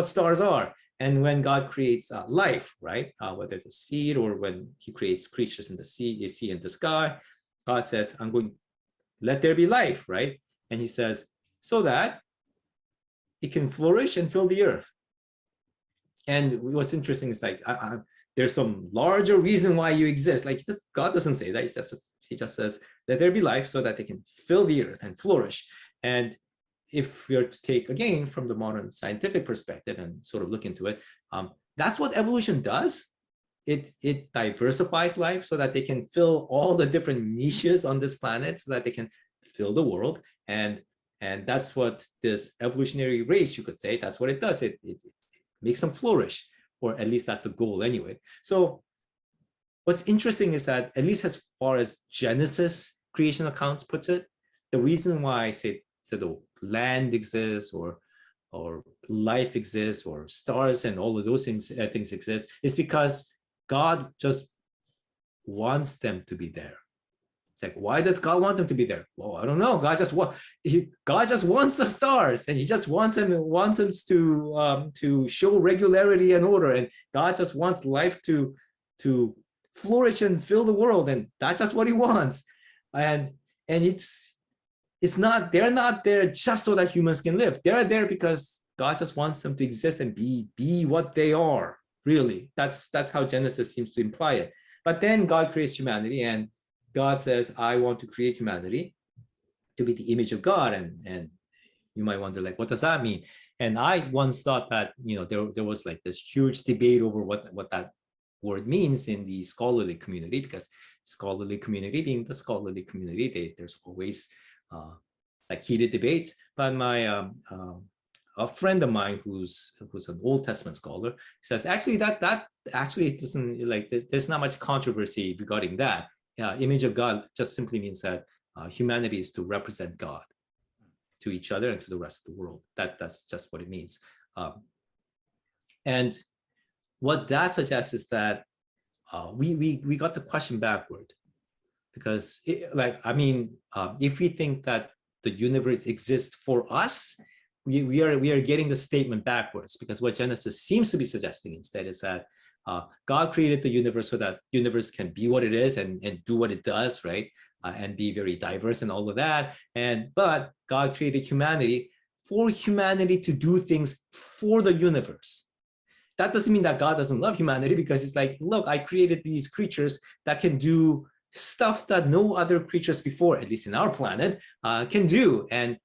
stars are. And when God creates life, right, whether it's a seed or when he creates creatures in the sea and the sky, God says, I'm going to let there be life, right? And he says, so that it can flourish and fill the earth. And what's interesting is like, there's some larger reason why you exist. Like God doesn't say that. He just says, let there be life so that they can fill the earth and flourish. And if we are to take, again, from the modern scientific perspective and sort of look into it, that's what evolution does. It diversifies life so that they can fill all the different niches on this planet, so that they can fill the world. And that's what this evolutionary race, you could say, that's what it does. It makes them flourish, or at least that's the goal anyway. So what's interesting is that, at least as far as Genesis creation accounts puts it, the reason why I say the land exists or life exists or stars and all of those things exist is because God just wants them to be there. It's like, why does God want them to be there? Well, I don't know. God just wants the stars, and He just wants them to show regularity and order, and God just wants life to flourish and fill the world, and that's just what He wants. And it's not, they're not there just so that humans can live. They're there because God just wants them to exist and be what they are. Really, that's how Genesis seems to imply it. But then God creates humanity, and God says, I want to create humanity to be the image of God. And you might wonder, like, what does that mean? And I once thought that, there was like this huge debate over what that word means in the scholarly community, because scholarly community being the scholarly community, there's always like heated debates. But my a friend of mine who's an Old Testament scholar says, actually, that actually doesn't, like, there's not much controversy regarding that. Image of God just simply means that humanity is to represent God to each other and to the rest of the world. That's just what it means. And what that suggests is that we got the question backward, because if we think that the universe exists for us, we are getting the statement backwards, because what Genesis seems to be suggesting instead is that God created the universe so that universe can be what it is and do what it does, right? And be very diverse and all of that. But God created humanity for humanity to do things for the universe. That doesn't mean that God doesn't love humanity, because it's like, look, I created these creatures that can do stuff that no other creatures before, at least in our planet, can do. And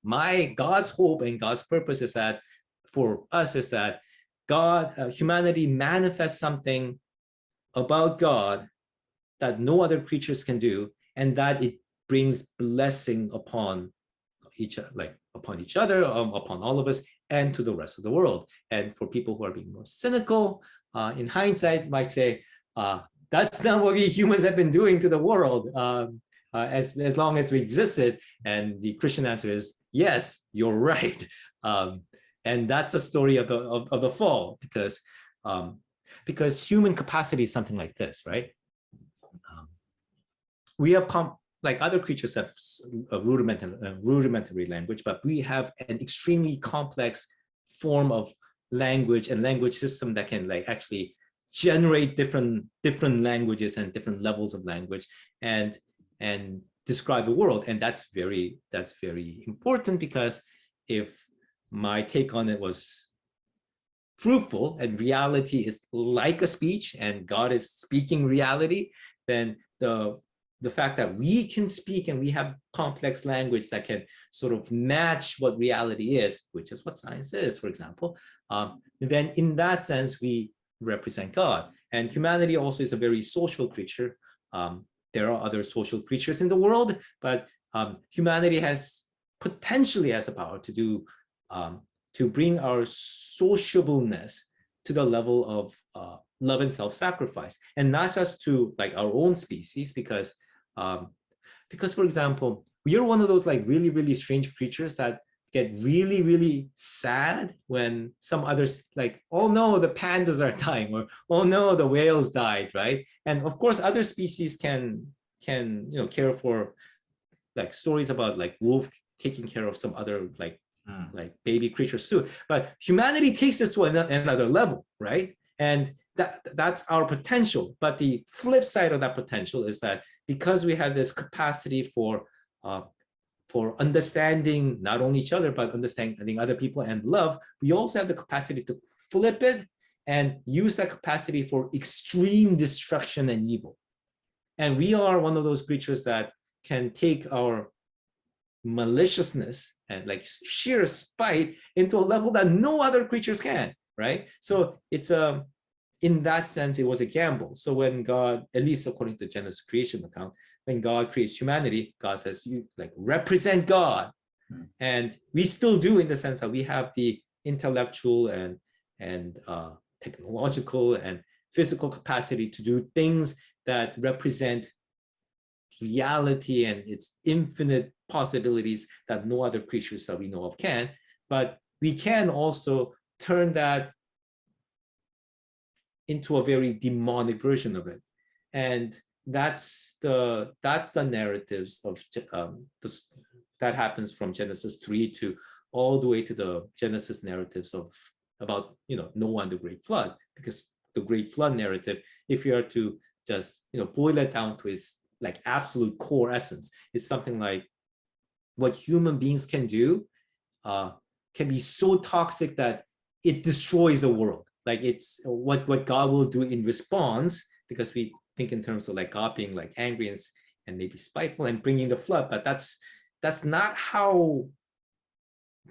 God's hope and God's purpose is that for us is that humanity manifests something about God that no other creatures can do, and that it brings blessing upon each other, upon all of us, and to the rest of the world. And for people who are being more cynical, in hindsight, might say, that's not what we humans have been doing to the world as long as we existed. And the Christian answer is, yes, you're right. And that's the story of the fall, because human capacity is something like this, right? We have like other creatures have a rudimentary language, but we have an extremely complex form of language and language system that can like actually generate different languages and different levels of language and describe the world. And that's very important, because if my take on it was fruitful and reality is like a speech and God is speaking reality, then the fact that we can speak and we have complex language that can sort of match what reality is, which is what science is, for example, then in that sense, we represent God. And humanity also is a very social creature. There are other social creatures in the world, but humanity potentially has the power to do to bring our sociableness to the level of love and self-sacrifice, and not just to like our own species, because for example, we are one of those like really, really strange creatures that get really, really sad when some others like, oh no, the pandas are dying, or oh no, the whales died, right? And of course, other species can care for like stories about like wolf taking care of some other like baby creatures too. But humanity takes this to another level, right? And that's our potential. But the flip side of that potential is that because we have this capacity for understanding not only each other, but understanding other people and love, we also have the capacity to flip it and use that capacity for extreme destruction and evil. And we are one of those creatures that can take our maliciousness and like sheer spite into a level that no other creatures can, right? So it's in that sense, it was a gamble. So when God, at least according to Genesis creation account, when God creates humanity, God says, you like represent God. And we still do, in the sense that we have the intellectual and technological and physical capacity to do things that represent reality and its infinite possibilities that no other creatures that we know of can. But we can also turn that into a very demonic version of it. And that's the narratives of that happens from Genesis 3 to all the way to the Genesis narratives of about Noah and the Great Flood, because the Great Flood narrative, if you are to just boil it down to its like absolute core essence, is something like what human beings can do can be so toxic that it destroys the world. Like it's what God will do in response, because we think in terms of like God being like angry and maybe spiteful and bringing the flood, but that's not how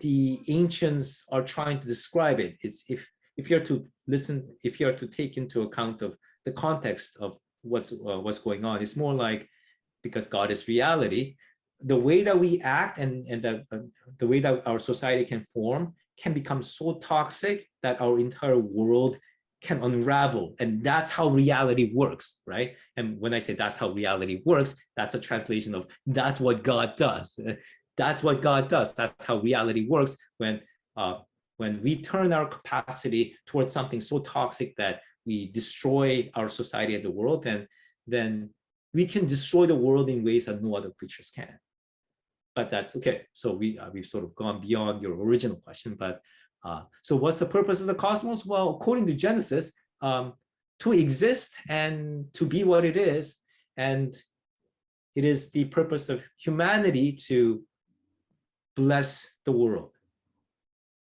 the ancients are trying to describe it. It's if you're to listen, if you're to take into account of the context of what's going on, it's more like, because God is reality, the way that we act and the way that our society can form can become so toxic that our entire world can unravel. And that's how reality works, right? And when I say that's how reality works, that's a translation of that's what God does. That's what God does. That's how reality works. When we turn our capacity towards something so toxic that we destroy our society and the world, then we can destroy the world in ways that no other creatures can. But that's okay. So we've sort of gone beyond your original question. But so what's the purpose of the cosmos? Well, according to Genesis, to exist and to be what it is, and it is the purpose of humanity to bless the world,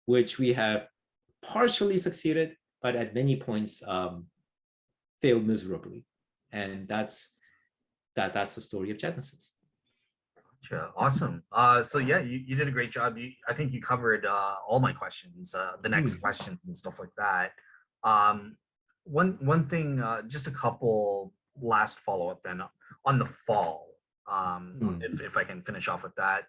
which we have partially succeeded, but at many points failed miserably. And that's the story of Genesis. Gotcha. Awesome. So yeah, you did a great job. I think you covered all my questions, the next questions and stuff like that. One thing, just a couple last follow-up then on the fall, if I can finish off with that.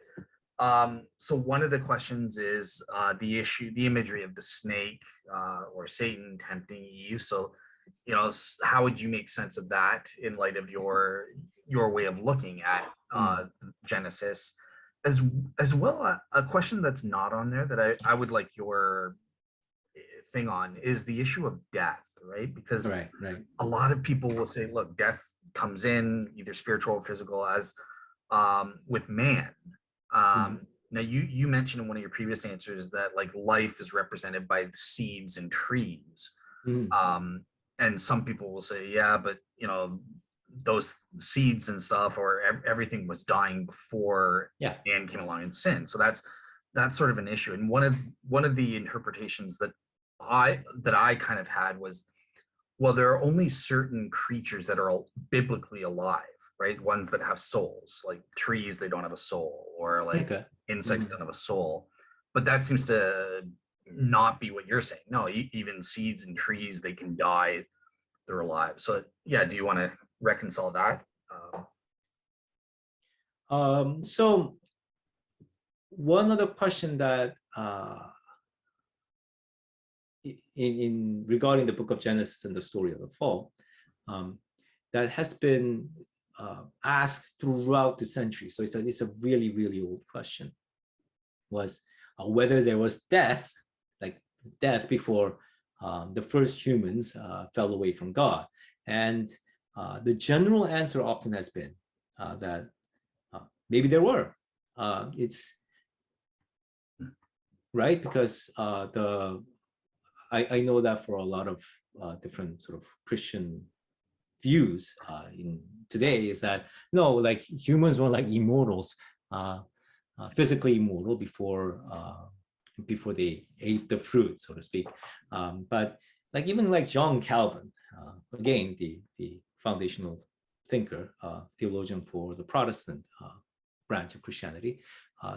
So one of the questions is the imagery of the snake or Satan tempting Eve. So, how would you make sense of that in light of your way of looking at Genesis, as well? A question that's not on there that I would like your thing on is the issue of death, right? Because right. a lot of people will say, look, death comes in either spiritual or physical as with man. Now you mentioned in one of your previous answers that like life is represented by seeds and trees. And some people will say, yeah, but those seeds and stuff or everything was dying before man came along and sinned. So that's sort of an issue. And one of the interpretations that I kind of had was, well, there are only certain creatures that are biblically alive, right? Ones that have souls, like trees, they don't have a soul, or like insects don't have a soul. But that seems to not be what you're saying. No, even seeds and trees, they can die, they're alive. So yeah, do you want to reconcile that? So one other question that in regarding the book of Genesis and the story of the fall, that has been asked throughout the century. So it's a really, really old question, was whether there was death before the first humans fell away from God. And the general answer often has been that maybe there were. It's right, because I know that for a lot of different sort of Christian views in today is that no, like humans were like immortals, physically immortal before they ate the fruit, so to speak. But like even like John Calvin, again the foundational thinker, theologian for the Protestant branch of Christianity,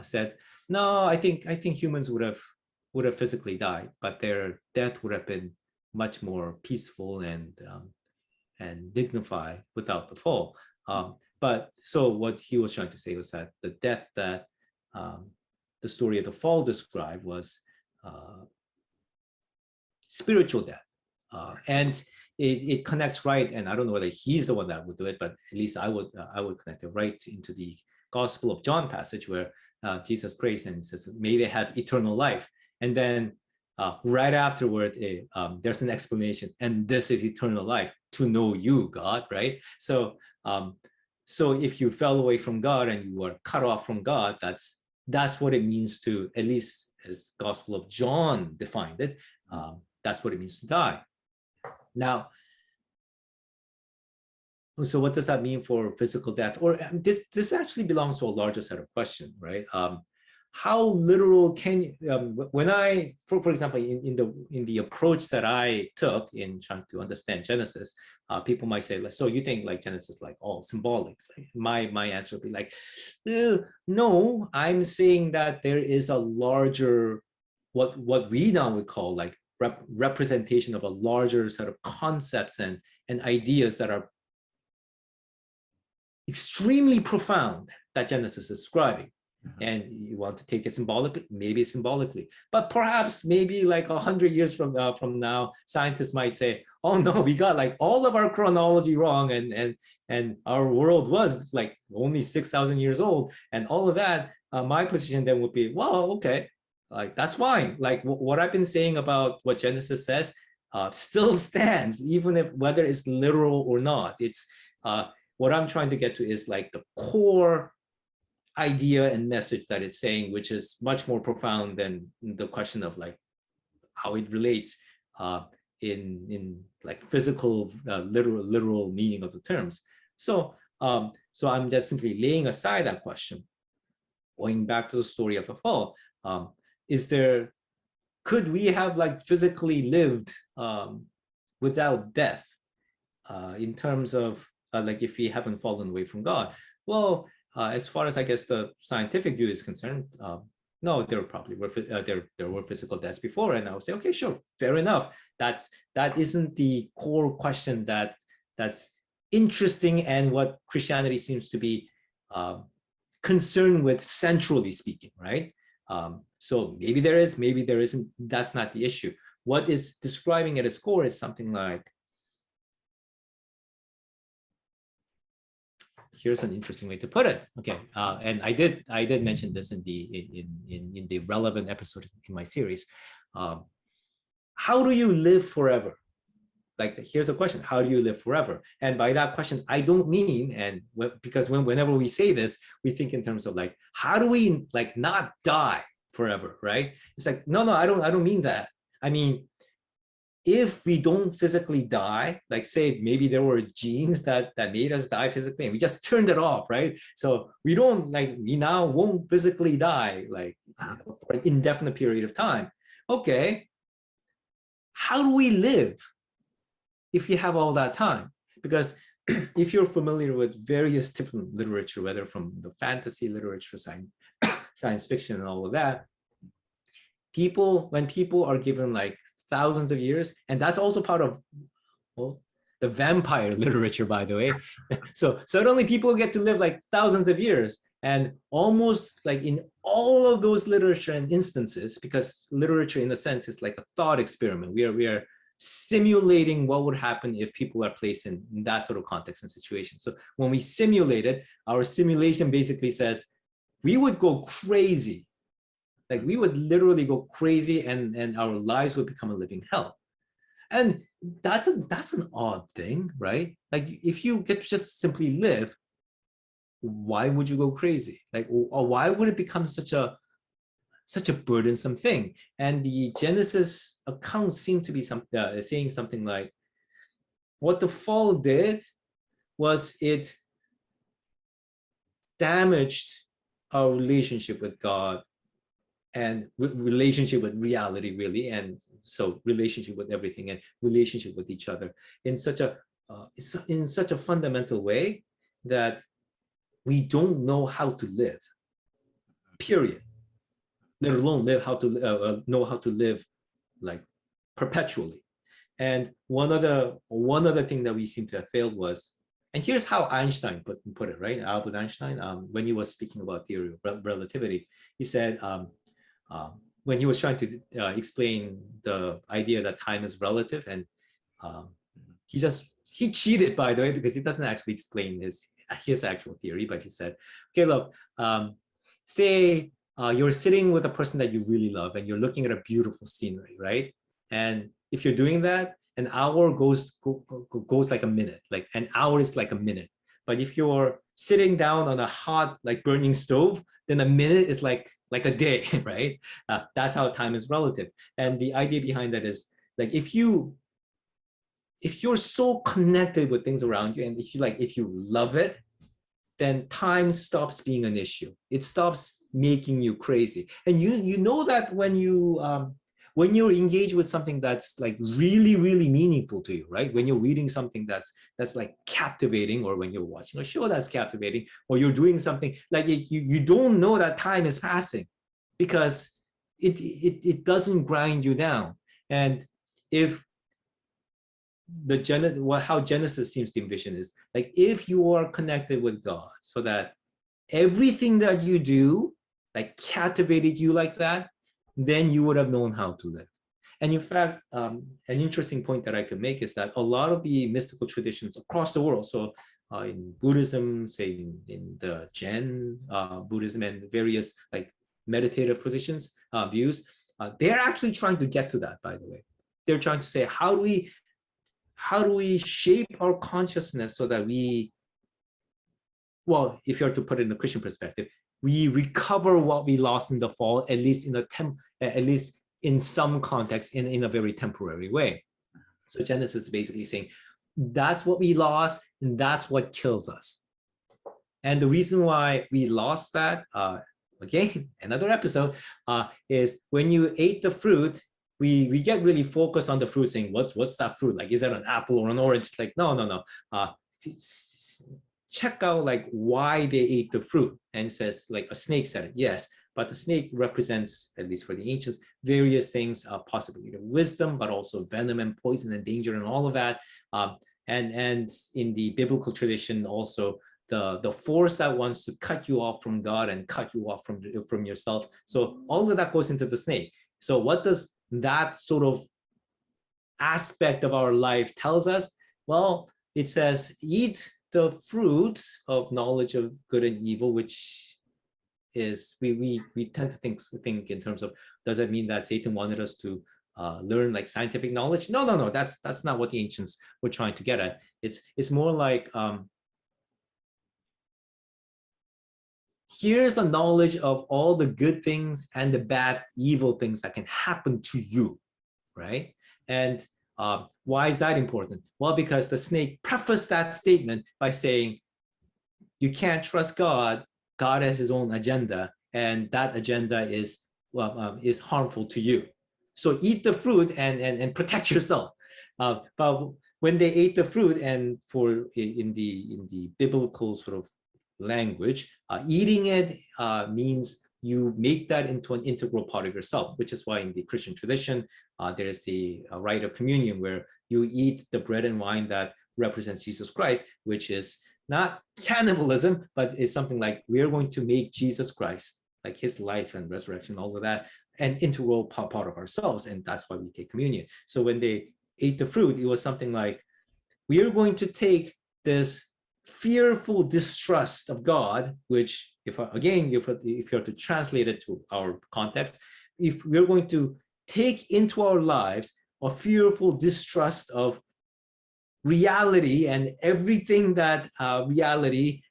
said no, I think humans would have physically died, but their death would have been much more peaceful and dignified without the fall. But so what he was trying to say was that the death that the story of the fall described was spiritual death, and it connects right. And I don't know whether he's the one that would do it, but at least I would connect it right into the Gospel of John passage where Jesus prays and says, "May they have eternal life." And then right afterward, there's an explanation, and this is eternal life, to know you, God, right? So So if you fell away from God and you were cut off from God, that's what it means to, at least as Gospel of John defined it, that's what it means to die. Now, so what does that mean for physical death? Or this actually belongs to a larger set of questions, right? How literal can you, when I, for example, in the approach that I took in trying to understand Genesis, people might say, like, so you think like Genesis like all symbolic? My answer would be like, no, I'm saying that there is a larger, what we now would call like representation of a larger set of concepts and ideas that are extremely profound that Genesis is describing. And you want to take it symbolically, maybe symbolically, but perhaps maybe like 100 years from now, scientists might say, oh no, we got like all of our chronology wrong, and our world was like only 6,000 years old, and all of that. My position then would be, well, okay, like that's fine. Like what I've been saying about what Genesis says still stands, even if whether it's literal or not. It's what I'm trying to get to is like the core idea and message that it's saying, which is much more profound than the question of like how it relates in like physical literal meaning of the terms. So so I'm just simply laying aside that question, going back to the story of the fall. Could we have like physically lived without death in terms of like if we haven't fallen away from God? Well, as far as I guess the scientific view is concerned, no, there probably were there were physical deaths before, and I would say, okay, sure, fair enough. That isn't the core question that's interesting and what Christianity seems to be concerned with, centrally speaking, right? So maybe there is, maybe there isn't. That's not the issue. What is describing at its core is something like, here's an interesting way to put it. Okay, and I did mention this in the relevant episode in my series. How do you live forever? Like, here's a question: how do you live forever? And by that question, I don't mean, because whenever we say this, we think in terms of like, how do we like not die forever, right? It's like, no, I don't mean that. I mean, if we don't physically die, like say maybe there were genes that made us die physically and we just turned it off, right? So we now won't physically die like for an indefinite period of time. Okay, how do we live if you have all that time? Because if you're familiar with various different literature, whether from the fantasy literature, science fiction and all of that, when people are given like thousands of years, and that's also part of, well, the vampire literature, by the way. So suddenly people get to live like thousands of years, and almost like in all of those literature and instances, because literature in a sense is like a thought experiment. We are simulating what would happen if people are placed in that sort of context and situation. So when we simulate it, our simulation basically says we would go crazy. Like we would literally go crazy, and our lives would become a living hell. And that's an odd thing, right? Like if you get to just simply live, why would you go crazy? Like, or why would it become such a burdensome thing? And the Genesis account seemed to be saying something like, what the fall did was it damaged our relationship with God and relationship with reality, really, and so relationship with everything and relationship with each other in such a fundamental way that we don't know how to live, period, let alone know how to live like perpetually. And one other thing that we seem to have failed was, and here's how Einstein put it, right? Albert Einstein, when he was speaking about theory of relativity, he said, when he was trying to explain the idea that time is relative, and he cheated, by the way, because he doesn't actually explain his actual theory, but he said, okay, look, say you're sitting with a person that you really love and you're looking at a beautiful scenery, right? And if you're doing that, an hour goes like a minute, like an hour is like a minute. But if you're sitting down on a hot, like burning stove, then a minute is like a day, right? That's how time is relative. And the idea behind that is like if you're so connected with things around you, and if you love it, then time stops being an issue. It stops making you crazy. And you know that when you're engaged with something that's like really, really meaningful to you, right? When you're reading something that's like captivating, or when you're watching a show that's captivating, or you're doing something like you don't know that time is passing because it doesn't grind you down. And if how Genesis seems to envision is like if you are connected with God, so that everything that you do like captivated you like that, then you would have known how to live. And in fact, an interesting point that I can make is that a lot of the mystical traditions across the world, so in Buddhism, say in the Zen Buddhism and various like meditative positions, views, they're actually trying to get to that, by the way. They're trying to say, how do we shape our consciousness so that well, if you are to put it in the Christian perspective, we recover what we lost in the fall, at least in some context, in a very temporary way. So Genesis is basically saying that's what we lost, and that's what kills us. And the reason why we lost that, again, another episode, is when you ate the fruit, we get really focused on the fruit, saying what's that fruit, like is that an apple or an orange? It's like no, check out like why they ate the fruit. And it says like a snake said it, yes, but the snake represents, at least for the ancients, various things, possibly wisdom, but also venom and poison and danger and all of that. And in the biblical tradition also, the force that wants to cut you off from God and cut you off from yourself. So all of that goes into the snake. So what does that sort of aspect of our life tells us? Well, it says, eat the fruit of knowledge of good and evil, which is, we tend to think in terms of, does that mean that Satan wanted us to learn like scientific knowledge? No, that's not what the ancients were trying to get at. It's more like, here's a knowledge of all the good things and the bad, evil things that can happen to you, right? And why is that important? Well, because the snake prefaced that statement by saying, you can't trust God. God has his own agenda, and that agenda is harmful to you. So eat the fruit and protect yourself. But when they ate the fruit, and in the biblical sort of language, eating it means you make that into an integral part of yourself, which is why in the Christian tradition, there's the rite of communion, where you eat the bread and wine that represents Jesus Christ, which is not cannibalism, but it's something like, we're going to make Jesus Christ, like his life and resurrection, all of that, an integral part of ourselves. And that's why we take communion. So when they ate the fruit, it was something like, we are going to take this fearful distrust of God, which if you're to translate it to our context, if we're going to take into our lives a fearful distrust of reality and everything that reality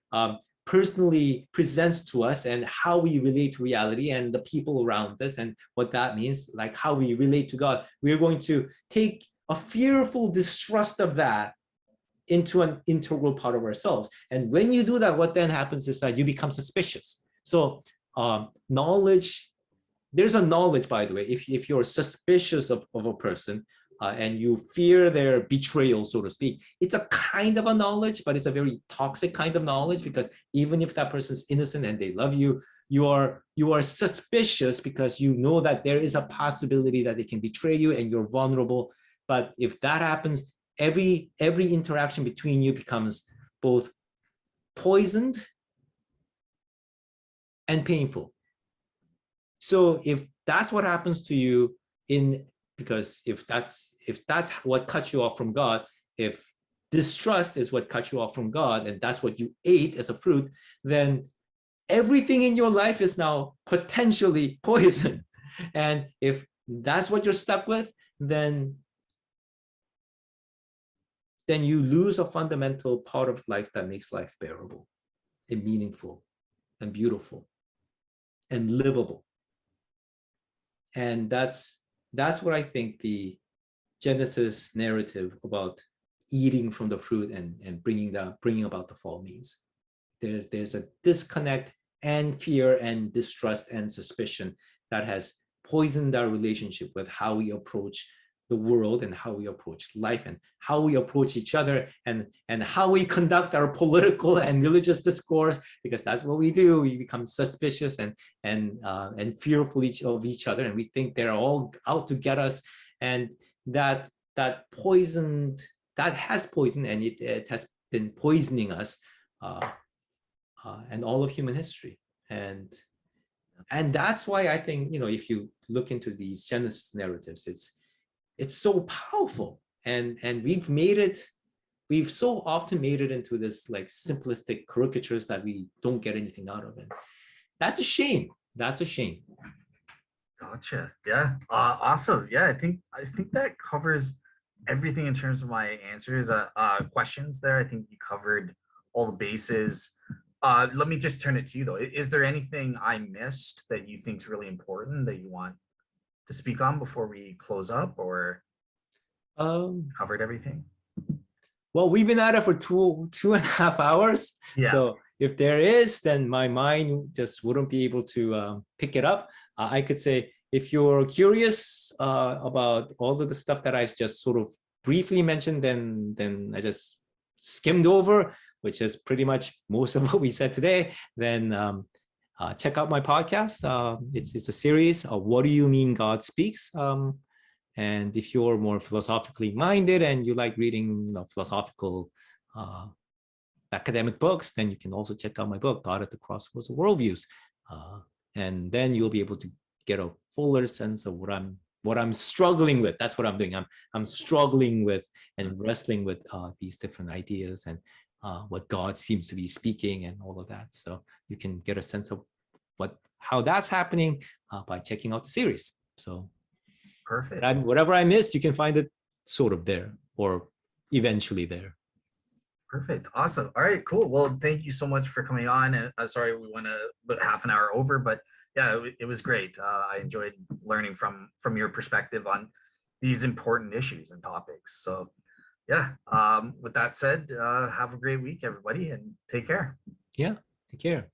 personally presents to us, and how we relate to reality and the people around us, and what that means, like how we relate to God, we're going to take a fearful distrust of that into an integral part of ourselves. And when you do that, what then happens is that you become suspicious. So knowledge, there's a knowledge, by the way, if you're suspicious of a person and you fear their betrayal, so to speak, it's a kind of a knowledge, but it's a very toxic kind of knowledge, because even if that person's innocent and they love you, you are suspicious because you know that there is a possibility that they can betray you and you're vulnerable. But if that happens, every interaction between you becomes both poisoned and painful. So if that's what happens to you, because if that's what cuts you off from God, if distrust is what cuts you off from God, and that's what you ate as a fruit, then everything in your life is now potentially poison. And if that's what you're stuck with, then then you lose a fundamental part of life that makes life bearable and meaningful and beautiful and livable. And that's what I think the Genesis narrative about eating from the fruit and bringing about the fall means. There's a disconnect and fear and distrust and suspicion that has poisoned our relationship with how we approach the world and how we approach life and how we approach each other and how we conduct our political and religious discourse, because that's what we do. We become suspicious and fearful of each other, and we think they're all out to get us. And that has poisoned, and it has been poisoning us and all of human history. And that's why I think, if you look into these Genesis narratives, it's so powerful, and we've so often made it into this like simplistic caricatures that we don't get anything out of it. That's a shame. Gotcha. Yeah. Awesome. Yeah. I think that covers everything in terms of my answers. Questions there. I think you covered all the bases. Let me just turn it to you though. Is there anything I missed that you think is really important that you want to speak on before we close up, or covered everything? Well, we've been at it for two and a half hours. Yeah. So if there is, then my mind just wouldn't be able to pick it up. I could say, if you're curious about all of the stuff that I just sort of briefly mentioned, then I just skimmed over, which is pretty much most of what we said today, then check out my podcast. It's a series of What Do You Mean God Speaks? And if you're more philosophically minded and you like reading philosophical academic books, then you can also check out my book, God at the Crossroads of Worldviews. And then you'll be able to get a fuller sense of what I'm struggling with. That's what I'm doing. I'm struggling with and wrestling with these different ideas and what God seems to be speaking and all of that. So you can get a sense of how that's happening by checking out the series. So perfect. Whatever I missed, you can find it sort of there or eventually there. Perfect. Awesome. All right, cool. Well, thank you so much for coming on. And sorry, we went about half an hour over, but yeah, it was great. I enjoyed learning from your perspective on these important issues and topics. So yeah, with that said, have a great week, everybody, and take care. Yeah, take care.